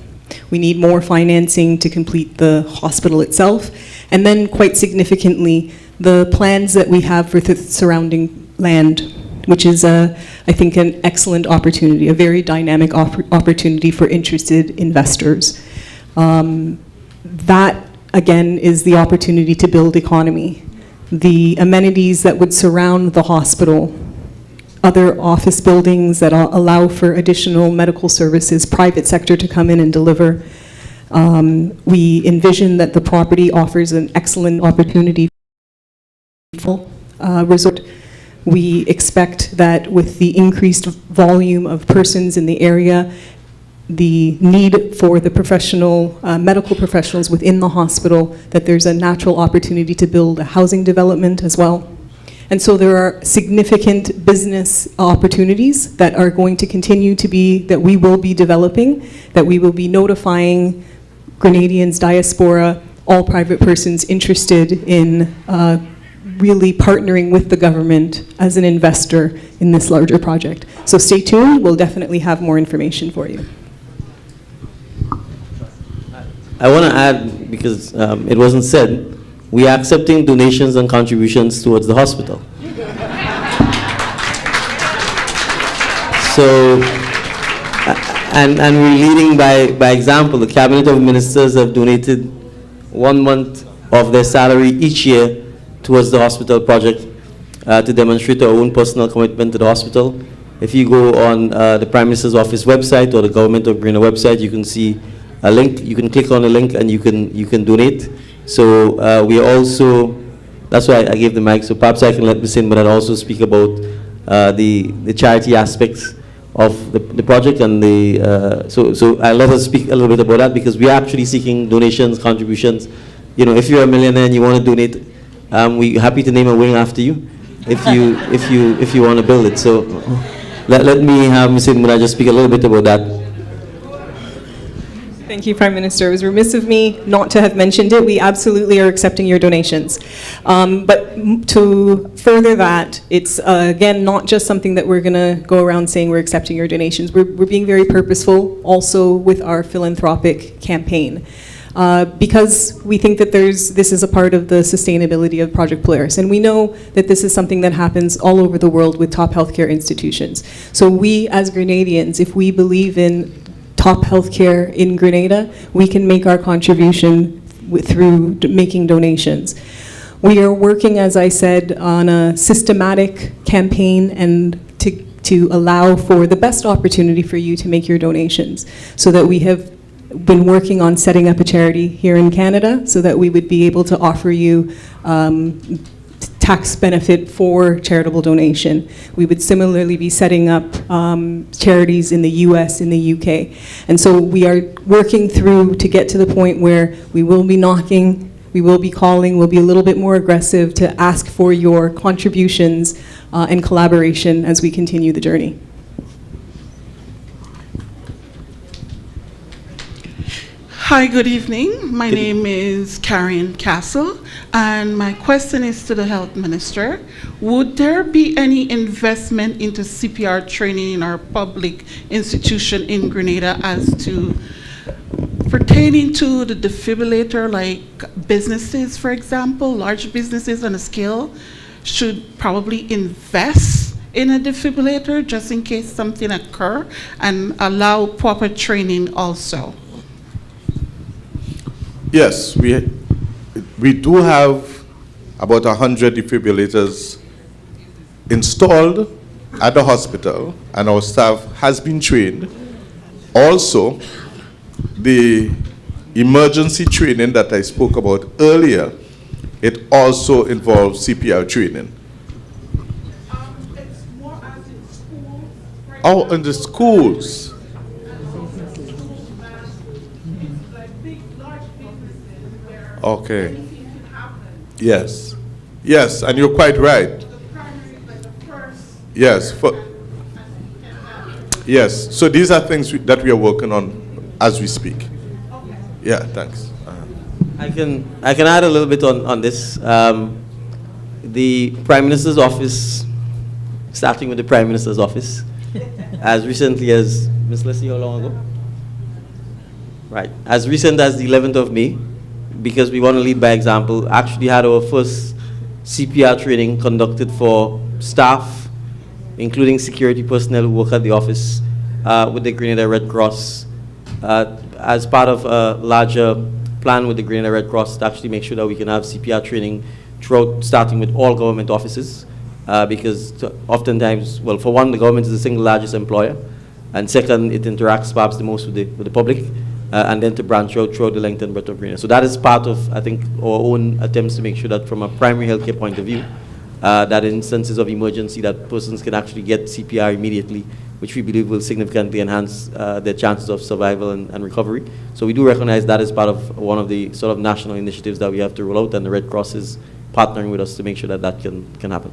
We need more financing to complete the hospital itself, and then quite significantly, the plans that we have for the surrounding land, which is, I think, an excellent opportunity, a very dynamic opportunity for interested investors. That, again, is the opportunity to build economy. The amenities that would surround the hospital, other office buildings that allow for additional medical services, private sector to come in and deliver. We envision that the property offers an excellent opportunity for resort. We expect that with the increased volume of persons in the area, the need for the medical professionals within the hospital, that there's a natural opportunity to build a housing development as well. And so there are significant business opportunities that are going to continue to be, that we will be developing, that we will be notifying Grenadians, diaspora, all private persons interested in really partnering with the government as an investor in this larger project. So stay tuned, we'll definitely have more information for you. I want to add, because it wasn't said, we are accepting donations and contributions towards the hospital. So, and we're leading by example. The Cabinet of Ministers have donated 1 month of their salary each year towards the hospital project to demonstrate our own personal commitment to the hospital. If you go on the Prime Minister's office website or the Government of Grenada website, you can see a link. You can click on the link and you can donate. So we are also, that's why I gave the mic, so perhaps I can let Ms. Inman also speak about the charity aspects of the project, and so I'll let her speak a little bit about that, because we are actually seeking donations, contributions. You know, if you're a millionaire and you want to donate, we're happy to name a wing after you, if you want to build it. So let me have Ms. Inman just speak a little bit about that. Thank you, Prime Minister. It was remiss of me not to have mentioned it. We absolutely are accepting your donations. But to further that, it's, again, not just something that we're going to go around saying we're accepting your donations. We're being very purposeful also with our philanthropic campaign. Because we think that this is a part of the sustainability of Project Polaris. And we know that this is something that happens all over the world with top healthcare institutions. So we, as Grenadians, if we believe in top healthcare in Grenada, we can make our contribution through making donations. We are working, as I said, on a systematic campaign and to allow for the best opportunity for you to make your donations, so that we have been working on setting up a charity here in Canada so that we would be able to offer you tax benefit for charitable donation. We would similarly be setting up charities in the US, in the UK. And so we are working through to get to the point where we will be knocking, we will be calling, we'll be a little bit more aggressive to ask for your contributions and collaboration as we continue the journey. Hi, good evening. My name is Karen Castle, and my question is to the Health Minister. Would there be any investment into CPR training in our public institution in Grenada as to pertaining to the defibrillator, like businesses, for example, large businesses on a scale should probably invest in a defibrillator just in case something occur, and allow proper training also? Yes, we do have about 100 defibrillators installed at the hospital, and our staff has been trained. Also, the emergency training that I spoke about earlier it also involves CPR training? It's more as in schools. Oh, in the schools. Okay. Yes. Yes, and you're quite right. Yes. Yes. So these are things that we are working on as we speak. Yeah, thanks. I can add a little bit on this. The Prime Minister's office, starting with the Prime Minister's office, as recently as, Ms. Leslie, how long ago? Right. As recent as the 11th of May, because we want to lead by example, actually had our first CPR training conducted for staff, including security personnel who work at the office, with the Grenada Red Cross, as part of a larger plan with the Grenada Red Cross to actually make sure that we can have CPR training throughout, starting with all government offices, because oftentimes, well, for one, the government is the single largest employer, and second, it interacts perhaps the most with the public, and then to branch out throughout the length and breadth of Grenada. So that is part of, I think, our own attempts to make sure that from a primary healthcare point of view, that in instances of emergency, that persons can actually get CPR immediately, which we believe will significantly enhance their chances of survival and recovery. So we do recognize that as part of one of the sort of national initiatives that we have to roll out, and the Red Cross is partnering with us to make sure that that can happen.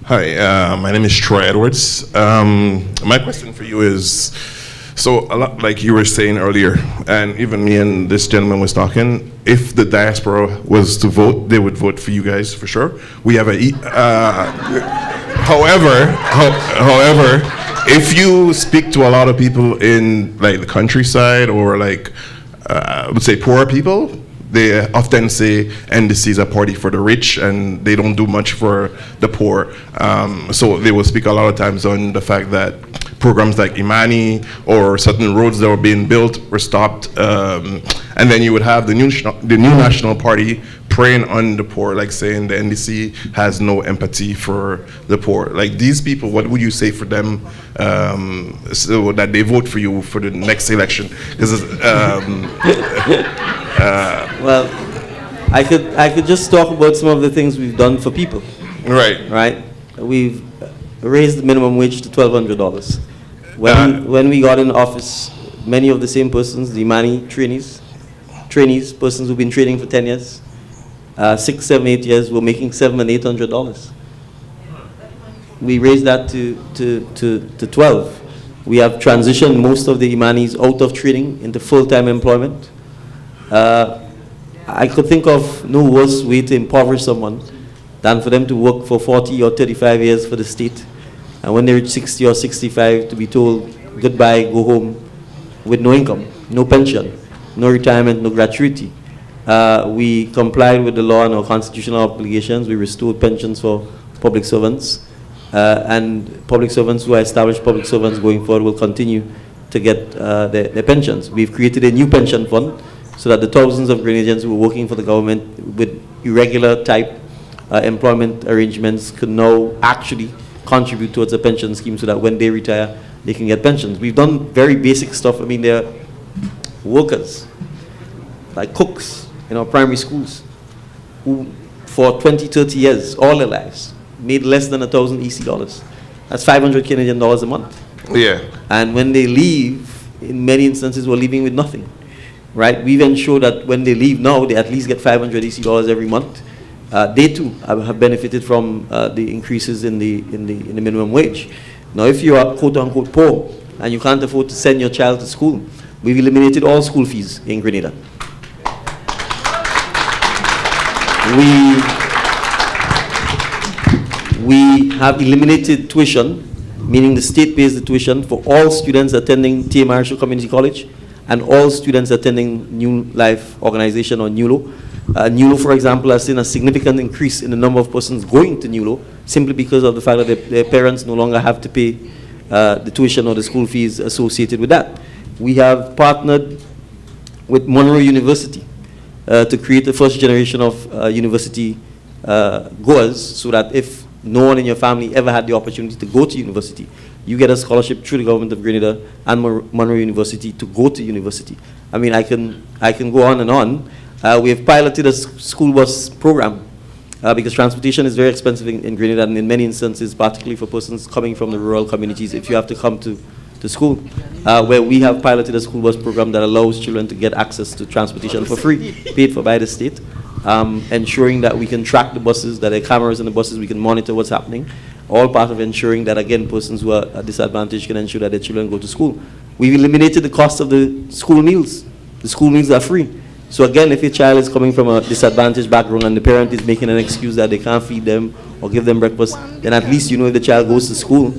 Hi, my name is Troy Edwards. My question for you is, so a lot like you were saying earlier, and even me and this gentleman was talking, if the diaspora was to vote, they would vote for you guys for sure. We have however, if you speak to a lot of people in like the countryside or like, I would say poorer people, they often say NDC is a party for the rich and they don't do much for the poor. So they will speak a lot of times on the fact that programs like Imani or certain roads that were being built were stopped. And then you would have the new National Party preying on the poor, like saying the NDC has no empathy for the poor. Like these people, what would you say for them so that they vote for you for the next election? Because well, I could just talk about some of the things we've done for people. Right. Right. We've raised the minimum wage to $1,200. When we got in office, many of the same persons, the Imani trainees, persons who've been training for 10 years, 6, 7, 8 years, were making $700 and $800. We raised that to 12. We have transitioned most of the Imanis out of training into full-time employment. I could think of no worse way to impoverish someone than for them to work for 40 or 35 years for the state, and when they reach 60 or 65 to be told goodbye, go home with no income, no pension, no retirement, no gratuity. We complied with the law and our constitutional obligations. We restored pensions for public servants, and public servants who are established public servants going forward will continue to get their pensions. We've created a new pension fund so that the thousands of Grenadians who are working for the government with irregular type employment arrangements could now actually contribute towards a pension scheme so that when they retire, they can get pensions. We've done very basic stuff. I mean, there are workers, like cooks in our primary schools, who for 20, 30 years, all their lives, made less than 1,000 EC dollars. That's 500 Canadian dollars a month. Yeah. And when they leave, in many instances, we're leaving with nothing. Right? We've ensured that when they leave now, they at least get 500 EC dollars every month. They too have benefited from the increases in the minimum wage. Now, if you are quote unquote poor and you can't afford to send your child to school, we've eliminated all school fees in Grenada. We have eliminated tuition, meaning the state pays the tuition for all students attending TMRSU Community College and all students attending New Life Organization or NULO. NULO, for example, has seen a significant increase in the number of persons going to NULO simply because of the fact that their parents no longer have to pay the tuition or the school fees associated with that. We have partnered with Montreal University to create the first generation of university goers, so that if no one in your family ever had the opportunity to go to university, you get a scholarship through the government of Grenada and Montreal University to go to university. I mean, I can go on and on. We have piloted a school bus program because transportation is very expensive in Grenada, and in many instances, particularly for persons coming from the rural communities, if you have to come to school, where we have piloted a school bus program that allows children to get access to transportation for free, paid for by the state, ensuring that we can track the buses, that there are cameras in the buses, we can monitor what's happening, all part of ensuring that, again, persons who are disadvantaged can ensure that their children go to school. We've eliminated the cost of the school meals. The school meals are free. So again, if your child is coming from a disadvantaged background and the parent is making an excuse that they can't feed them or give them breakfast, then at least you know if the child goes to school,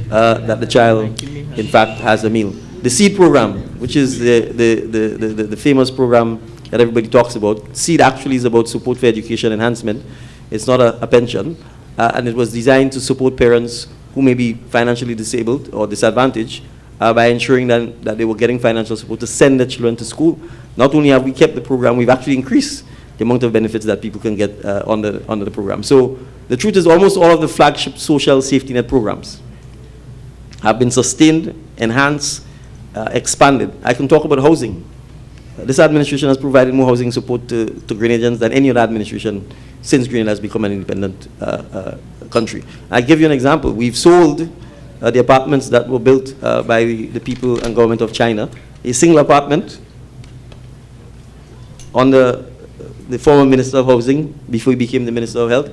that the child, in fact, has a meal. The SEED program, which is the famous program that everybody talks about, SEED actually is about support for education enhancement. It's not a pension. And it was designed to support parents who may be financially disabled or disadvantaged by ensuring that they were getting financial support to send their children to school. Not only have we kept the program, we've actually increased the amount of benefits that people can get under the program. So the truth is almost all of the flagship social safety net programs have been sustained, enhanced, expanded. I can talk about housing. This administration has provided more housing support to Grenadians than any other administration since Grenada has become an independent country. I'll give you an example. We've sold the apartments that were built by the people and government of China. A single apartment on the former Minister of Housing, before he became the Minister of Health,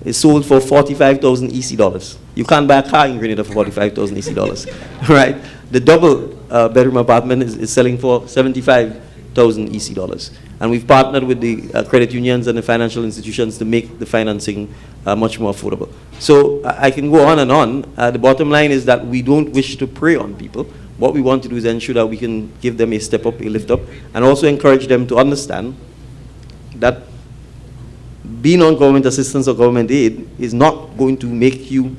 is sold for 45,000 EC dollars. You can't buy a car in Grenada for 45,000 EC dollars, right? The double bedroom apartment is selling for 75,000 EC dollars. And we've partnered with the credit unions and the financial institutions to make the financing much more affordable. So I can go on and on. The bottom line is that we don't wish to prey on people. What we want to do is ensure that we can give them a step up, a lift up, and also encourage them to understand that being on government assistance or government aid is not going to make you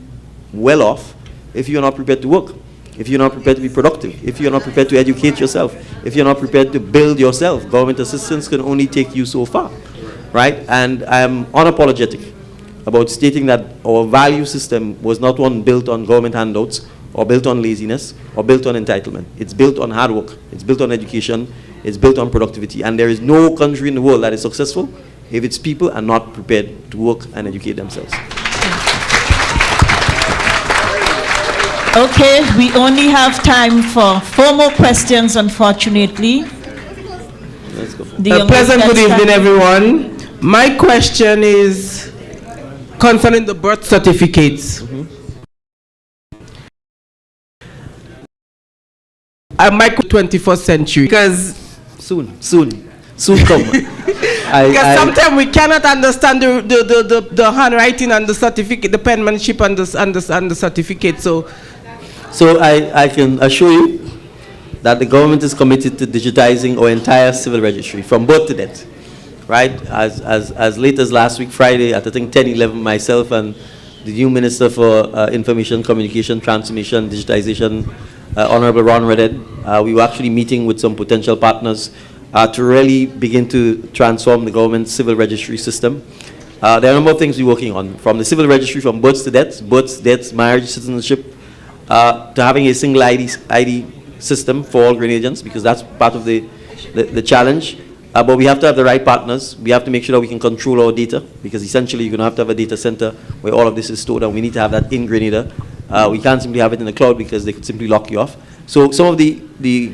well off if you're not prepared to work, if you're not prepared to be productive, if you're not prepared to educate yourself, if you're not prepared to build yourself. Government assistance can only take you so far, right? And I am unapologetic about stating that our value system was not one built on government handouts or built on laziness or built on entitlement. It's built on hard work. It's built on education. It's built on productivity. And there is no country in the world that is successful if its people are not prepared to work and educate themselves. Okay, we only have time for 4 more questions, unfortunately. Let's go. The pleasant good evening, everyone. My question is concerning the birth certificates. I might 21st century because soon come. Because sometimes we cannot understand the handwriting and the certificate, the penmanship and the certificate. So I can assure you that the government is committed to digitizing our entire civil registry from birth to death. Right? As late as last week, Friday, at I think 10:11, myself and the new Minister for Information, Communication, Transformation, Digitization, Honorable Ron Redhead, we were actually meeting with some potential partners to really begin to transform the government's civil registry system. There are a number of things we're working on, from the civil registry, from births to deaths, marriage, citizenship, to having a single ID system for all Grenadians, because that's part of the challenge. But we have to have the right partners. We have to make sure that we can control our data, because essentially you're going to have a data center where all of this is stored, and we need to have that in Grenada. We can't simply have it in the cloud because they could simply lock you off. So some of the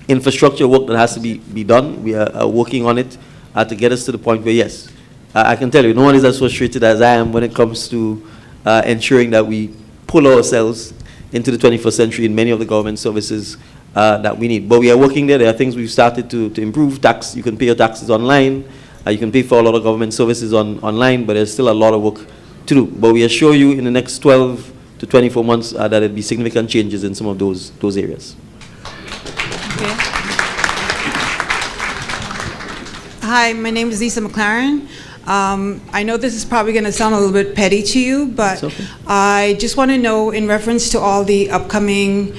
infrastructure work that has to be done, we are working on it to get us to the point where, yes, I can tell you, no one is as frustrated as I am when it comes to ensuring that we pull ourselves into the 21st century in many of the government services that we need. But we are working there. There are things we've started to improve. Tax, you can pay your taxes online. You can pay for a lot of government services online, but there's still a lot of work to do. But we assure you in the next 12 to 24 months that there'll be significant changes in some of those areas. Okay. Hi, my name is Lisa McLaren. I know this is probably going to sound a little bit petty to you, but okay. I just want to know, in reference to all the upcoming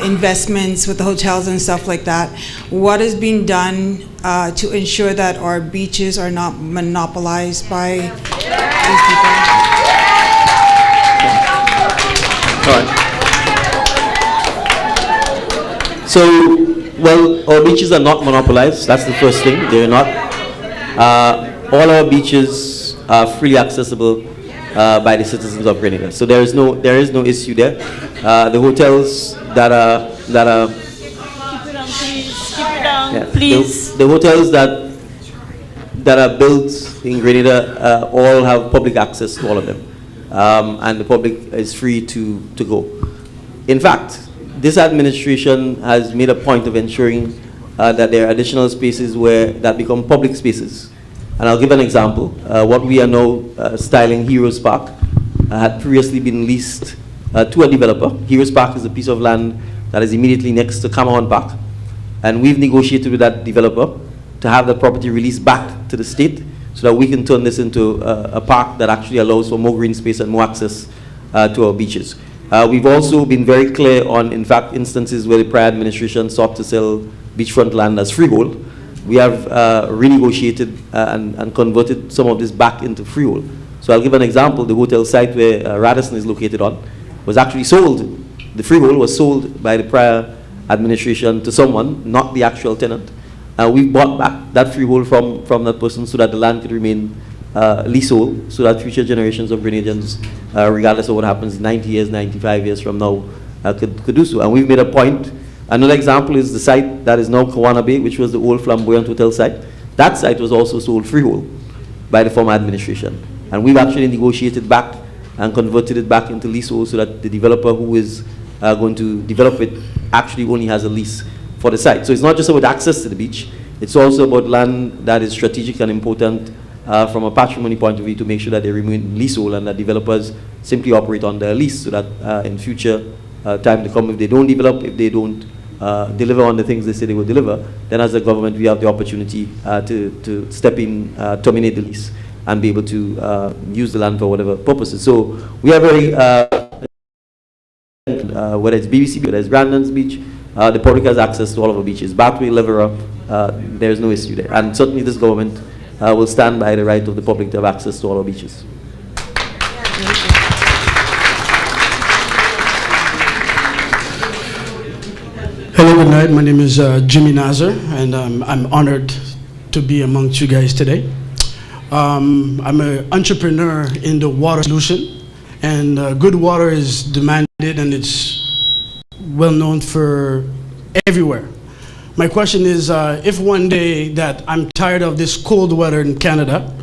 investments with the hotels and stuff like that, what is being done to ensure that our beaches are not monopolized by these people? All right. So Well, our beaches are not monopolized. That's the first thing. They're not. All our beaches are freely accessible by the citizens of Grenada. So there is no issue there. The hotels that are Keep it on, please. Keep it down, yeah, please. the hotels that are built in Grenada all have public access to all of them, and the public is free to go. In fact, this administration has made a point of ensuring that there are additional spaces that become public spaces. And I'll give an example. What we are now styling Heroes Park had previously been leased to a developer. Heroes Park is a piece of land that is immediately next to Cameron Park. And we've negotiated with that developer to have the property released back to the state so that we can turn this into a park that actually allows for more green space and more access to our beaches. We've also been very clear on, in fact, instances where the prior administration sought to sell beachfront land as freehold. We have renegotiated and converted some of this back into freehold. So I'll give an example. The hotel site where Radisson is located on was actually sold. The freehold was sold by the prior administration to someone, not the actual tenant. We've bought back that freehold from that person so that the land could remain leasehold, so that future generations of Grenadians, regardless of what happens 90 years, 95 years from now, could do so. And we've made a point. Another example is the site that is now Kawana Bay, which was the old Flamboyant Hotel site. That site was also sold freehold by the former administration. And we've actually negotiated back and converted it back into leasehold so that the developer who is going to develop it actually only has a lease for the site. So it's not just about access to the beach, it's also about land that is strategic and important from a patrimony point of view to make sure that they remain leasehold and that developers simply operate on their lease so that in future time to come, if they don't develop, if they don't deliver on the things they say they will deliver, then as a government we have the opportunity to step in, terminate the lease and be able to use the land for whatever purposes. So we are very, whether it's BBC, whether it's Grandlands Beach, the public has access to all of our beaches. Bathway, Lever Up, there's no issue there. And certainly this government will stand by the right of the public to have access to all our beaches. Hello, good night. My name is Jimmy Nazar, and I'm honored to be amongst you guys today. I'm an entrepreneur in the water solution, and good water is demanded and it's well known for everywhere. My question is, if one day that I'm tired of this cold weather in Canada,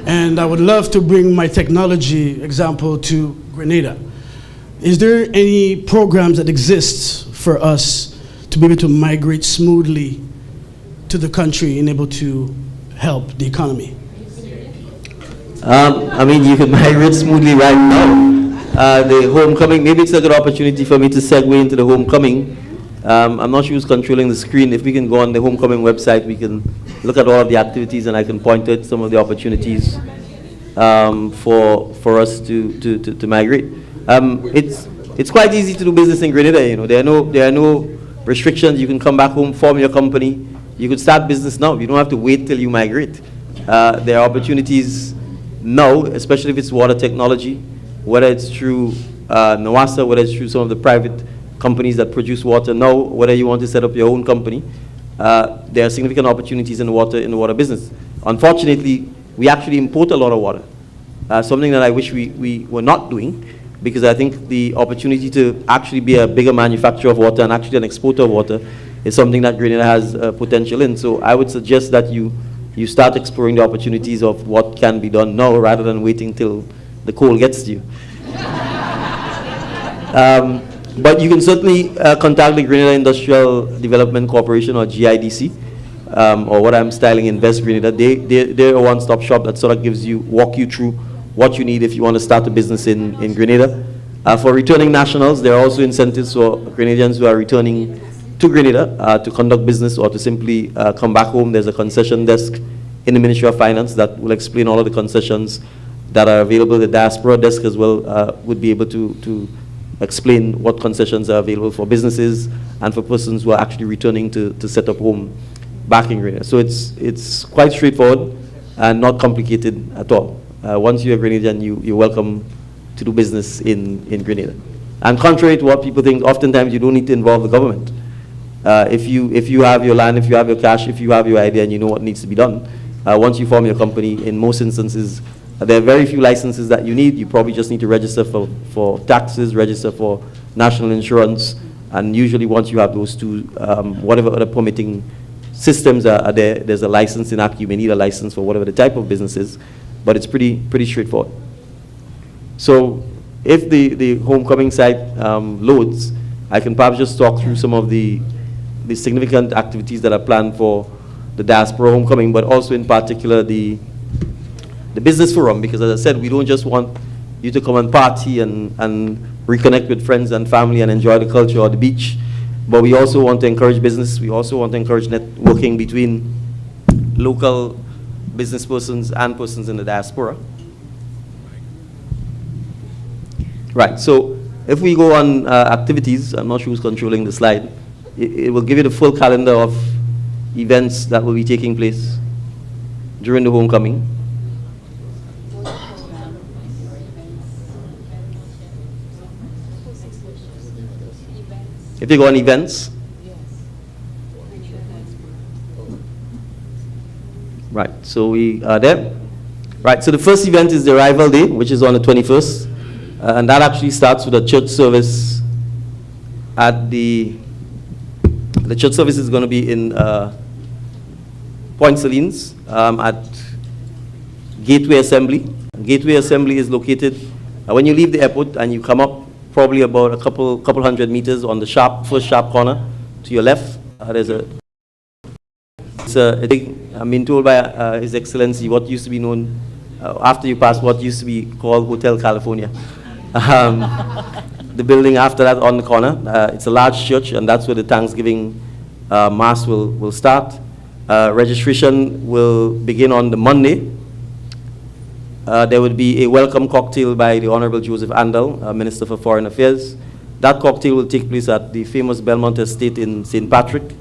and I would love to bring my technology example to Grenada, is there any programs that exist for us to be able to migrate smoothly to the country and able to help the economy? I mean, you can migrate smoothly right now. The homecoming, maybe it's a good opportunity for me to segue into the homecoming. I'm not sure who's controlling the screen. If we can go on the homecoming website, we can look at all of the activities and I can point out some of the opportunities for us to migrate. It's quite easy to do business in Grenada. You know, there are no restrictions. You can come back home, form your company. You could start business now. You don't have to wait till you migrate. There are opportunities now, especially if it's water technology, whether it's through NOASA, whether it's through some of the private companies that produce water now, whether you want to set up your own company. There are significant opportunities in the water business. Unfortunately, we actually import a lot of water, something that I wish we were not doing, because I think the opportunity to actually be a bigger manufacturer of water and actually an exporter of water is something that Grenada has potential in. So I would suggest that you start exploring the opportunities of what can be done now rather than waiting till the coal gets to you. But you can certainly contact the Grenada Industrial Development Corporation, or GIDC, or what I'm styling Invest Grenada. They're a one-stop shop that sort of walk you through what you need if you want to start a business in Grenada. For returning nationals, there are also incentives for Grenadians who are returning to Grenada to conduct business or to simply come back home. There's a concession desk in the Ministry of Finance that will explain all of the concessions that are available. The diaspora desk as well would be able to explain what concessions are available for businesses and for persons who are actually returning to set up home back in Grenada. So it's quite straightforward and not complicated at all. Once you're a Grenadian, you're welcome to do business in Grenada. And contrary to what people think, oftentimes you don't need to involve the government. if you have your land, if you have your cash, if you have your idea and you know what needs to be done, once you form your company, in most instances, there are very few licenses that you need. You probably just need to register for taxes, register for national insurance, and usually once you have those two, whatever other permitting systems are there, there's a licensing act. You may need a license for whatever the type of business is, but it's pretty straightforward. So if the homecoming site loads, I can perhaps just talk through some of the significant activities that are planned for the diaspora homecoming, but also in particular the business forum, because as I said, we don't just want you to come and party and reconnect with friends and family and enjoy the culture or the beach, but we also want to encourage business. We also want to encourage networking between local business persons and persons in the diaspora. Right, so if we go on activities, I'm not sure who's controlling the slide, it will give you the full calendar of events that will be taking place during the homecoming. If you go on events, right, so we are there. Right, so the first event is the Arrival Day, which is on the 21st, and that actually starts with a church service at the church service is going to be in Point Salines at Gateway Assembly. Gateway Assembly is located when you leave the airport and you come up probably about a couple hundred meters on the first sharp corner to your left. There's a big, I'm being told by His Excellency what used to be known after you pass what used to be called Hotel California. The building after that on the corner, it's a large church, and that's where the Thanksgiving Mass will start. Registration will begin on the Monday. There would be a welcome cocktail by the Honorable Joseph Andal, Minister for Foreign Affairs. That cocktail will take place at the famous Belmont Estate in St. Patrick.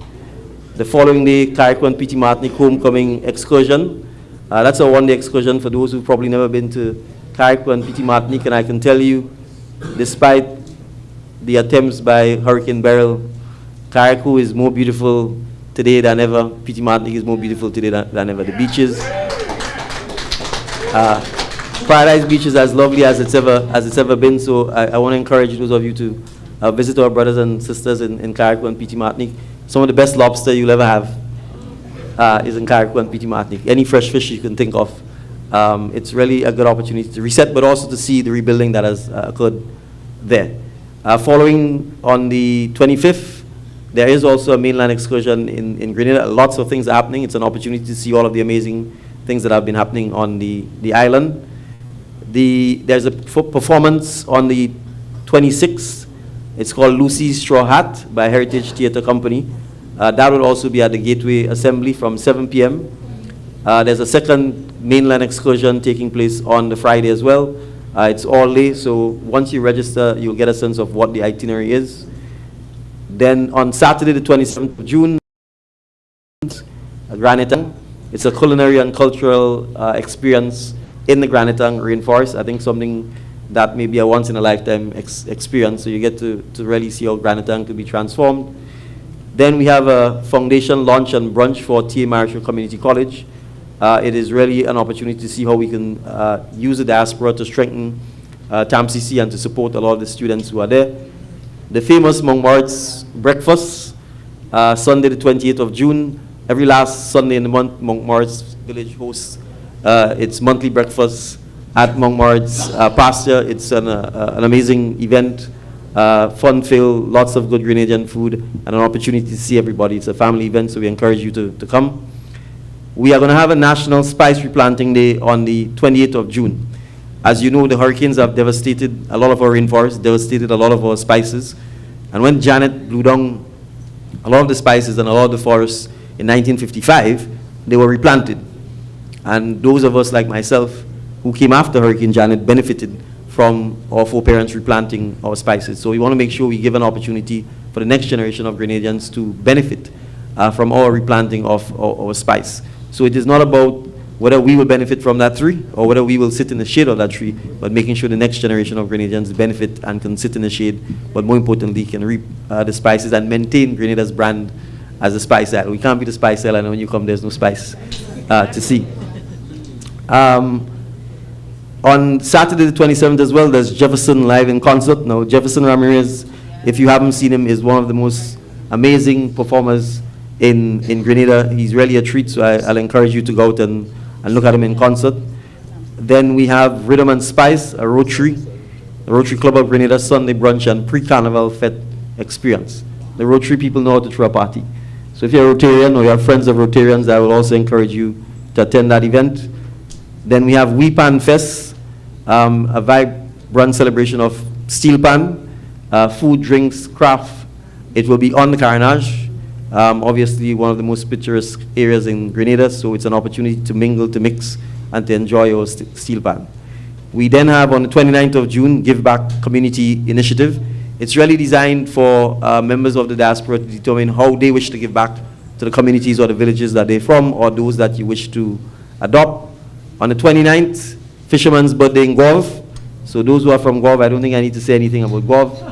The following day, Carriacou and P.T. Martinique homecoming excursion. That's a one-day excursion for those who've probably never been to Carriacou and P.T. Martinique, and I can tell you, despite the attempts by Hurricane Beryl, Carriacou is more beautiful today than ever. P.T. Martinique is more beautiful today than ever. The beaches, Paradise Beach is as lovely as it's ever been. So I want to encourage those of you to visit our brothers and sisters in Carriacou and P.T. Martinique. Some of the best lobster you'll ever have is in Carriacou and P.T. Martinique. Any fresh fish you can think of. It's really a good opportunity to reset, but also to see the rebuilding that has occurred there. Following on the 25th, there is also a mainland excursion in Grenada. Lots of things are happening. It's an opportunity to see all of the amazing things that have been happening on the island. There's a performance on the 26th. It's called Lucy's Straw Hat by Heritage Theatre Company. That will also be at the Gateway Assembly from 7 p.m. There's a second mainland excursion taking place on the Friday as well. It's all day, so once you register, you'll get a sense of what the itinerary is. Then on Saturday, the 27th of June, Grenada. It's a culinary and cultural experience in the Grenada rainforest. I think something that may be a once-in-a-lifetime experience, so you get to really see how Grenada could be transformed. Then we have a foundation launch and brunch for T.A. Marshall Community College. It is really an opportunity to see how we can use the diaspora to strengthen TAMCC and to support a lot of the students who are there. The famous Montmartre's breakfast, Sunday the 28th of June. Every last Sunday in the month, Montmartre's village hosts its monthly breakfast at Montmartre's pasture. It's an amazing event, fun-filled, lots of good Grenadian food, and an opportunity to see everybody. It's a family event, so we encourage you to come. We are going to have a National Spice Replanting Day on the 28th of June. As you know, the hurricanes have devastated a lot of our rainforests, devastated a lot of our spices. And when Janet blew down a lot of the spices and a lot of the forests in 1955, they were replanted. And those of us like myself who came after Hurricane Janet benefited from our foreparents replanting our spices. So we want to make sure we give an opportunity for the next generation of Grenadians to benefit from our replanting of our spice. So it is not about whether we will benefit from that tree or whether we will sit in the shade of that tree, but making sure the next generation of Grenadians benefit and can sit in the shade, but more importantly, can reap the spices and maintain Grenada's brand as a spice island. We can't be the spice island, and when you come, there's no spice to see. On Saturday the 27th as well, there's Jefferson live in concert. Now, Jefferson Ramirez, if you haven't seen him, is one of the most amazing performers in Grenada. He's really a treat, so I'll encourage you to go out and look at him in concert. Then we have Rhythm and Spice, a Rotary Club of Grenada Sunday brunch and pre-carnival fete experience. The Rotary people know how to throw a party. So if you're a Rotarian or you have friends of Rotarians, I will also encourage you to attend that event. Then we have Weepan Fest, a vibrant celebration of steel pan, food, drinks, craft. It will be on the Carnage, obviously one of the most picturesque areas in Grenada, so it's an opportunity to mingle, to mix, and to enjoy our steel pan. We then have on the 29th of June, Give Back Community Initiative. It's really designed for members of the diaspora to determine how they wish to give back to the communities or the villages that they're from, or those that you wish to adopt. On the 29th, Fisherman's Birthday in Guelph. So those who are from Guelph, I don't think I need to say anything about Guelph.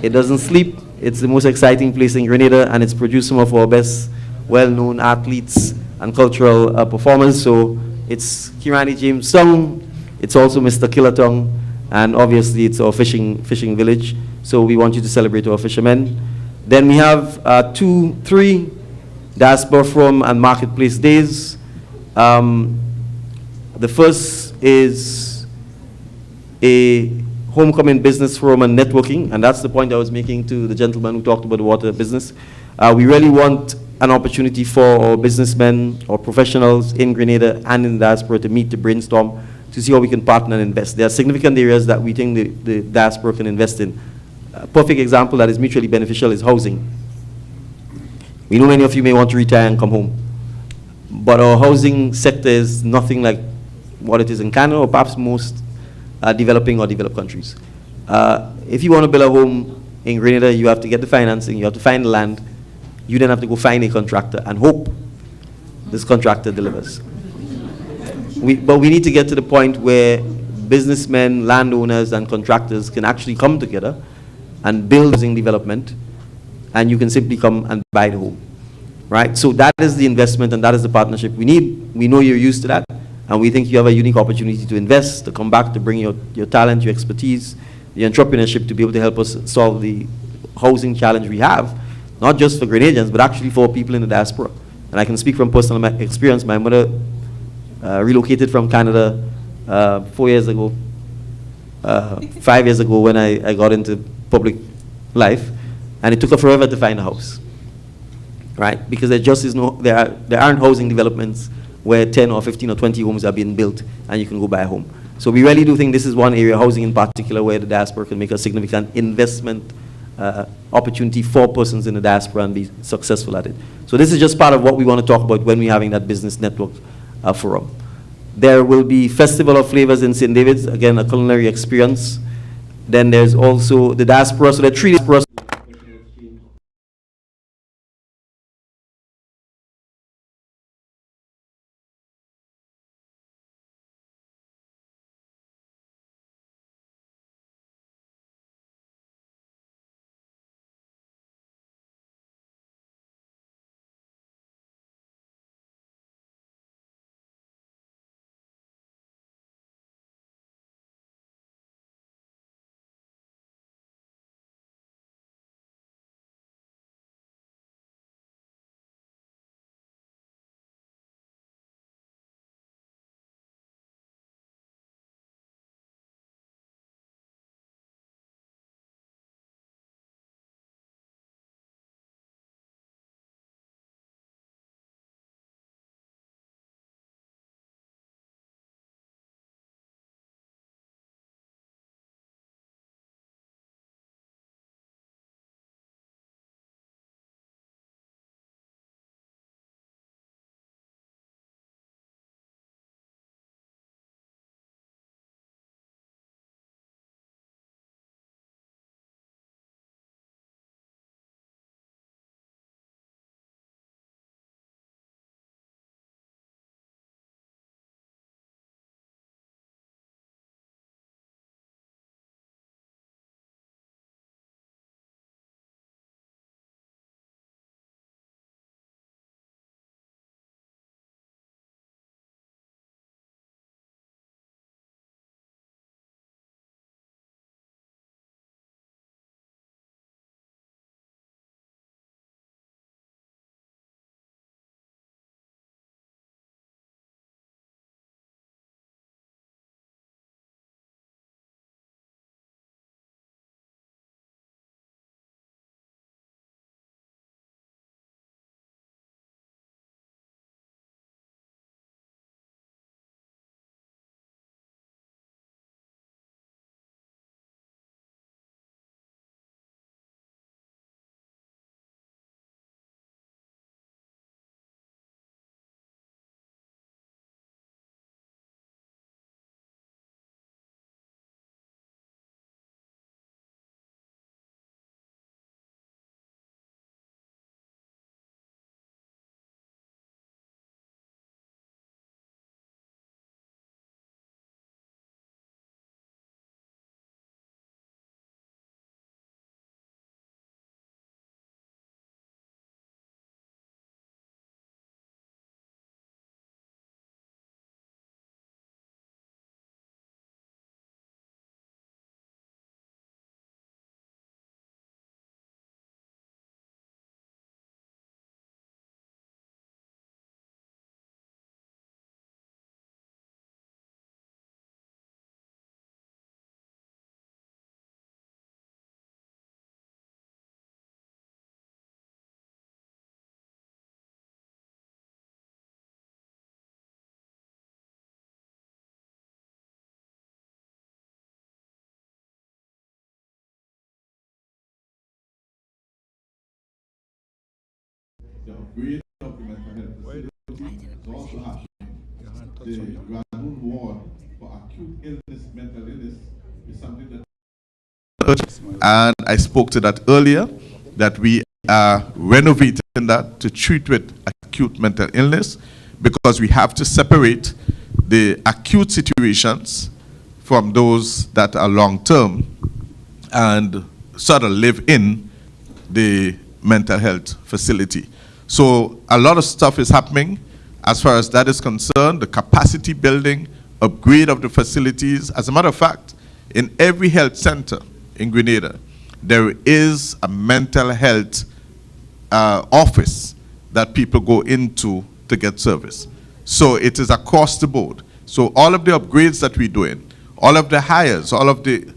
It doesn't sleep. It's the most exciting place in Grenada, and it's produced some of our best well-known athletes and cultural performers. So it's Kirani James' song. It's also Mr. Killatong, and obviously it's our fishing village. So we want you to celebrate our fishermen. Then we have 3 Diaspora Forum and Marketplace Days. The first is a homecoming business forum and networking, and that's the point I was making to the gentleman who talked about the water business. We really want an opportunity for our businessmen or professionals in Grenada and in the diaspora to meet, to brainstorm, to see how we can partner and invest. There are significant areas that we think the diaspora can invest in. A perfect example that is mutually beneficial is housing. We know many of you may want to retire and come home, but our housing sector is nothing like what it is in Canada or perhaps most developing or developed countries. If you want to build a home in Grenada, you have to get the financing, you have to find the land, you then have to go find a contractor and hope this contractor delivers. But we need to get to the point where businessmen, landowners, and contractors can actually come together and build housing development, and you can simply come and buy the home, right? So that is the investment and that is the partnership we need. We know you're used to that, and we think you have a unique opportunity to invest, to come back, to bring your talent, your expertise, your entrepreneurship to be able to help us solve the housing challenge we have, not just for Grenadians, but actually for people in the diaspora. And I can speak from personal experience. My mother relocated from Canada 4 years ago, 5 years ago when I got into public life, and it took her forever to find a house, right? Because there just is there aren't housing developments where 10 or 15 or 20 homes are being built and you can go buy a home. So we really do think this is one area, housing in particular, where the diaspora can make a significant investment opportunity for persons in the diaspora and be successful at it. So this is just part of what we want to talk about when we're having that business network forum. There will be Festival of Flavors in St. David's, again, a culinary experience. Then there's also the diaspora, so there are 3 diasporas the upgrade of the mental health facility is also happening. The Grenada ward for acute illness, mental illness, is something that. And I spoke to that earlier, that we are renovating that to treat with acute mental illness, because we have to separate the acute situations from those that are long-term and sort of live in the mental health facility. So a lot of stuff is happening as far as that is concerned, the capacity building, upgrade of the facilities. As a matter of fact, in every health center in Grenada, there is a mental health office that people go into to get service. So it is across the board. So all of the upgrades that we're doing, all of the hires, all of the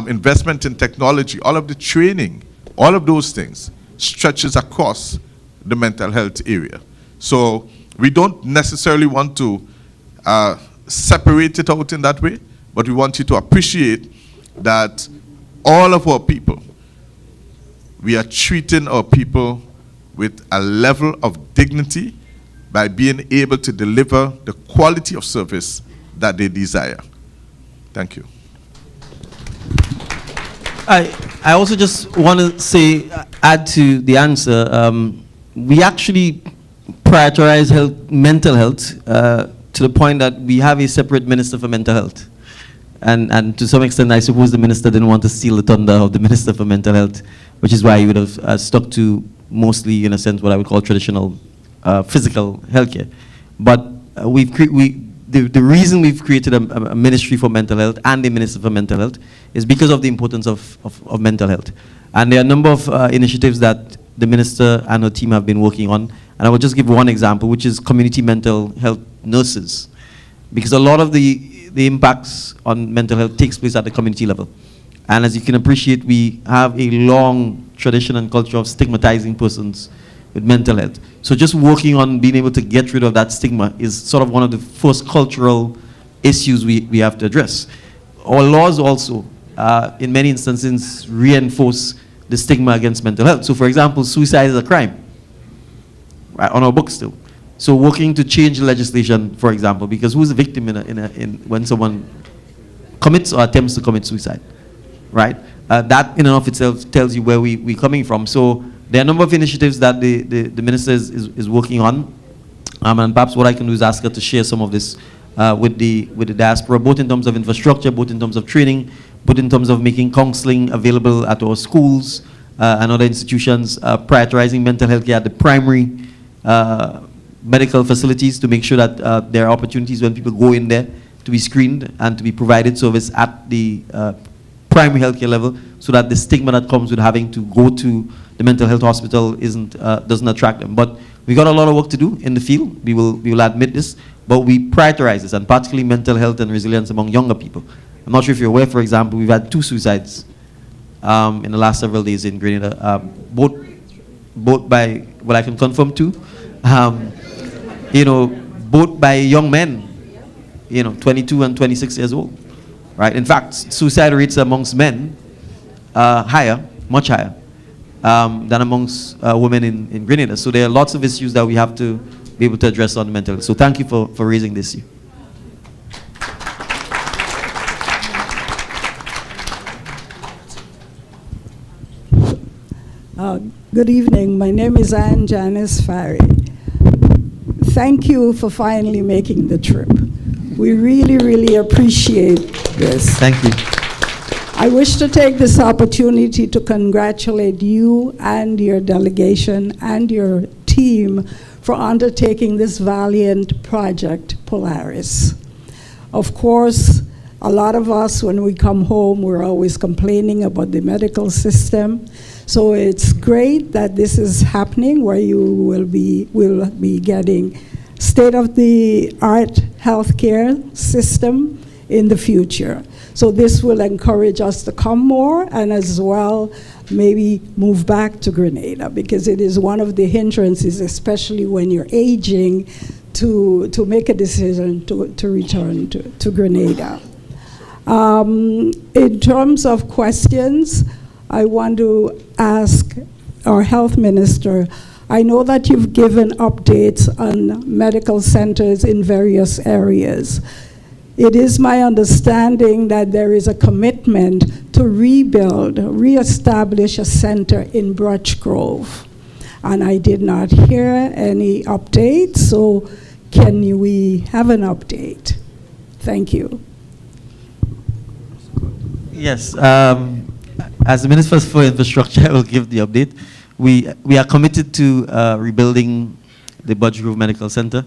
investment in technology, all of the training, all of those things stretches across the mental health area. So we don't necessarily want to separate it out in that way, but we want you to appreciate that all of our people, we are treating our people with a level of dignity by being able to deliver the quality of service that they desire. Thank you. I also just want to say, add to the answer, we actually prioritize mental health to the point that we have a separate minister for mental health. And to some extent, I suppose the minister didn't want to steal the thunder of the minister for mental health, which is why he would have stuck to mostly, in a sense, what I would call traditional physical healthcare. But the reason we've created a ministry for mental health and a minister for mental health is because of the importance of mental health. And there are a number of initiatives that the minister and her team have been working on. And I will just give one example, which is community mental health nurses. Because a lot of the impacts on mental health takes place at the community level. And as you can appreciate, we have a long tradition and culture of stigmatizing persons with mental health. So just working on being able to get rid of that stigma is sort of one of the first cultural issues we have to address. Our laws also, in many instances, reinforce the stigma against mental health. So for example, suicide is a crime, right, on our books still. So working to change legislation, for example, because who's the victim when someone commits or attempts to commit suicide, right? That in and of itself tells you where we're coming from. So there are a number of initiatives that the minister is working on, and perhaps what I can do is ask her to share some of this with the diaspora, both in terms of infrastructure, both in terms of training, both in terms of making counseling available at our schools and other institutions, prioritizing mental health care at the primary medical facilities to make sure that there are opportunities when people go in there to be screened and to be provided service at the primary healthcare level, so that the stigma that comes with having to go to the mental health hospital doesn't attract them. But we got a lot of work to do in the field. We will admit this, but we prioritize this, and particularly mental health and resilience among younger people. I'm not sure if you're aware, for example, we've had 2 suicides in the last several days in Grenada, both by, what I can confirm to, both by young men, 22 and 26 years old, right? In fact, suicide rates amongst men higher, much higher, than amongst women in Grenada. So there are lots of issues that we have to be able to address on mental health. So thank you for raising this issue. Good evening. My name is Ann Janice Farry. Thank you for finally making the trip. We really, really appreciate this. Thank you. I wish to take this opportunity to congratulate you and your delegation and your team for undertaking this valiant project, Polaris. Of course, a lot of us, when we come home, we're always complaining about the medical system. So it's great that this is happening, where you will be getting state-of-the-art healthcare system in the future. So this will encourage us to come more, and as well maybe move back to Grenada, because it is one of the hindrances, especially when you're aging, to make a decision to return to Grenada. In terms of questions, I want to ask our health minister I know that you've given updates on medical centers in various areas. It is my understanding that there is a commitment to reestablish a center in Birch Grove. And I did not hear any updates, so can we have an update? Thank you. Yes, as the Minister for Infrastructure, I will give the update. We are committed to rebuilding the Birch Grove Medical Center.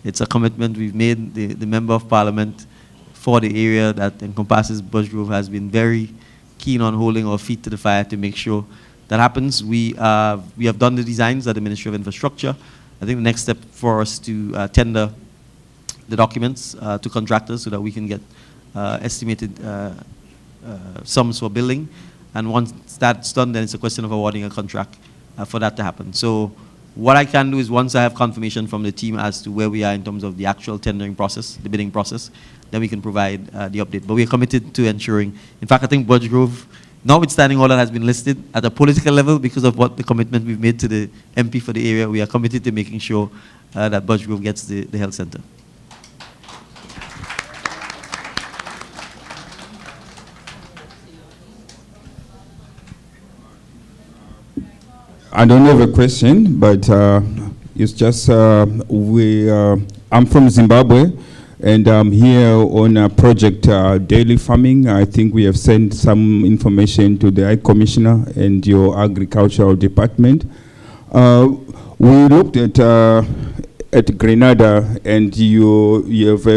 It's a commitment we've made. The Member of Parliament for the area that encompasses Birch Grove has been very keen on holding our feet to the fire to make sure that happens. We have done the designs at the Ministry of Infrastructure. I think the next step for us to tender the documents to contractors so that we can get estimated sums for billing. And once that's done, then it's a question of awarding a contract for that to happen. So what I can do is once I have confirmation from the team as to where we are in terms of the actual tendering process, the bidding process, then we can provide the update. But we are committed to ensuring, in fact, I think Birch Grove, notwithstanding all that has been listed, at a political level, because of what the commitment we've made to the MP for the area, we are committed to making sure that Birch Grove gets the health center. I don't have a question, but it's just I'm from Zimbabwe, and I'm here on a project daily farming. I think we have sent some information to the High Commissioner and your agricultural department. We looked at Grenada, and you have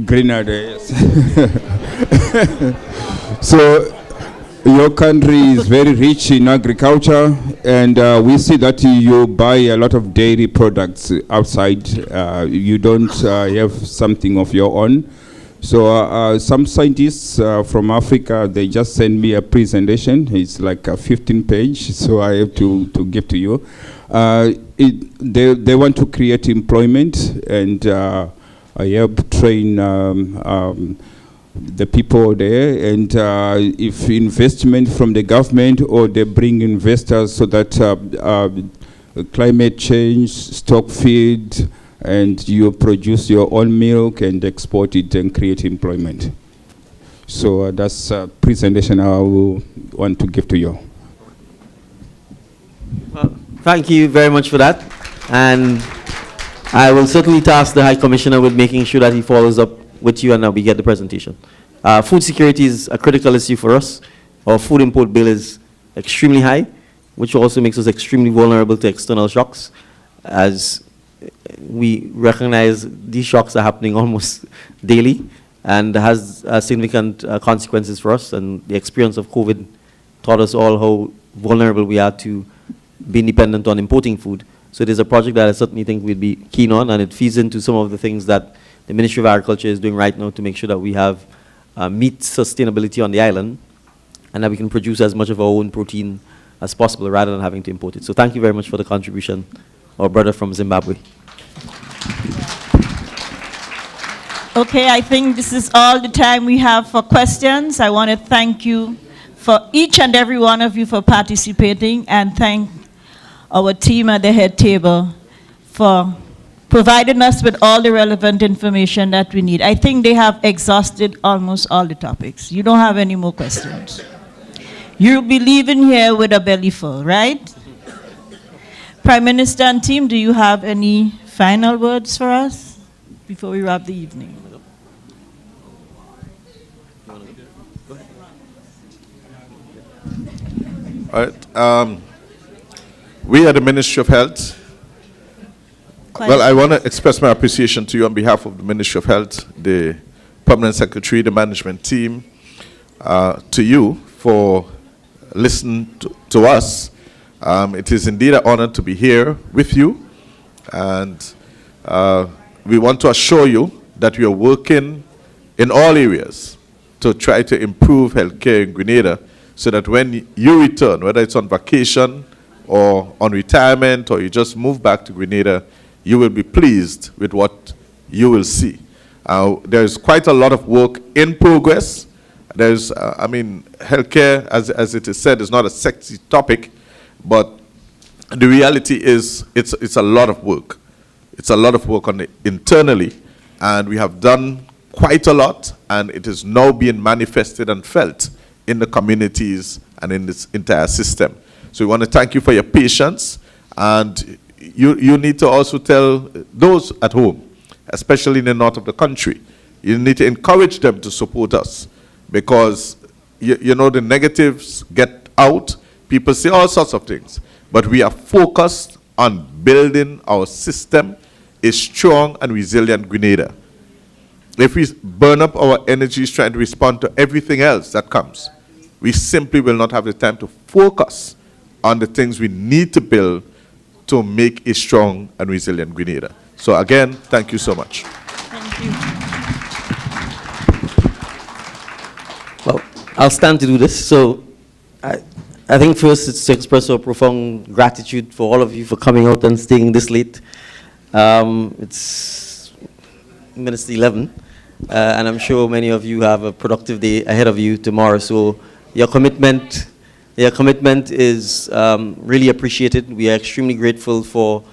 Grenada, yes. So your country is very rich in agriculture, and we see that you buy a lot of dairy products outside. You don't have something of your own. So some scientists from Africa, they just send me a presentation. It's like a 15-page, so I have to give to you. They want to create employment, and I help train the people there, and if investment from the government, or they bring investors so that climate change, stock feed, and you produce your own milk and export it and create employment. So that's a presentation I will want to give to you. Thank you very much for that. And I will certainly task the High Commissioner with making sure that he follows up with you, and we get the presentation. Food security is a critical issue for us. Our food import bill is extremely high, which also makes us extremely vulnerable to external shocks. As we recognize, these shocks are happening almost daily, and has significant consequences for us. And the experience of COVID taught us all how vulnerable we are to being dependent on importing food. So it is a project that I certainly think we'd be keen on, and it feeds into some of the things that the Ministry of Agriculture is doing right now to make sure that we have meat sustainability on the island, and that we can produce as much of our own protein as possible rather than having to import it. So thank you very much for the contribution, our brother from Zimbabwe. Okay, I think this is all the time we have for questions. I want to thank you for each and every one of you for participating, and thank our team at the head table for providing us with all the relevant information that we need. I think they have exhausted almost all the topics. You don't have any more questions. You'll be leaving here with a belly full, right? Prime Minister and team, do you have any final words for us before we wrap the evening? All right. We at the Ministry of Health, well, I want to express my appreciation to you on behalf of the Ministry of Health, the Permanent Secretary, the management team, to you for listening to us. It is indeed an honor to be here with you, and we want to assure you that we are working in all areas to try to improve healthcare in Grenada, so that when you return, whether it's on vacation or on retirement, or you just move back to Grenada, you will be pleased with what you will see. There's quite a lot of work in progress. There's, I mean, healthcare, as it is said, is not a sexy topic, but the reality is it's a lot of work. It's a lot of work on it internally, and we have done quite a lot, and it is now being manifested and felt in the communities and in this entire system. So we want to thank you for your patience, and you need to also tell those at home, especially in the north of the country, you need to encourage them to support us, because you know the negatives get out, people say all sorts of things, but we are focused on building our system a strong and resilient Grenada. If we burn up our energies trying to respond to everything else that comes, we simply will not have the time to focus on the things we need to build to make a strong and resilient Grenada. So again, thank you so much. Thank you. Well, I'll stand to do this. So I think first it's to express our profound gratitude for all of you for coming out and staying this late. It's minutes to 11, and I'm sure many of you have a productive day ahead of you tomorrow. So your commitment is really appreciated. We are extremely grateful for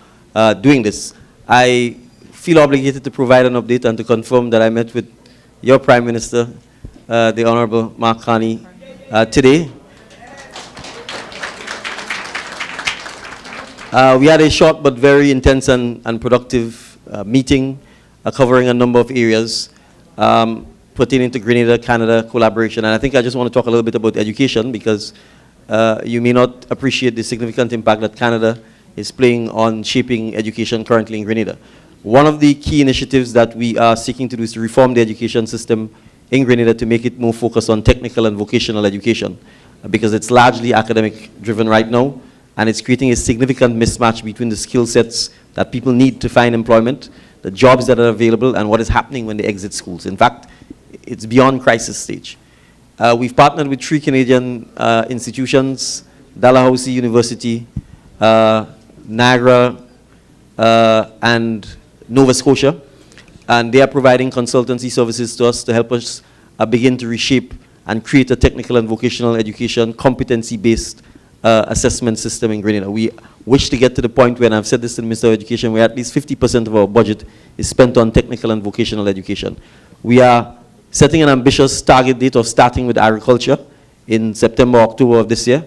doing this. I feel obligated to provide an update and to confirm that I met with your Prime Minister, the Honorable Mark Carney, today. We had a short but very intense and productive meeting covering a number of areas pertaining to Grenada-Canada collaboration. And I think I just want to talk a little bit about education, because you may not appreciate the significant impact that Canada is playing on shaping education currently in Grenada. One of the key initiatives that we are seeking to do is to reform the education system in Grenada to make it more focused on technical and vocational education, because it's largely academic driven right now, and it's creating a significant mismatch between the skill sets that people need to find employment, the jobs that are available, and what is happening when they exit schools. In fact, it's beyond crisis stage. We've partnered with 3 Canadian institutions, Dalhousie University, Niagara, and Nova Scotia, and they are providing consultancy services to us to help us begin to reshape and create a technical and vocational education competency-based assessment system in Grenada. We wish to get to the point where, and I've said this to the Minister of Education, where at least 50% of our budget is spent on technical and vocational education. We are setting an ambitious target date of starting with agriculture in September, October of this year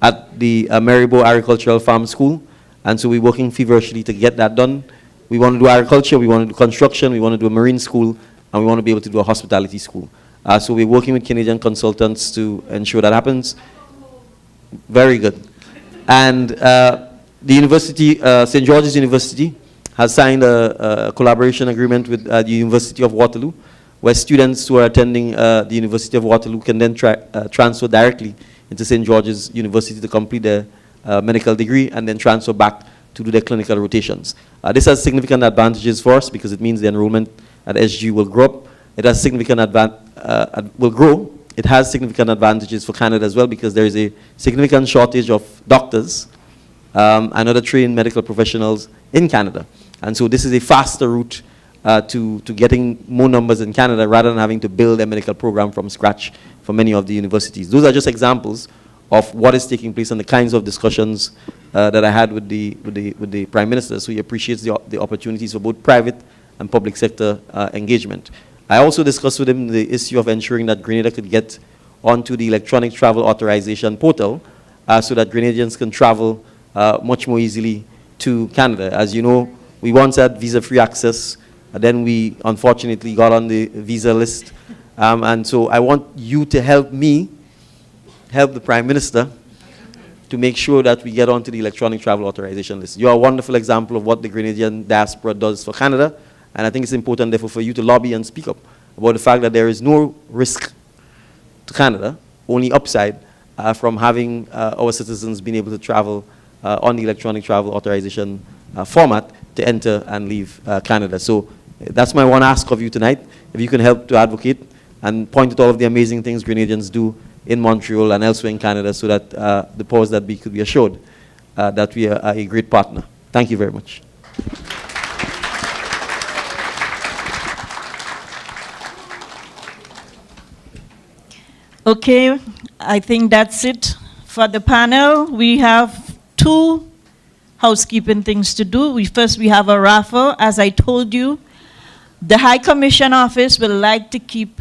at the Maribo Agricultural Farm School. And so we're working feverishly to get that done. We want to do agriculture, we want to do construction, we want to do a marine school, and we want to be able to do a hospitality school. So we're working with Canadian consultants to ensure that happens. Very good. And the university, St. George's University, has signed a collaboration agreement with the University of Waterloo, where students who are attending the University of Waterloo can then transfer directly into St. George's University to complete their medical degree and then transfer back to do their clinical rotations. This has significant advantages for us because it means the enrollment at SG will grow up. It has significant will grow. It has significant advantages for Canada as well, because there is a significant shortage of doctors and other trained medical professionals in Canada. And so this is a faster route to getting more numbers in Canada rather than having to build a medical program from scratch for many of the universities. Those are just examples of what is taking place and the kinds of discussions that I had with the Prime Minister. So he appreciates the opportunities for both private and public sector engagement. I also discussed with him the issue of ensuring that Grenada could get onto the electronic travel authorization portal so that Grenadians can travel much more easily to Canada. As you know, we once had visa-free access, then we unfortunately got on the visa list. And so I want you to help me help the Prime Minister to make sure that we get onto the electronic travel authorization list. You're a wonderful example of what the Grenadian diaspora does for Canada, and I think it's important, therefore, for you to lobby and speak up about the fact that there is no risk to Canada, only upside from having our citizens being able to travel on the electronic travel authorization format to enter and leave Canada. So that's my one ask of you tonight. If you can help to advocate and point at all of the amazing things Grenadians do in Montreal and elsewhere in Canada, so that the powers that be could be assured that we are a great partner. Thank you very much. Okay, I think that's it for the panel. We have 2 housekeeping things to do. We have a raffle. As I told you, the High Commission Office will like to keep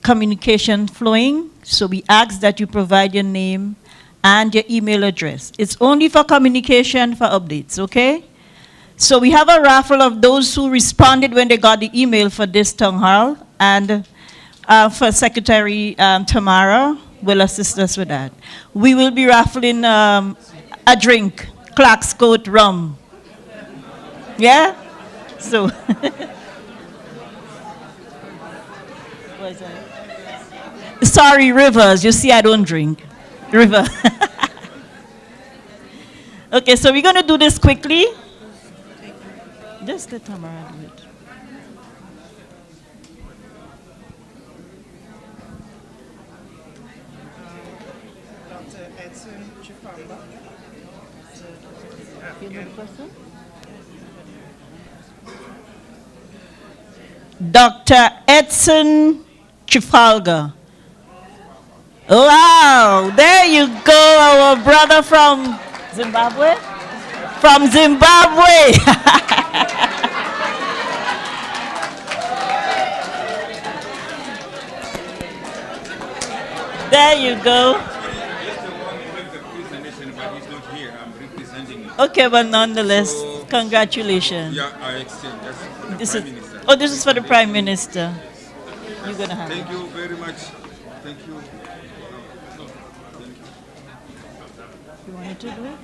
communication flowing, so we ask that you provide your name and your email address. It's only for communication, for updates, okay? So we have a raffle of those who responded when they got the email for this town hall, and for Secretary Tamara will assist us with that. We will be raffling a drink, Clark's Coat rum. Yeah? So. What is that? Sorry, Rivers. You see, I don't drink. River. Okay, so we're going to do this quickly. Just let Tamara do it. Dr. Edson Chifamba. You know the person? Dr. Edson Chifalga. Wow, there you go, our brother from Zimbabwe. From Zimbabwe. There you go. Okay, but nonetheless, congratulations. Yeah, I exchange. This is for the Prime Minister. You're gonna have. Thank you very much. Thank you. You wanted to do it?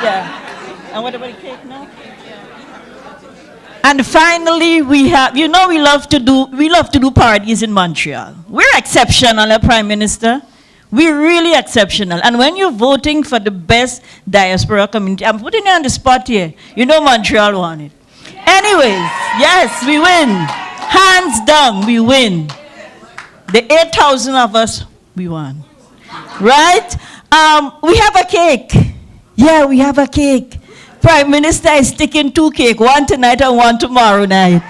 Yeah. And what about the cake now? And finally, we have, we love to do parties in Montreal. We're exceptional, Prime Minister. We're really exceptional. And when you're voting for the best diaspora community, I'm putting you on the spot here. You know Montreal won it. Anyways, yes, we win. Hands down, we win. The 8,000 of us, we won. Right? We have a cake. Yeah, we have a cake. Prime Minister is sticking 2 cakes, one tonight and one tomorrow night.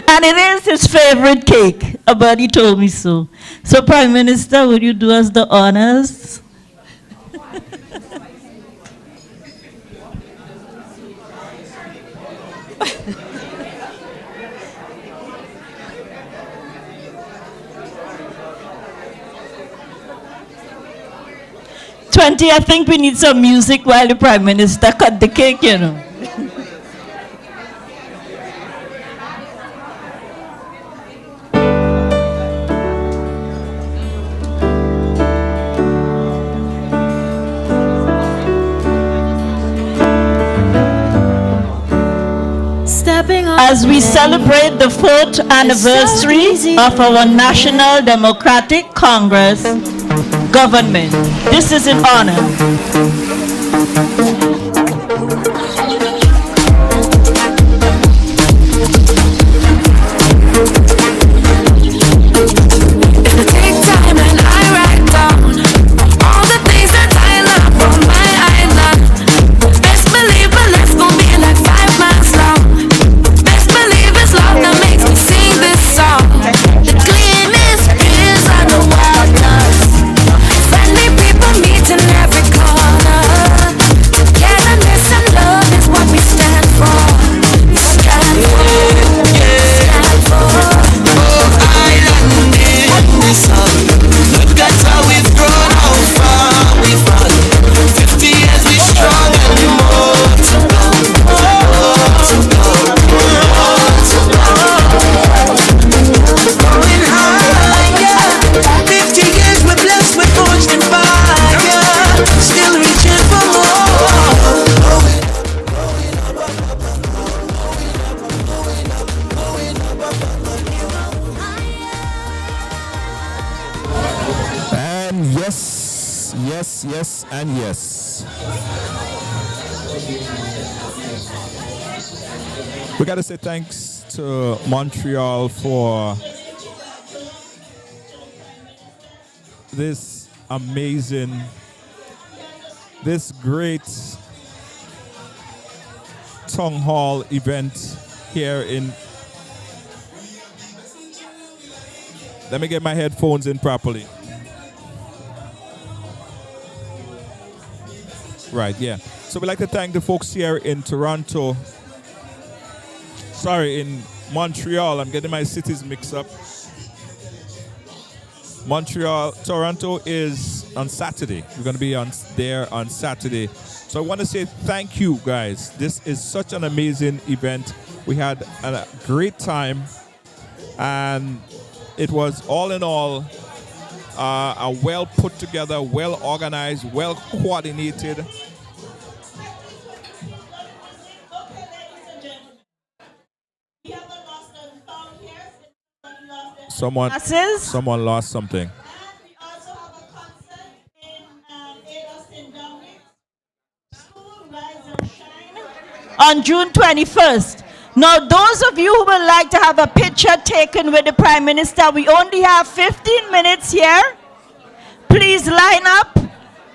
And it is his favorite cake. A buddy told me so. So, Prime Minister, would you do us the honors? I think we need some music while the Prime Minister cut the cake, you know. As we celebrate the 4th anniversary of our National Democratic Congress government, this is an honor. Yes, and yes. We got to say thanks to Montreal for this amazing, this great town hall event here in. Let me get my headphones in properly. Right, yeah. So we'd like to thank the folks here in Toronto. Sorry, in Montreal. I'm getting my cities mixed up. Montreal, Toronto is on Saturday. We're going to be there on Saturday. So I want to say thank you, guys. This is such an amazing event. We had a great time. And it was all in all a well put together, well organized, well coordinated. Someone lost something. On June 21st. Now, those of you who would like to have a picture taken with the Prime Minister, we only have 15 minutes here. Please line up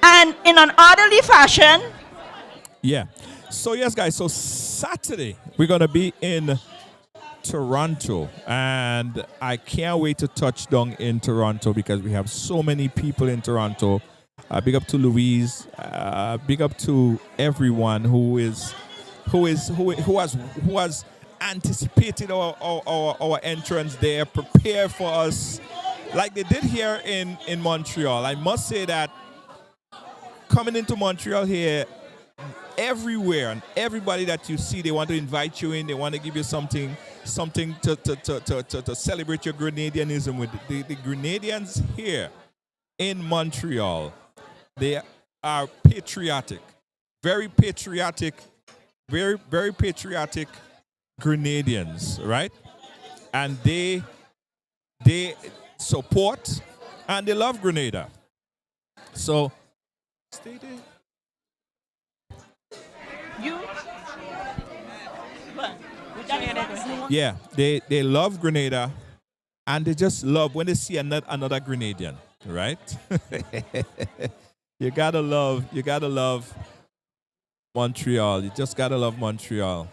and in an orderly fashion. Yeah. So, yes, guys. So, Saturday, we're going to be in Toronto. And I can't wait to touch down in Toronto because we have so many people in Toronto. Big up to Louise. Big up to everyone who has anticipated our entrance there, prepare for us like they did here in Montreal. I must say that coming into Montreal here, everywhere and everybody that you see, they want to invite you in, they want to give you something to celebrate your Grenadianism with. The Grenadians here in Montreal, they are patriotic, very patriotic, very, very patriotic Grenadians, right? And they support and they love Grenada. So stay there. Yeah, they love Grenada and they just love when they see another Grenadian, right? You gotta love Montreal. You just gotta love Montreal.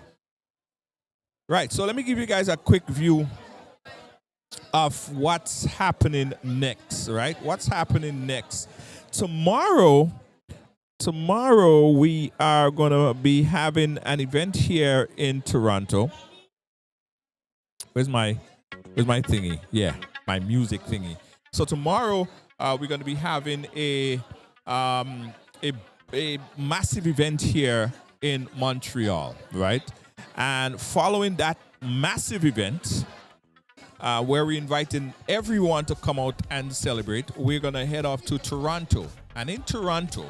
Right, so let me give you guys a quick view of what's happening next, right? What's happening next? Tomorrow we are gonna be having an event here in Toronto. Where's my thingy? Yeah, my music thingy. So tomorrow we're gonna be having a massive event here in Montreal, right? And following that massive event, where we're inviting everyone to come out and celebrate, we're gonna head off to Toronto. And in Toronto,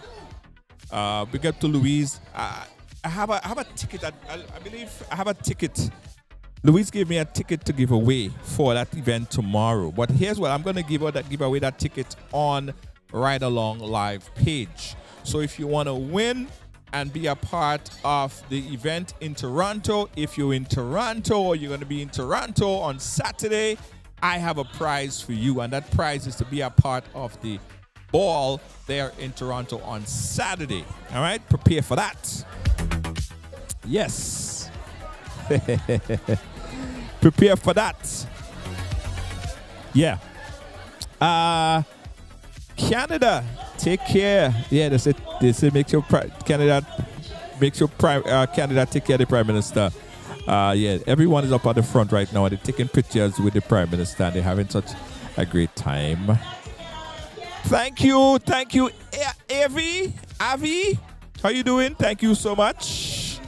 big up to Louise. I have a ticket. I believe I have a ticket. Louise gave me a ticket to give away for that event tomorrow. But here's what I'm gonna give away that ticket on Ridealong live page. So if you want to win and be a part of the event in Toronto, if you're in Toronto or you're going to be in Toronto on Saturday, I have a prize for you. And that prize is to be a part of the ball there in Toronto on Saturday. All right? Prepare for that. Yes. Prepare for that. Yeah. Canada, take care. Yeah, they say make sure Canada take care of the Prime Minister. Yeah, everyone is up at the front right now and they're taking pictures with the Prime Minister and they're having such a time. Thank you, Avi. How you doing? Thank you so much.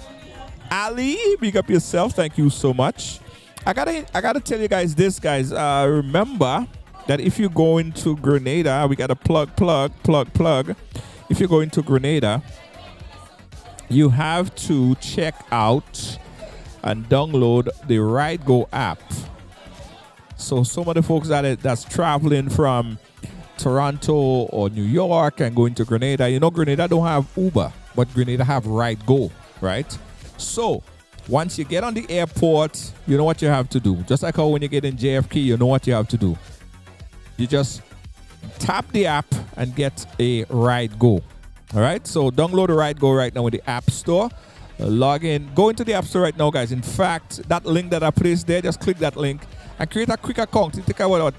Ali, big up yourself. Thank you so much. I gotta tell you guys this, guys. Remember that if you go into Grenada, we got a plug. If you go into Grenada, you have to check out and download the RideGo app. So some of the folks that's traveling from Toronto or New York and going to Grenada, you know, Grenada don't have Uber, but Grenada have RideGo, right? So once you get on the airport, you know what you have to do. Just like how when you get in JFK, you know what you have to do. You just tap the app and get a RideGo. All right, so download the RideGo right now in the App Store. Log in. Go into the App Store right now, guys. In fact, that link that I placed there, just click that link and create a quick account. It takes about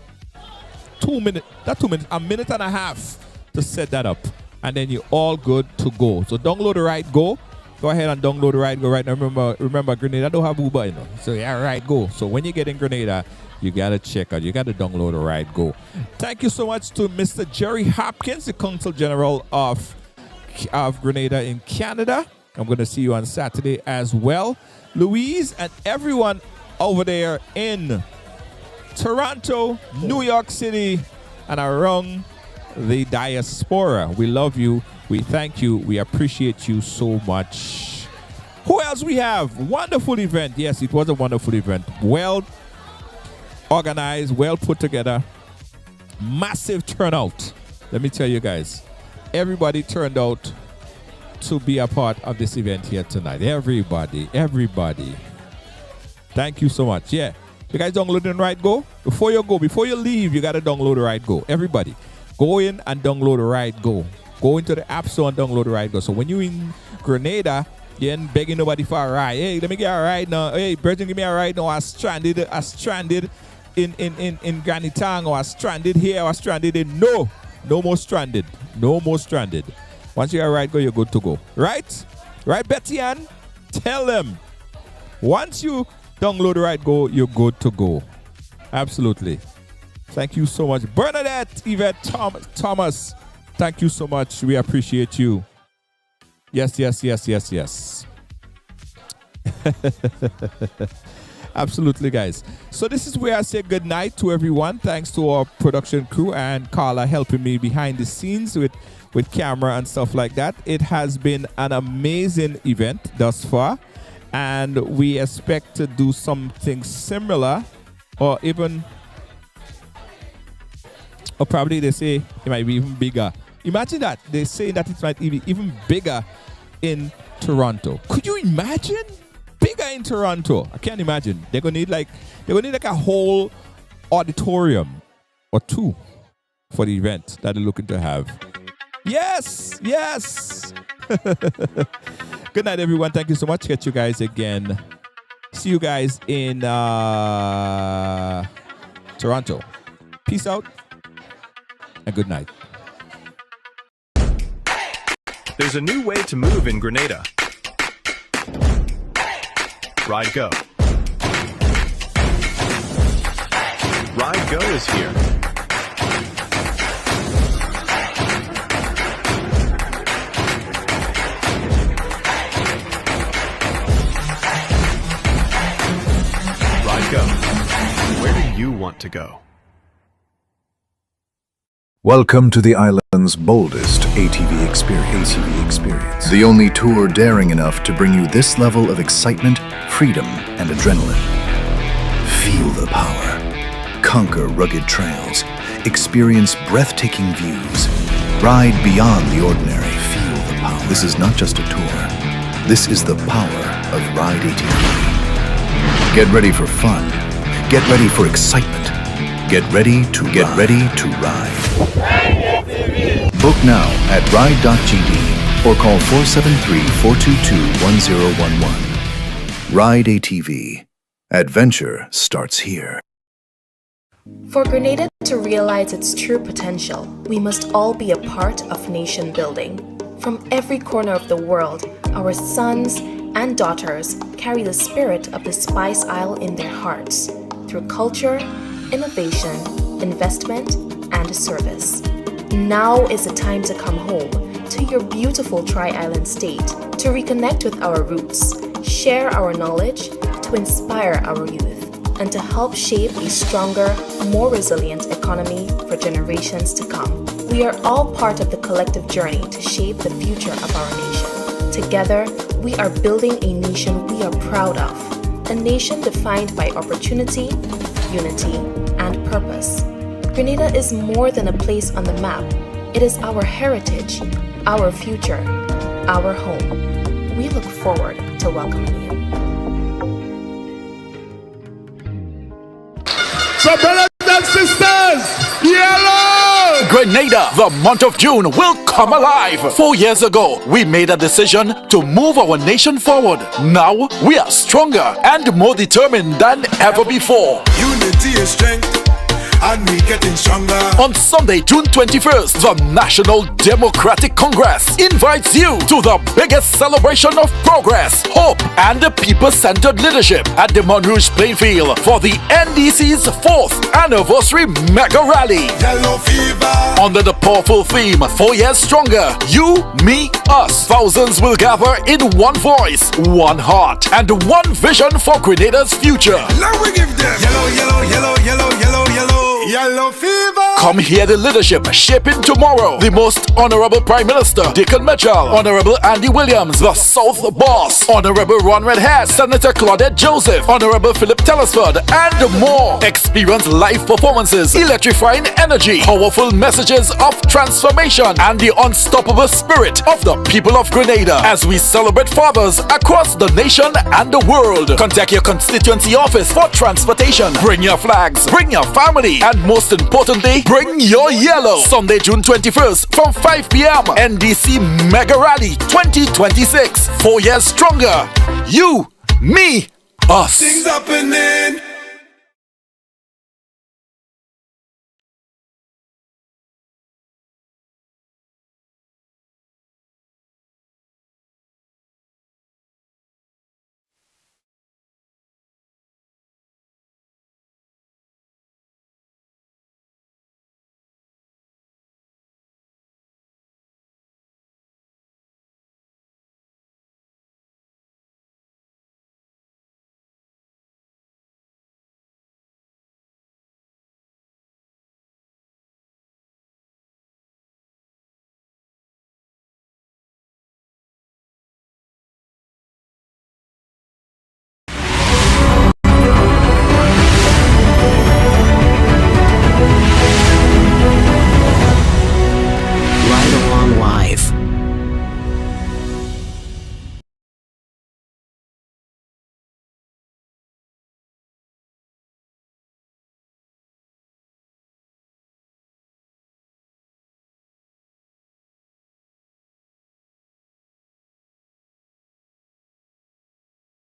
2 minutes. Not 2 minutes, a minute and a half to set that up. and then you're all good to go. So download the Ride Go. Go ahead and download the Ride Go right now. Remember, Grenada don't have Uber, you know. So yeah, Ride Go. So when you get in Grenada, you gotta check out. You gotta download the Ride Go. Thank you so much to Mr. Jerry Hopkins, the Consul General of Grenada in Canada. I'm gonna see you on Saturday as well. Louise and everyone over there in Toronto, New York City, and around the diaspora. We love you. We thank you. We appreciate you so much. Who else we have? Wonderful event. Yes, it was a wonderful event. Well organized, well put together. Massive turnout. Let me tell you guys. Everybody turned out to be a part of this event here tonight. Everybody. Thank you so much. Yeah. You guys downloading Ride Go? Before you leave, you got to download the Ride Go. Everybody, go in and download the Ride Go. Go into the App Store and download the Ride Go. So when you're in Grenada, you ain't begging nobody for a ride. Hey, let me get a ride now. Hey, Brethren, give me a ride now. I stranded in Granny Town, or I stranded here, or I stranded in. No more stranded. No more stranded. Once you got a Ride Go, you're good to go. Right? Right, Betty Ann? Tell them. Once you download the Ride Go, you're good to go. Absolutely. Thank you so much. Bernadette, Yvette, Thomas, thank you so much. We appreciate you. Yes. Absolutely, guys. So this is where I say good night to everyone. Thanks to our production crew and Carla helping me behind the scenes with camera and stuff like that. It has been an amazing event thus far. And we expect to do something similar, or even, or probably they say it might be even bigger. Imagine that. They say that it might be even bigger in Toronto. Could you imagine? Bigger in Toronto. I can't imagine. They're gonna need like a whole auditorium or two for the event that they're looking to have. Yes. Good night, everyone. Thank you so much. Catch you guys again. See you guys in Toronto. Peace out and good night. There's a new way to move in Grenada. Ride Go. Ride Go is here. Go. Where do you want to go? Welcome to the island's boldest ATV experience. The only tour daring enough to bring you this level of excitement, freedom, and adrenaline. Feel the power. Conquer rugged trails. Experience breathtaking views. Ride beyond the ordinary. Feel the power. This is not just a tour. This is the power of Ride ATV. Get ready for fun. Get ready for excitement. Get ready to ride. Book now at ride.gd or call 473-422-1011. Ride ATV. Adventure starts here. For Grenada to realize its true potential, we must all be a part of nation building. From every corner of the world, our sons and daughters carry the spirit of the Spice Isle in their hearts through culture, innovation, investment, and service. Now is the time to come home to your beautiful Tri-Island state, to reconnect with our roots, share our knowledge, to inspire our youth, and to help shape a stronger, more resilient economy for generations to come. We are all part of the collective journey to shape the future of our nation. Together, we are building a nation we are proud of, a nation defined by opportunity, unity, and purpose. Grenada is more than a place on the map. It is our heritage, our future, our home. We look forward to welcoming you. So brothers and sisters, yellow! Grenada, the month of June will come alive. 4 years ago, we made a decision to move our nation forward. Now, we are stronger and more determined than ever before. Unity is strength. and we getting stronger. On Sunday, June 21st, the National Democratic Congress invites you to the biggest celebration of progress, hope, and the people-centered leadership at the Montreal Plainfield for the NDC's 4th anniversary mega rally. Yellow fever. Under the powerful theme, 4 years stronger, you, me, us. Thousands will gather in one voice, one heart, and one vision for Grenada's future. Now we give them yellow, yellow, yellow, yellow, yellow, yellow, yellow fever. Come hear the leadership shaping tomorrow. The Most Honorable Prime Minister Dickon Mitchell, Honorable Andy Williams, the South Boss, Honorable Ron Redhead, Senator Claudette Joseph, Honorable Philip Telesford, and more. Experience live performances, electrifying energy, powerful messages of transformation, and the unstoppable spirit of the people of Grenada as we celebrate fathers across the nation and the world. Contact your constituency office for transportation. Bring your flags, bring your family, and most importantly, bring your yellow. Sunday, June 21st from 5 p.m. NDC Mega Rally 2026. 4 years stronger. You, me, us. Things happening.